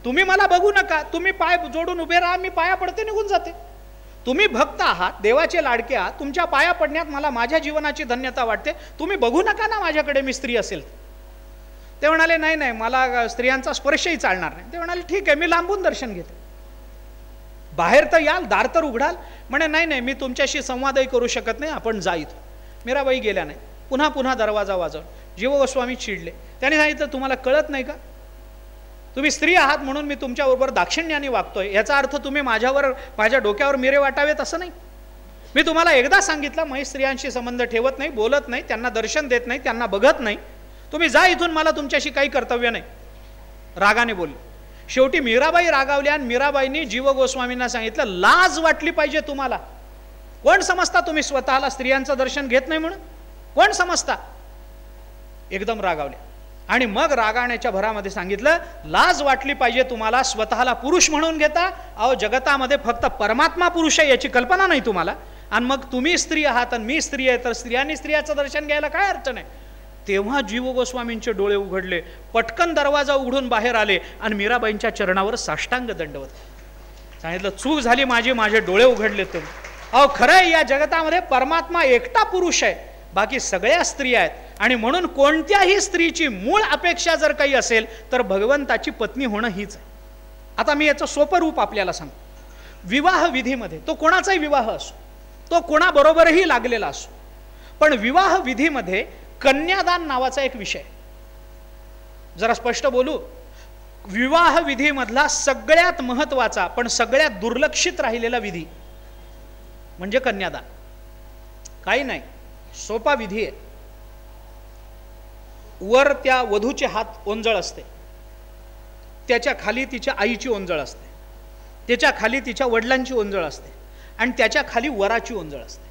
तुम्ही मला बघू नका, तुम्ही पाय जोडून उभे राहा, मी पाया पडते निघून जाते. तुम्ही भक्त आहात, देवाचे लाडके आहात, तुमच्या पाया पडण्यात मला माझ्या जीवनाची धन्यता वाटते, तुम्ही बघू नका ना माझ्याकडे मी स्त्री असेल. ते म्हणाले नाही नाही, मला स्त्रियांचा स्पर्शही चालणार नाही. ते म्हणाले ठीक आहे, मी लांबून दर्शन घेते, बाहेर तर याल, दार तर उघडाल. म्हणे नाही नाही, मी तुमच्याशी संवादही करू शकत नाही, आपण जा इथं. मीराबाई गेल्या नाही. पुन्हा पुन्हा दरवाजा वाजव. जीव गोस्वामी चिडले. त्याने सांगितलं तुम्हाला कळत नाही का, तुम्ही स्त्री आहात म्हणून मी तुमच्याबरोबर दाक्षिण्याने वागतोय, याचा अर्थ तुम्ही माझ्या डोक्यावर मिरे वाटावेत असं नाही. मी तुम्हाला एकदा सांगितलं मी स्त्रियांशी संबंध ठेवत नाही, बोलत नाही, त्यांना दर्शन देत नाही, त्यांना बघत नाही, तुम्ही जा इथून, मला तुमच्याशी काही कर्तव्य नाही. रागाने बोलले. शेवटी मीराबाई रागावल्या आणि मीराबाईंनी जीव गोस्वामींना सांगितलं लाज वाटली पाहिजे तुम्हाला, कोण समजता तुम्ही स्वतःला स्त्रियांचं दर्शन घेत नाही म्हणून, कोण समजता? एकदम रागावल्या आणि मग रागावण्याच्या भरामध्ये सांगितलं लाज वाटली पाहिजे तुम्हाला, स्वतःला पुरुष म्हणून घेता. अहो जगतामध्ये फक्त परमात्मा पुरुष आहे याची कल्पना नाही तुम्हाला, आणि मग तुम्ही स्त्री आहात आणि मी स्त्री आहे, तर स्त्रियांनी स्त्रियाचं दर्शन घ्यायला काय अडचण आहे? तेव्हा जीव गोस्वामींचे डोळे उघडले, पटकन दरवाजा उघडून बाहेर आले आणि मीराबाईंच्या चरणावर साष्टांग दंडवत. सांगितलं चूक झाली माझी, माझे डोळे उघडले तुम्ही. अहो खरं आहे, या जगतामध्ये परमात्मा एकटा पुरुष आहे, बाकी सगळ्या स्त्री आहेत. आणि म्हणून कोणत्याही स्त्रीची मूळ अपेक्षा जर काही असेल तर भगवंताची पत्नी होणं हीच आहे. आता मी याचं सोपं रूप आपल्याला सांगतो. विवाह विधीमध्ये तो कोणाचाही विवाह असो, तो कोणाबरोबरही लागलेला असो, पण विवाह विधीमध्ये कन्यादान नावाचा एक विषय. जरा स्पष्ट बोलू, विवाह विधीमधला सगळ्यात महत्वाचा पण सगळ्यात दुर्लक्षित राहिलेला विधी म्हणजे कन्यादान. काही नाही, सोपा विधी आहे. वर त्या वधूचे हात ओंजळ असते, त्याच्या खाली तिच्या आईची ओंजळ असते, त्याच्या खाली तिच्या वडिलांची ओंजळ असते आणि त्याच्या खाली वराची ओंजळ असते.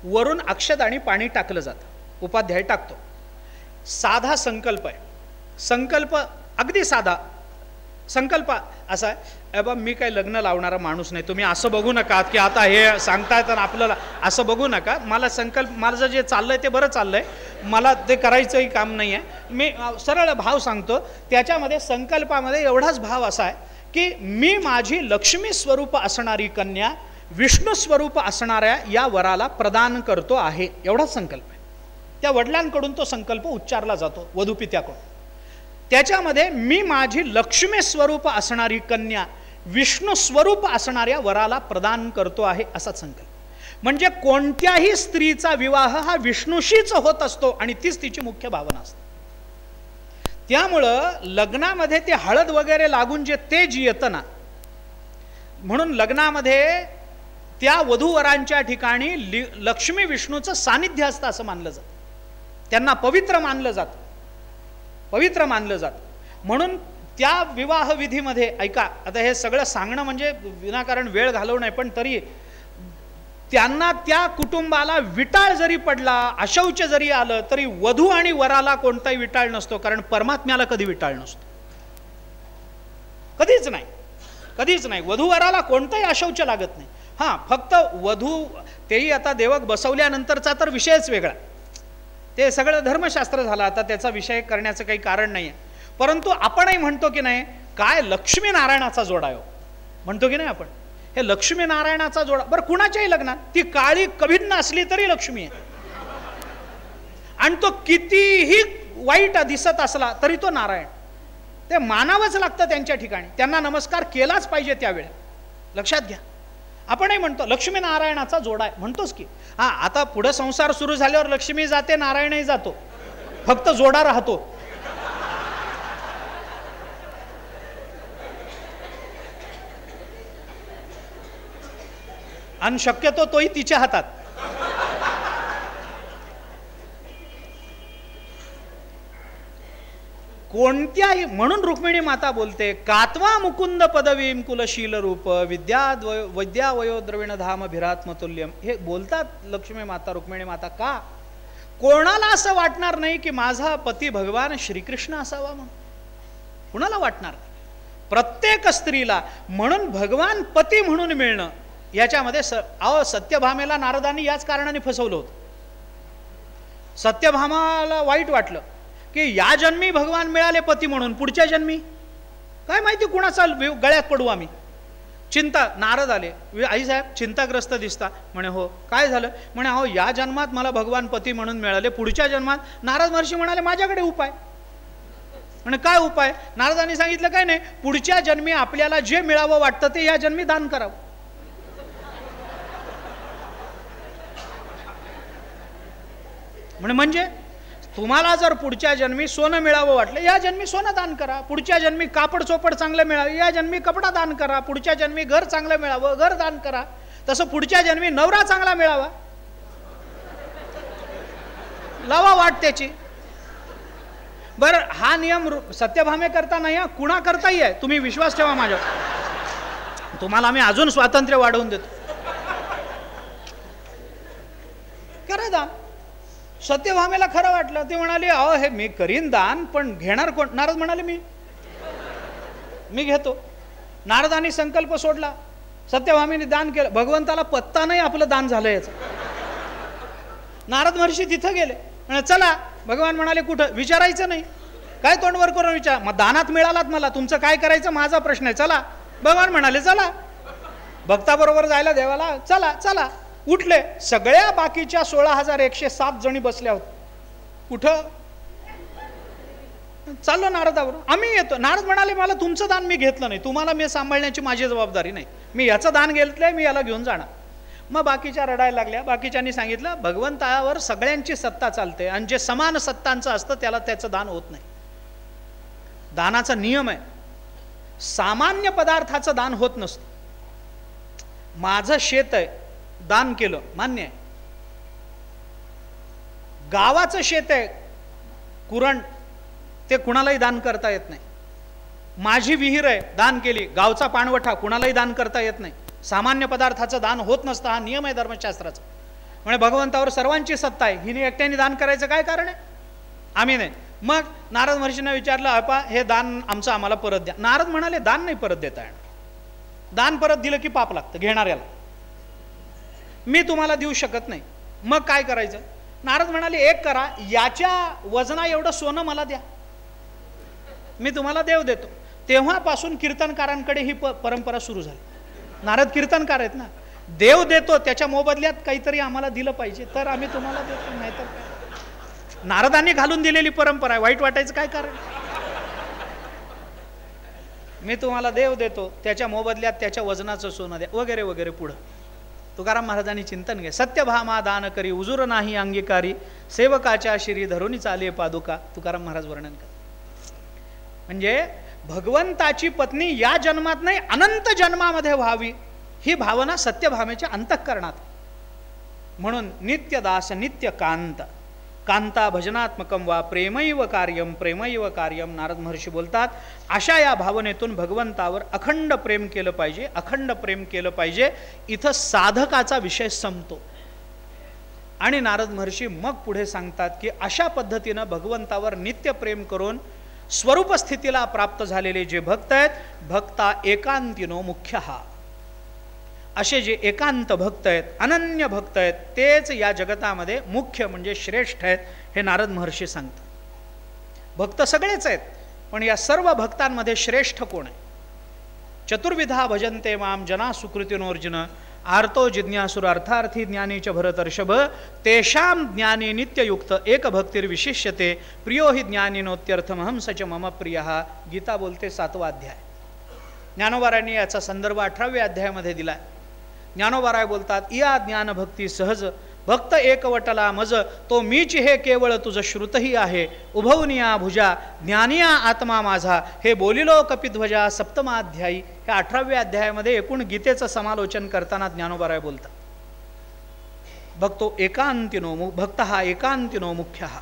वरून अक्षत आणि पाणी टाकलं जातं, उपाध्याय टाकतो. साधा संकल्प आहे, संकल्प अगदी साधा. संकल्प असा आहे, बा मी काही लग्न लावणारा माणूस नाही, तुम्ही असं बघू नका की आता हे सांगताय तर आपल्याला असं बघू नका. मला संकल्प, माझं जे चाललंय ते बरं चाललंय, मला ते करायचंही काम नाही आहे. मी सरळ भाव सांगतो, त्याच्यामध्ये संकल्पामध्ये एवढाच भाव असा आहे की मी माझी लक्ष्मी स्वरूप असणारी कन्या विष्णू स्वरूप असणाऱ्या या वराला प्रदान करतो आहे, एवढाच संकल्प आहे. त्या वडिलांकडून तो संकल्प उच्चारला जातो, वधूपित्याकडून. त्याच्यामध्ये मी माझी लक्ष्मी स्वरूप असणारी कन्या विष्णू स्वरूप असणाऱ्या वराला प्रदान करतो आहे, असा संकल्प. म्हणजे कोणत्याही स्त्रीचा विवाह हा विष्णूशीच होत असतो आणि तीच तिची मुख्य भावना असते. त्यामुळं लग्नामध्ये ते हळद वगैरे लागून जे तेज येतं ना, म्हणून लग्नामध्ये त्या वधूवरांच्या ठिकाणी लक्ष्मी विष्णूचं सानिध्य असतं असं मानलं जातं. त्यांना पवित्र मानलं जातं, पवित्र मानलं जातं. म्हणून त्या विवाह विधीमध्ये, ऐका आता हे सगळं सांगणं म्हणजे विनाकारण वेळ घालवणं नाही, पण तरी त्यांना त्या कुटुंबाला विटाळ जरी पडला, अशौच जरी आलं तरी वधू आणि वराला कोणताही विटाळ नसतो, कारण परमात्म्याला कधी विटाळ नसतो, कधीच नाही, कधीच नाही. वधूवराला कोणताही अशौच लागत नाही. हां, फक्त वधू, तेही आता देवक बसवल्यानंतरचा तर विषयच वेगळा, ते सगळं धर्मशास्त्र झालं, आता त्याचा विषय करण्याचं काही कारण नाही आहे. परंतु आपणही म्हणतो की नाही, काय लक्ष्मीनारायणाचा जोडा आहे म्हणतो की नाही आपण, हे लक्ष्मीनारायणाचा जोडा. बरं, कुणाच्याही लग्नात ती काळी कभिन्न असली तरी लक्ष्मी आहे, आणि तो कितीही वाईट दिसत असला तरी तो नारायण. ते मानावंच लागतं त्यांच्या ठिकाणी, त्यांना नमस्कार केलाच पाहिजे त्यावेळेला. लक्षात घ्या, आपणही म्हणतो लक्ष्मीनारायणाचा जोडा आहे, म्हणतोच की. हां, आता पुढे संसार सुरू झाल्यावर लक्ष्मी जाते, नारायणही जातो, फक्त जोडा राहतो. आणि शक्यतो तोही तिच्या हातात. कोणत्याही, म्हणून रुक्मिणी माता बोलते, कात्वा मुकुंद पदवीम कुलशील रूप विद्या वयो द्रविण धाम भिरात्मतुल्यम. हे बोलतात लक्ष्मी माता, रुक्मिणी माता. का? कोणाला असं वाटणार नाही की माझा पती भगवान श्रीकृष्ण असावा म्हणून, कुणाला वाटणार? प्रत्येक स्त्रीला. म्हणून भगवान पती म्हणून मिळणं याच्यामध्ये सत्यभामेला नारदांनी याच कारणाने फसवलं होतं. सत्यभामाला वाईट वाटलं की या जन्मी भगवान मिळाले पती म्हणून, पुढच्या जन्मी काय माहिती कुणाचा गळ्यात पडू आम्ही. चिंता, नारद आले, आईसाहेब चिंताग्रस्त दिसता. म्हणे हो, काय झालं? म्हणे हो, या जन्मात मला भगवान पती म्हणून मिळाले, पुढच्या जन्मात. नारद महर्षी म्हणाले माझ्याकडे उपाय. म्हणे काय उपाय? नारदांनी सांगितलं काय नाही, पुढच्या जन्मी आपल्याला जे मिळावं वाटतं ते या जन्मी दान करावं. म्हणजे तुम्हाला जर पुढच्या जन्मी सोनं मिळावं वाटलं, या जन्मी सोनं दान करा. पुढच्या जन्मी कापड चोपड चांगलं मिळावं, या जन्मी कपडा दान करा. पुढच्या जन्मी घर चांगलं मिळावं, घर दान करा. तसं पुढच्या जन्मी नवरा चांगला मिळावा, लावा वाट त्याची. बरं, हा नियम सत्यभामे करता नाही, हा कुणा करताही आहे. तुम्ही विश्वास ठेवा माझ्यावर, तुम्हाला आम्ही अजून स्वातंत्र्य वाढवून देतो. करा दान. सत्यभामेला खरं वाटलं, ते म्हणाले अहो हे मी करीन दान, पण घेणार कोण? नारद म्हणाले मी घेतो. नारदांनी संकल्प सोडला, सत्यभामेने दान केलं. भगवंताला पत्ता नाही आपलं दान झालं याचं. नारद महर्षी तिथं गेले, म्हणे चला. भगवान म्हणाले कुठं? विचारायचं नाही, काय तोंडवर करून विचार. मग दानात मिळालात मला, तुमचं काय करायचं माझा प्रश्न आहे, चला. भगवान म्हणाले चला. भक्ताबरोबर जायला देवाला, चला चला. उठले. सगळ्या बाकीच्या 16,107 जणी बसल्या होत्या. कुठं? चाललो नारदावर, आम्ही येतो. नारद म्हणाले मला तुमचं दान मी घेतलं नाही, तुम्हाला मी सांभाळण्याची माझी जबाबदारी नाही, मी याचं दान घेतलंय, मी याला घेऊन जाणार. मग बाकीच्या रडायला लागल्या. बाकीच्यांनी सांगितलं भगवंतावर सगळ्यांची सत्ता चालते, आणि जे समान सत्तांचं असतं त्याला त्याचं दान होत नाही. दानाचा नियम आहे, सामान्य पदार्थाचं दान होत नसतं. माझं शेत आहे, दान केलं, मान्य आहे. गावाचं शेत आहे, कुरण, ते कुणालाही दान करता येत नाही. माझी विहीर आहे, दान केली, गावचा पाणवठा कुणालाही दान करता येत नाही. सामान्य पदार्थाचं दान होत नसतं, हा नियम आहे धर्मशास्त्राचा. म्हणजे भगवंतावर सर्वांची सत्ता आहे, हिने एकट्याने दान करायचं काय कारण आहे? आम्ही नाही. मग नारद महर्षींना विचारलं, आपा हे दान आमचं आम्हाला परत द्या. नारद म्हणाले, दान नाही परत देता येणार. दान परत दिलं की पाप लागतं घेणाऱ्याला. मी तुम्हाला देऊ शकत नाही. मग काय करायचं? नारद म्हणाले, एक करा, याच्या वजना एवढं सोनं मला द्या, मी तुम्हाला देव देतो. तेव्हापासून कीर्तनकारांकडे ही परंपरा सुरू झाली. नारद कीर्तनकार आहेत ना, देव देतो त्याच्या मोबदल्यात काहीतरी आम्हाला दिलं पाहिजे, तर आम्ही तुम्हाला देतो, नाही तर काय. नारदांनी घालून दिलेली परंपरा आहे, वाईट वाटायचं काय कारण? मी तुम्हाला देव देतो त्याच्या मोबदल्यात त्याच्या वजनाचं सोनं द्या, वगैरे वगैरे. पुढं तुकाराम महाराजांनी चिंतन घे, सत्यभामा दान करी उजूर नाही अंगीकारी, सेवकाच्या शिरी धरुनी चाले पादुका. तुकाराम महाराज वर्णन कर. म्हणजे भगवंताची पत्नी या जन्मात नाही अनंत जन्मामध्ये व्हावी ही भावना सत्यभामेच्या अंतःकरणात. म्हणून नित्यदास नित्य कांत, कांता भजनात्मकम वा प्रेमैव कार्यम, प्रेमैव कार्यम. नारद महर्षी बोलतात, अशा या भावनेतून भगवंतावर अखंड प्रेम केलं पाहिजे, अखंड प्रेम केलं पाहिजे. इथं साधकाचा विषय संपतो. आणि नारद महर्षी मग पुढे सांगतात की अशा पद्धतीनं भगवंतावर नित्य प्रेम करून स्वरूप स्थितीला प्राप्त झालेले जे भक्त आहेत, भक्ता एकांतिनो मुख्य हा, असे जे एकांत भक्त आहेत, अनन्य भक्त आहेत, तेच या जगतामध्ये मुख्य म्हणजे श्रेष्ठ आहेत, हे नारद महर्षी सांगतात. भक्त सगळेच आहेत, पण या सर्व भक्तांमध्ये श्रेष्ठ कोण आहे? चतुर्विधा भजन्ते माम जना सुकृतिनोर्जुन, आर्तो जिज्ञासुर अर्थार्थी ज्ञानीच भरतर्षभ, तेषां ज्ञानी नित्ययुक्त एक भक्तिर्विशिष्यते, प्रियो हि ज्ञानीनोत्यर्थमहं सच मम प्रियः. गीता बोलते 7वा अध्याय. ज्ञानोबारायांनी याचा संदर्भ 18व्या अध्यायामध्ये दिला. ज्ञानोबाराय बोलतात, या ज्ञानभक्ती सहज भक्त एकवटला मज, तो मीच हे केवळ तुझ श्रुतही आहे, उभवनिया भुजा ज्ञानिया आत्मा माझा, हे बोलिलो कपिध्वजा. 7माध्यायी ह्या 18व्या अध्यायामध्ये एकूण गीतेचं समालोचन करताना ज्ञानोबाराय बोलतात, भक्तो एकांतिनो, भक्त हा एकांतिनो मुख्य हा.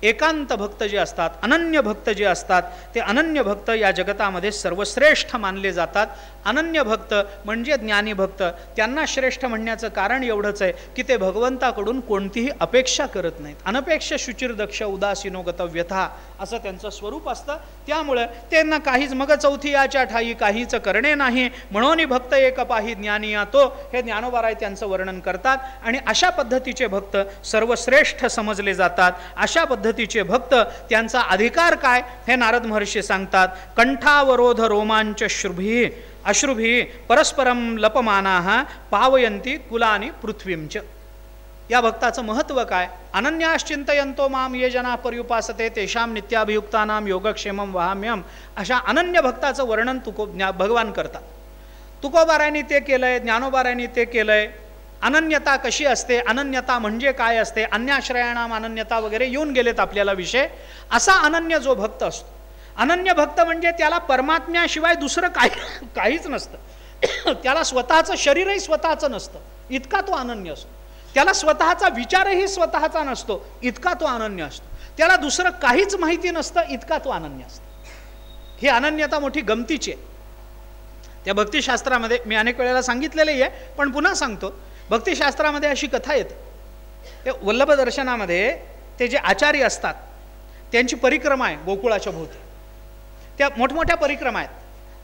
एकांत भक्त जे असतात, अनन्य भक्त जे असतात, ते अनन्य भक्त या जगतामध्ये सर्वश्रेष्ठ मानले जातात. अनन्य भक्त म्हणजे ज्ञानी भक्त. त्यांना श्रेष्ठ म्हणण्याचं कारण एवढंच आहे की ते भगवंताकडून कोणतीही अपेक्षा करत नाहीत. अनपेक्ष शुचिर दक्ष उदासीनो गतव्यथा असं त्यांचं स्वरूप असतं. त्यामुळं त्यांना काहीच मग चौथी याच्या ठाई काहीच करणे नाही, म्हणून भक्त एक पाही ज्ञानी या तो, हे ज्ञानोबाराय त्यांचं वर्णन करतात. आणि अशा पद्धतीचे भक्त सर्वश्रेष्ठ समजले जातात. अशा पद्धतीचे भक्त, त्यांचा अधिकार काय हे नारद महर्षी सांगतात. कंठावरोध रोमांच श्रुभी अश्रुभी परस्परम लपमानाः पावयंती कुलानी पृथ्वींच. या भक्ताचं महत्त्व काय? अनन्याश्चिंतयंतो माम ये जना पर्युपासते तेषां नित्याभियुक्तानां योगक्षेमं वहाम्यम. अशा अनन्य भक्ताचं वर्णन भगवान करतात. तुकोबारायांनी ते केलंय, ज्ञानोबारायांनी ते केलंय. अनन्यता कशी असते, अनन्यता म्हणजे काय असते, अन्याश्रयाणाम अनन्यता वगैरे येऊन गेलेत आपल्याला विषय. असा अनन्य जो भक्त असतो, अनन्य भक्त म्हणजे त्याला परमात्म्याशिवाय दुसरं काहीच नसतं. त्याला स्वतःचं शरीरही स्वतःचं नसतं, इतका तो अनन्य असतो. त्याला स्वतःचा विचारही स्वतःचा नसतो, इतका तो अनन्य असतो. त्याला दुसरं काहीच माहिती नसतं, इतका तो अनन्य असतो. ही अनन्यता मोठी गमतीची आहे. त्या भक्तिशास्त्रामध्ये मी अनेक वेळेला सांगितलेली आहे, पण पुन्हा सांगतो. भक्तिशास्त्रामध्ये अशी कथा येते, ते वल्लभ दर्शनामध्ये ते जे आचार्य असतात त्यांची परिक्रमा आहे गोकुळाच्या भोवती. त्या मोठमोठ्या परिक्रमा आहेत.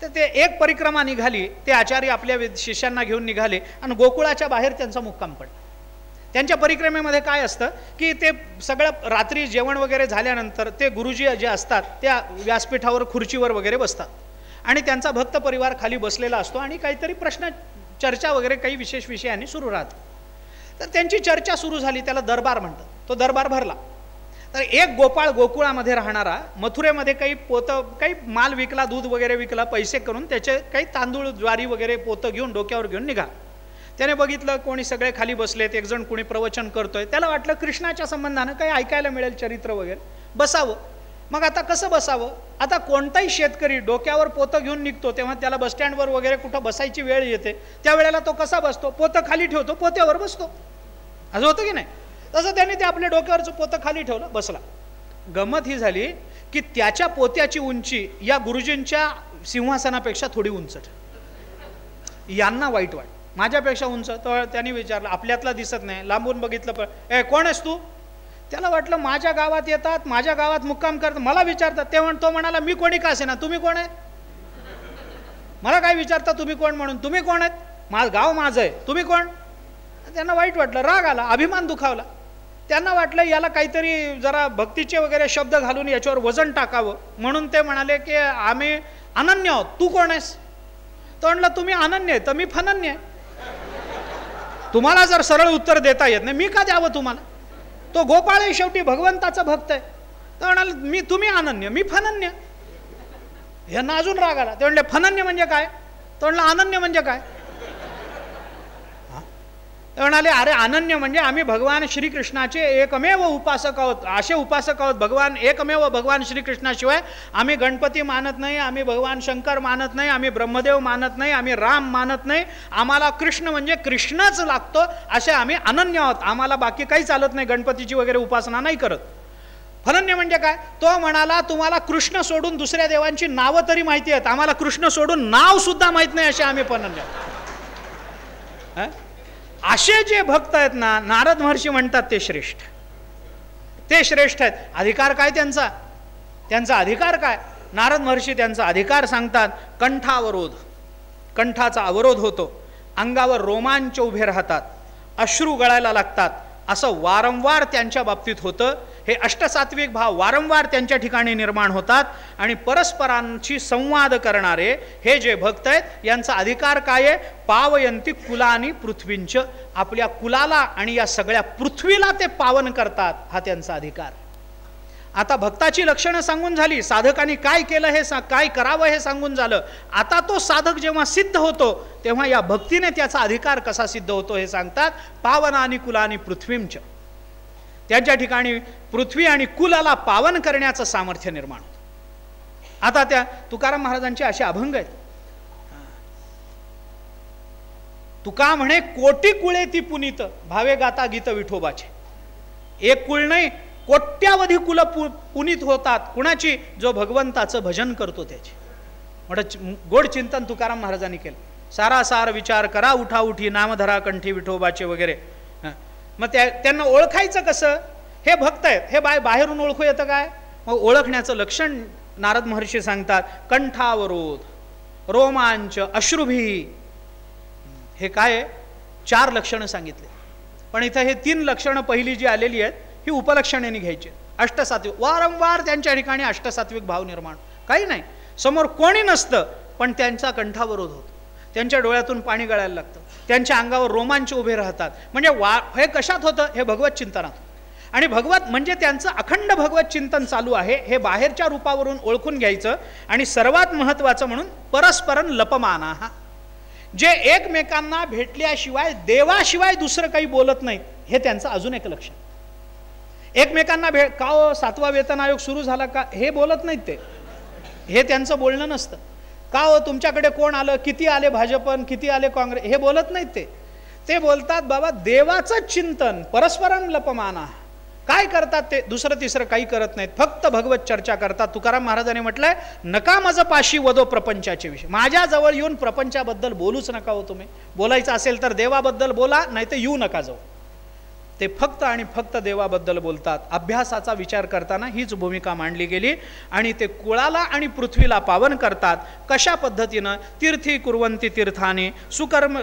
तर ते एक परिक्रमा निघाली, ते आचार्य आपल्या शिष्यांना घेऊन निघाले आणि गोकुळाच्या बाहेर त्यांचा मुक्काम पडला. त्यांच्या परिक्रमेमध्ये काय असतं की ते सगळं रात्री जेवण वगैरे झाल्यानंतर ते गुरुजी जे असतात त्या व्यासपीठावर खुर्चीवर वगैरे बसतात आणि त्यांचा भक्त परिवार खाली बसलेला असतो आणि काहीतरी प्रश्न चर्चा वगैरे काही विशेष विषयांनी सुरू राहतात. तर त्यांची चर्चा सुरू झाली, त्याला दरबार म्हणतात. तो दरबार भरला. तर एक गोपाळ गोकुळामध्ये राहणारा मथुरेमध्ये काही माल विकला, दूध वगैरे विकला, पैसे करून त्याचे काही तांदूळ ज्वारी वगैरे पोतं घेऊन डोक्यावर घेऊन निघा. त्याने बघितलं कोणी सगळे खाली बसलेत, एक जण कोणी प्रवचन करतोय. त्याला वाटलं कृष्णाच्या संबंधानं काही ऐकायला मिळेल, चरित्र वगैरे, बसावं. मग आता कसं बसावं? आता कोणताही शेतकरी डोक्यावर पोतं घेऊन निघतो तेव्हा त्याला बसस्टँडवर वगैरे कुठं बसायची वेळ येते, त्यावेळेला तो कसा बसतो? पोतं खाली ठेवतो, पोत्यावर बसतो. असं होतं की नाही? तसं त्याने ते आपल्या डोक्यावरचं पोतं खाली ठेवलं, बसला. गंमत ही झाली की त्याच्या पोत्याची उंची या गुरुजींच्या सिंहासनापेक्षा थोडी उंच. यांना वाईट माझ्यापेक्षा उंच. तर त्यांनी विचारलं, आपल्यातला दिसत नाही, लांबून बघितलं, पण कोण आहेस तू? त्याला वाटलं माझ्या गावात येतात, माझ्या गावात मुक्काम करतात, मला विचारतात. तो म्हणाला मी कोणी का असेना, तुम्ही कोण आहे, मला काय विचारता तुम्ही कोण म्हणून, तुम्ही कोण आहेत, गाव माझं आहे, तुम्ही कोण. त्यांना वाईट वाटलं, राग आला, अभिमान दुखावला. त्यांना वाटलं याला काहीतरी जरा भक्तीचे वगैरे शब्द घालून याच्यावर वजन टाकावं, म्हणून ते म्हणाले की आम्ही अनन्य आहोत, तू कोण आहेस. तो म्हणला तुम्ही अनन्य आहे तर मी फनन्य आहे, तुम्हाला जर सरळ उत्तर देता येत नाही मी का द्यावं तुम्हाला. तो गोपाळ आहे, शेवटी भगवंताचा भक्त आहे. तर म्हणाल तुम्ही अनन्य मी फनन्य. यांना अजून राग आला. ते म्हणले फनन्य म्हणजे काय. तो म्हणला अनन्य म्हणजे काय. ते म्हणाले अरे अनन्य म्हणजे आम्ही भगवान श्रीकृष्णाचे एकमेव उपासक आहोत, असे उपासक आहोत. भगवान एकमेव भगवान श्रीकृष्णाशिवाय आम्ही गणपती मानत नाही, आम्ही भगवान शंकर मानत नाही, आम्ही ब्रह्मदेव मानत नाही, आम्ही राम मानत नाही, आम्हाला कृष्ण म्हणजे कृष्णच लागतो, असे आम्ही अनन्य आहोत, आम्हाला बाकी काही चालत नाही, गणपतीची वगैरे उपासना नाही करत. फनन्य म्हणजे काय. तो म्हणाला तुम्हाला कृष्ण सोडून दुसऱ्या देवांची नावं तरी माहिती आहेत, आम्हाला कृष्ण सोडून नाव सुद्धा माहित नाही, असे आम्ही फनन्य. असे जे भक्त आहेत ना, नारद महर्षी म्हणतात ते श्रेष्ठ, ते श्रेष्ठ आहेत. अधिकार काय त्यांचा, त्यांचा अधिकार काय. नारद महर्षी त्यांचा अधिकार सांगतात. कंठावरोध, कंठाचा अवरोध होतो, अंगावर रोमांच उभे राहतात, अश्रू गळायला लागतात, असं वारंवार त्यांच्या बाबतीत होतं. हे अष्टसात्विक भाव वारंवार त्यांच्या ठिकाणी निर्माण होतात. आणि परस्परांशी संवाद करणारे हे जे भक्त आहेत यांचा अधिकार काय आहे. पावयंती कुलानी पृथ्वींच, आपल्या कुलाला आणि या सगळ्या पृथ्वीला ते पावन करतात, हा त्यांचा अधिकार. आता भक्ताची लक्षणं सांगून झाली, साधकांनी काय केलं हे काय करावं हे सांगून झालं. आता तो साधक जेव्हा सिद्ध होतो तेव्हा या भक्तीने त्याचा अधिकार कसा सिद्ध होतो हे सांगतात. पावनानी कुलानी पृथ्वींच, त्यांच्या ठिकाणी पृथ्वी आणि कुलाला पावन करण्याचं सामर्थ्य निर्माण होतं. आता त्या तुकाराम महाराजांचे असे अभंग आहेत. तुका म्हणे कोटी कुळे ती पुनीत, भावे गाता गीत विठोबाचे. एक कुळ नाही, कोट्यावधी कुल पुनीत होतात. कुणाची, जो भगवंताचं भजन करतो त्याची. मोठं गोड चिंतन तुकाराम महाराजांनी केलं. सारासार विचार करा उठा उठी, नामधरा कंठी विठोबाचे वगैरे. मग त्यांना ओळखायचं कसं. हे भक्त आहेत, हे बाहेरून ओळखू येतं काय. मग ओळखण्याचं लक्षण नारद महर्षी सांगतात. कंठावरोध, रोमांच, अश्रुभी, हे काय 4 लक्षणं सांगितले. पण इथं हे 3 लक्षणं पहिली जी आलेली आहेत ही उपलक्षणाने घ्यायची. अष्टसात्विक, वारंवार त्यांच्या ठिकाणी अष्टसात्विक भाव निर्माण. काही नाही, समोर कोणी नसतं पण त्यांचा कंठावरोध होतो, त्यांच्या डोळ्यातून पाणी गळायला लागतं, त्यांच्या अंगावर रोमांच उभे राहतात. म्हणजे हे कशात होतं, हे भगवत चिंतनात. आणि भगवत म्हणजे त्यांचं अखंड भगवत चिंतन चालू आहे, हे बाहेरच्या रूपावरून ओळखून घ्यायचं. आणि सर्वात महत्त्वाचं म्हणून परस्परं लपमाना, जे एकमेकांना भेटल्याशिवाय देवाशिवाय दुसरं काही बोलत नाहीत, हे त्यांचं अजून एक लक्षण. एकमेकांना का हो 7वा वेतन आयोग सुरू झाला का हे बोलत नाहीत ते, हे त्यांचं बोलणं नसतं. का हो तुमच्याकडे कोण आलं, किती आले भाजपन, किती आले काँग्रेस, हे बोलत नाहीत ते बोलतात बाबा देवाचं चिंतन, परस्परं लपमाना. काय करतात ते, दुसरं तिसरं काही करत नाहीत, फक्त भगवत चर्चा करतात. तुकाराम महाराजांनी म्हटलंय नका माझं पाशी वदो प्रपंचाचे विषय, माझ्याजवळ येऊन प्रपंचाबद्दल बोलूच नका हो. तुम्ही बोलायचं असेल तर देवाबद्दल बोला, नाही तर येऊ नका जाऊ. ते फक्त आणि फक्त देवाबद्दल बोलतात. अभ्यासाचा विचार करताना हीच भूमिका मांडली गेली. आणि ते कुळाला आणि पृथ्वीला पावन करतात. कशा पद्धतीनं. तीर्थी कुर्वंती तीर्थाने,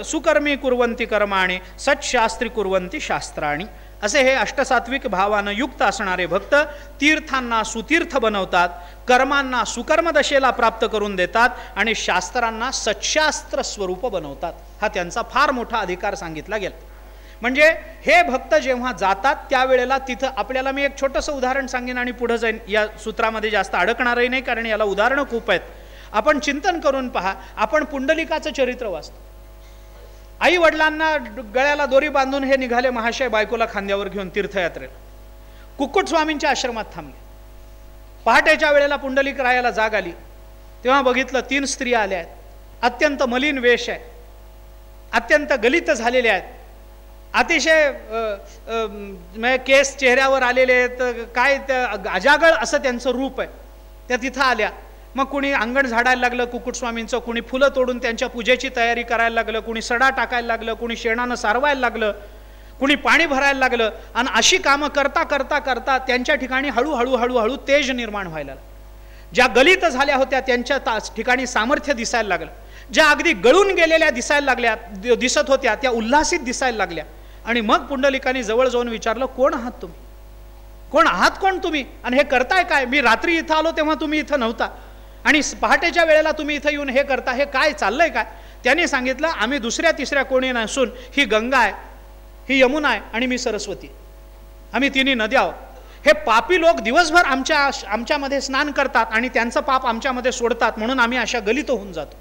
सुकर्मी कुर्वंती कर्माणे, सत्शास्त्री कुर्वंती शास्त्राणी. असे हे अष्टसात्विक भावानं युक्त असणारे भक्त तीर्थांना सुतीर्थ बनवतात, कर्मांना सुकर्म दशेला प्राप्त करून देतात आणि शास्त्रांना सत्शास्त्र स्वरूप बनवतात. हा त्यांचा फार मोठा अधिकार सांगितला गेला. म्हणजे हे भक्त जेव्हा जातात त्यावेळेला तिथं आपल्याला मी एक छोटंसं उदाहरण सांगेन आणि पुढे जाईन. या सूत्रामध्ये जास्त अडकणारही नाही कारण याला उदाहरणं खूप आहेत. आपण चिंतन करून पहा. आपण पुंडलिकाचं चरित्र वाचतो. आई वडिलांना गळ्याला दोरी बांधून हे निघाले महाशय बायकोला खांद्यावर घेऊन तीर्थयात्रेला. कुक्कुट स्वामींच्या आश्रमात थांबले. पहाटेच्या वेळेला पुंडलिक रायाला जाग आली. तेव्हा बघितलं 3 स्त्रिया आल्या आहेत. अत्यंत मलिन वेश आहे, अत्यंत गलित झालेले आहेत, अतिशय केस चेहऱ्यावर आलेले आहेत, काय अजागळ असं त्यांचं रूप आहे. त्या तिथं आल्या. मग कुणी अंगण झाडायला लागलं कुक्कुटस्वामींचं, कुणी फुलं तोडून त्यांच्या पूजेची तयारी करायला लागलं, कुणी सडा टाकायला लागलं, कुणी शेणानं सारवायला लागलं, कुणी पाणी भरायला लागलं, आणि अशी कामं करता करता करता त्यांच्या ठिकाणी हळूहळू हळूहळू तेज निर्माण व्हायला लागलं. ज्या गलित झाल्या होत्या त्यांच्या ठिकाणी सामर्थ्य दिसायला लागलं. ज्या अगदी गळून गेलेल्या दिसायला लागल्या दिसत होत्या त्या उल्हासित दिसायला लागल्या. आणि मग पुंडलिकाने जवळ जाऊन विचारलं, कोण आहात तुम्ही? कोण आहात कोण तुम्ही? आणि हे करताय काय? मी रात्री इथं आलो तेव्हा तुम्ही इथं नव्हता, आणि पहाटेच्या वेळेला तुम्ही इथं येऊन हे करता, हे काय चाललंय काय? त्यांनी सांगितलं, आम्ही दुसऱ्या तिसऱ्या कोणी नसून ही गंगा आहे, ही यमुना आहे, आणि मी सरस्वती. आम्ही तिन्ही नद्या आहोत. हे पापी लोक दिवसभर आमच्यामध्ये स्नान करतात आणि त्यांचं पाप आमच्यामध्ये सोडतात, म्हणून आम्ही अशा गलित होऊन जातो.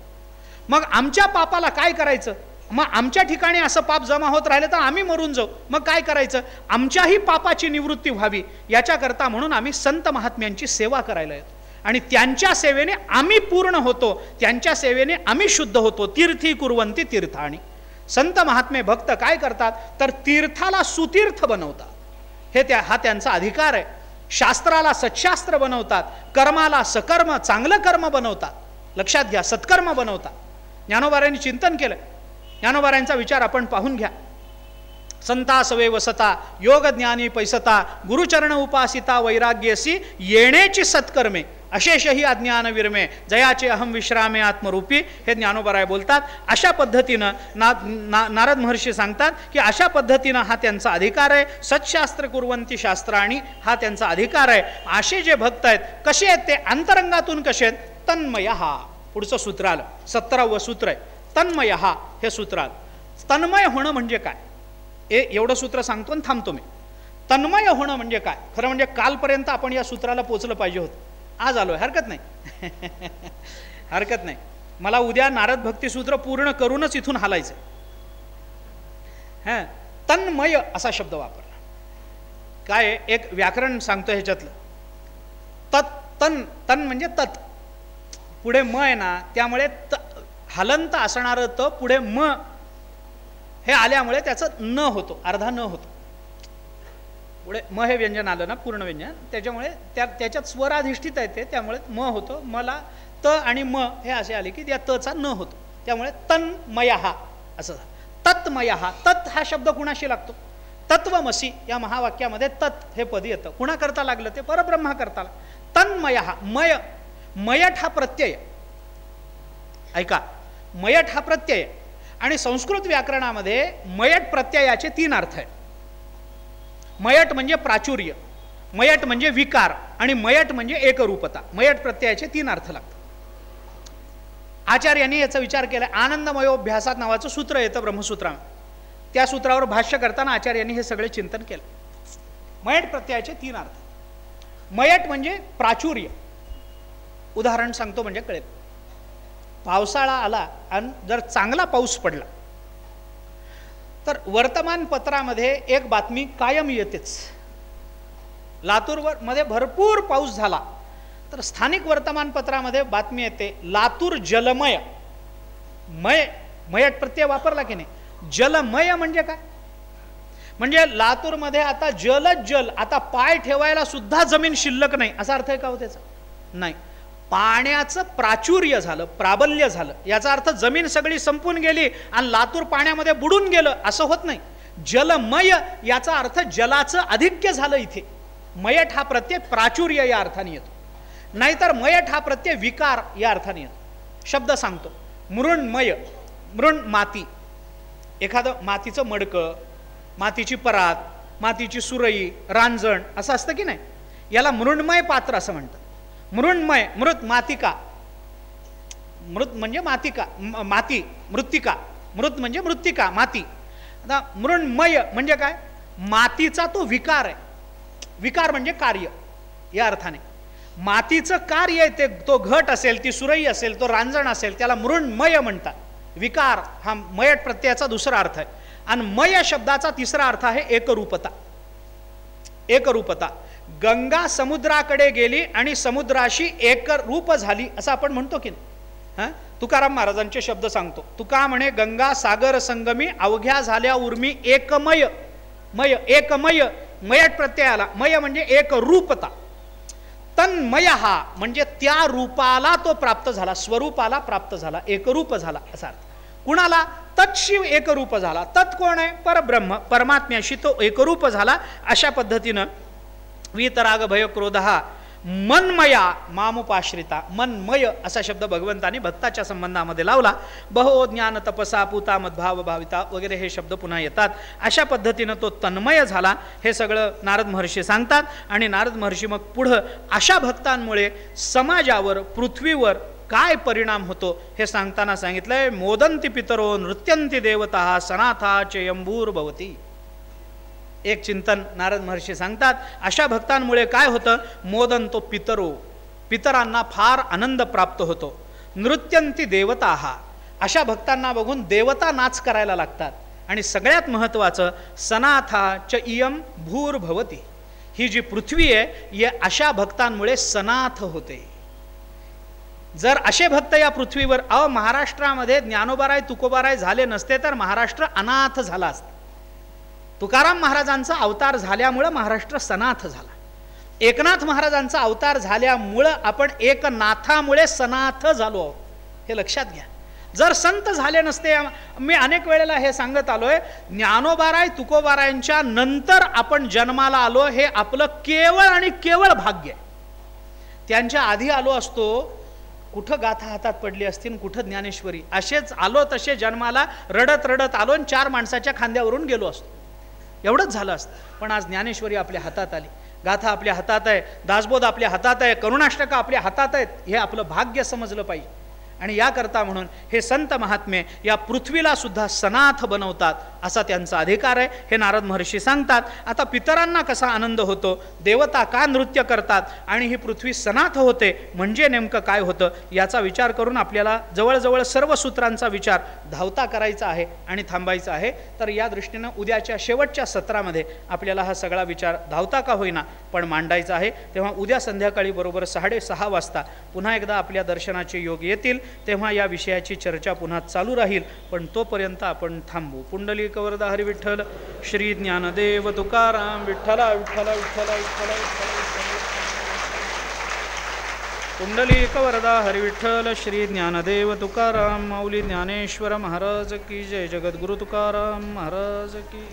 मग आमच्या पापाला काय करायचं? मग आमच्या ठिकाणी असं पाप जमा होत राहिलं तर आम्ही मरून जाऊ. मग काय करायचं? आमच्याही पापाची निवृत्ती व्हावी याच्याकरता म्हणून आम्ही संत महात्म्यांची सेवा करायला येतो, आणि त्यांच्या सेवेने आम्ही पूर्ण होतो, त्यांच्या सेवेने आम्ही शुद्ध होतो. तीर्थी कुर्वंती तीर्थाणी. संत महात्मे भक्त काय करतात तर तीर्थाला सुतीर्थ बनवतात. हा त्यांचा अधिकार आहे. शास्त्राला सत्शास्त्र बनवतात, कर्माला सकर्म चांगलं कर्म बनवतात. लक्षात घ्या, सत्कर्म बनवतात. ज्ञानोबारायांनी चिंतन केलं. ज्ञानोबारायांचा विचार आपण पाहून घ्या. संता सवे वसता योग ज्ञानी पैसता गुरुचरण उपासिता वैराग्यसी येण्याची सत्कर्मे अशेषही अज्ञान विरमे जयाचे अहम विश्रामे आत्मरूपी. हे ज्ञानोबाराय बोलतात. अशा पद्धतीनं नारद महर्षी सांगतात की अशा पद्धतीनं हा त्यांचा अधिकार आहे. सत्शास्त्र कुर्वंती शास्त्राणी हा त्यांचा अधिकार आहे. असे जे भक्त आहेत कसे आहेत ते? अंतरंगातून कसे आहेत? तन्मय. हा पुढचं सूत्र आलं, 17वं सूत्र आहे तन्मय. हा हे सूत्र आलं. तन्मय होणं म्हणजे काय? एवढं सूत्र सांगतो आणि थांबतो मी. तन्मय होणं म्हणजे काय? खरं म्हणजे कालपर्यंत आपण या सूत्राला पोचलं पाहिजे होतं. आज आलोय, हरकत नाही. हरकत नाही. मला उद्या नारद भक्ती सूत्र पूर्ण करूनच इथून हालायचं. हा, तन्मय असा शब्द वापरला. काय? एक व्याकरण सांगतो ह्याच्यातलं. तन म्हणजे तत्, पुढे म आहे ना, त्यामुळे हलंत असणारं त पुढे म हे आल्यामुळे त्याचं न होतो, अर्धा न होतो. पुढे म हे व्यंजन आलं ना, पूर्ण व्यंजन, त्याच्यामुळे त्याच्यात स्वराधिष्ठित आहे ते, त्यामुळे म होतो. मला त आणि म हे असे आले की त्या तचा न होतो, त्यामुळे तन्मयः असं झालं. तत्मयः. तत् हा शब्द कुणाशी लागतो? तत्वमसी या महावाक्यामध्ये तत् हे पद येतं. कुणाकरता लागलं ते? परब्रह्मा करता. तन्मयः. मय, मयट हा प्रत्यय. ऐका, मयट हा प्रत्यय. आणि संस्कृत व्याकरणामध्ये मयट प्रत्ययाचे 3 अर्थ आहेत. मयट म्हणजे प्राचुर्य, मयट म्हणजे विकार, आणि मयट म्हणजे एकरूपता. मयट प्रत्ययाचे 3 अर्थ लागतात. आचार्यांनी याचा विचार केला. आनंदमयोभ्यासात नावाचं सूत्र येतं ब्रह्मसूत्रामध्ये. त्या सूत्रावर भाष्य करताना आचार्यांनी हे सगळे चिंतन केलं. मयट प्रत्ययाचे 3 अर्थ. मयट म्हणजे प्राचुर्य. उदाहरण सांगतो म्हणजे कळेल. पावसाळा आला आणि जर चांगला पाऊस पडला तर वर्तमानपत्रामध्ये एक बातमी कायम येतेच. लातूरवर मध्ये भरपूर पाऊस झाला तर स्थानिक वर्तमानपत्रामध्ये बातमी येते, लातूर जलमय. मयट प्रत्यय वापरला की नाही? जलमय म्हणजे काय? म्हणजे लातूरमध्ये आता जलच जल, आता पाय ठेवायला सुद्धा जमीन शिल्लक नाही, असा अर्थ आहे का हो त्याचा? नाही. पाण्याचं प्राचुर्य झालं, प्राबल्य झालं. याचा अर्थ जमीन सगळी संपून गेली आणि लातूर पाण्यामध्ये बुडून गेलं असं होत नाही. जलमय याचा अर्थ जलाचं अधिक्य झालं इथे. मयट हा प्रत्यय प्राचुर्य या अर्थाने येतो. नाहीतर मयट हा प्रत्यय विकार या अर्थाने येतो. शब्द सांगतो. मृण्मय. मृण माती, एखादं मातीचं मडकं, मातीची परात, मातीची सुरई, रांजण असं असतं की नाही, याला मृण्मय पात्र असं म्हणतात. मृण्मय, मृत मातिका, मृत म्हणजे मातिका, माती, मृत्तिका, मृत म्हणजे मृत्तिका, माती. आता मृण्मय म्हणजे काय? मातीचा तो विकार आहे. विकार म्हणजे कार्य या अर्थाने. मातीचं कार्य आहे ते, तो घट असेल, ती सुरई असेल, तो रांजण असेल, त्याला मृण्मय म्हणतात. विकार हा मयट प्रत्ययाचा दुसरा अर्थ आहे. आणि मय शब्दाचा तिसरा अर्थ आहे एकरूपता. एकरूपता. गंगा समुद्राकडे गेली आणि समुद्राशी एकरूप झाली असं आपण म्हणतो की नाही? तुकाराम महाराजांचे शब्द सांगतो. तुका म्हणे, गंगा सागर संगमी अवघ्या झाल्या उर्मी एकमय. मय, एकमय. मयट प्रत्ययाला मय म्हणजे एकरूपता. तन्मय हा म्हणजे त्या रूपाला तो प्राप्त झाला, स्वरूपाला प्राप्त झाला, एकरूप झाला असा अर्थ. कुणाला? तत्शिव एकरूप झाला. तत् कोण आहे? परब्रह्म, परमात्म्याशी तो एकरूप झाला. अशा पद्धतीनं वीतराग भय क्रोध हा मनमया मामुपाश्रिता, मनमय असा शब्द भगवंतानी भक्ताच्या संबंधामध्ये लावला. बहो ज्ञान तपसा पूता मद्भाव भाविता वगैरे हे शब्द पुन्हा येतात. अशा पद्धतीनं तो तन्मय झाला. हे सगळं नारद महर्षी सांगतात. आणि नारद महर्षी मग पुढं अशा भक्तांमुळे समाजावर, पृथ्वीवर काय परिणाम होतो हे सांगताना सांगितलंय. मोदंती पितरो नृत्यंती देवता सनाथा चेयंबूर भवती. एक चिंतन नारद महर्षी सांगतात, अशा भक्तांमुळे काय होतं? मोदंतो पितरो, पितरांना फार आनंद प्राप्त होतो. नृत्यंती देवता, अशा भक्तांना बघून देवता नाच करायला लागतात. आणि सगळ्यात महत्त्वाचं सनाथा च इयम भूर भवती, ही जी पृथ्वी आहे या अशा भक्तांमुळे सनाथ होते. जर असे भक्त या पृथ्वीवर महाराष्ट्रामध्ये ज्ञानोबाराय तुकोबाराय झाले नसते तर महाराष्ट्र अनाथ झाला असता. तुकाराम महाराजांचा अवतार झाल्यामुळं महाराष्ट्र सनाथ झाला. एकनाथ महाराजांचा अवतार झाल्यामुळं आपण एकनाथामुळे सनाथ झालो आहोत, हे लक्षात घ्या. जर संत झाले नसते, मी अनेक वेळेला हे सांगत आलोय, ज्ञानोबाराय तुकोबारायांच्या नंतर आपण जन्माला आलो हे आपलं केवळ आणि केवळ भाग्य आहे. त्यांच्या आधी आलो असतो, कुठं गाथा हातात पडली असतील, कुठं ज्ञानेश्वरी, असेच आलो तसे जन्माला रडत रडत आलो आणि 4 माणसाच्या खांद्यावरून गेलो असतो, एवढंच झालं असतं. पण आज ज्ञानेश्वरी आपल्या हातात आली, गाथा आपल्या हातात आहे, दासबोध आपल्या हातात आहे, करुणाष्टक आपल्या हातात आहेत. हे आपलं भाग्य समजलं पाहिजे. आणि याकरता म्हणून हे संत महात्मे या पृथ्वीला सुद्धा सनाथ बनवतात, असा त्यांचा अधिकार आहे. हे नारद महर्षी सांगतात. आता पितरांना कसा आनंद होतो, देवता का नृत्य करतात आणि ही पृथ्वी सनाथ होते, म्हणजे नेमकं काय होतं याचा विचार करून आपल्याला जवळजवळ सर्व सूत्रांचा विचार धावता करायचा आहे आणि थांबायचा आहे. तर या दृष्टीनं उद्याच्या शेवटच्या सत्रामध्ये आपल्याला हा सगळा विचार धावता का होईना पण मांडायचा आहे. तेव्हा उद्या संध्याकाळी बरोबर 6:30 वाजता पुन्हा एकदा आपल्या दर्शनाचे योग येतील, तेव्हा या विषयाची चर्चा पुन्हा चालू राहील. पण तोपर्यंत आपण थांबू. पुंडलिक वरदा हरी विठ्ठल, श्री ज्ञानदेव तुकाराम विठ्ठला विठ्ठला विठ्ठला विठ्ठला विठ्ठला. पुंडलिक वरदा हरी विठ्ठल, श्री ज्ञानदेव तुकाराम, माऊली ज्ञानेश्वर महाराज की जय. जगद्गुरु तुकाराम महाराज की.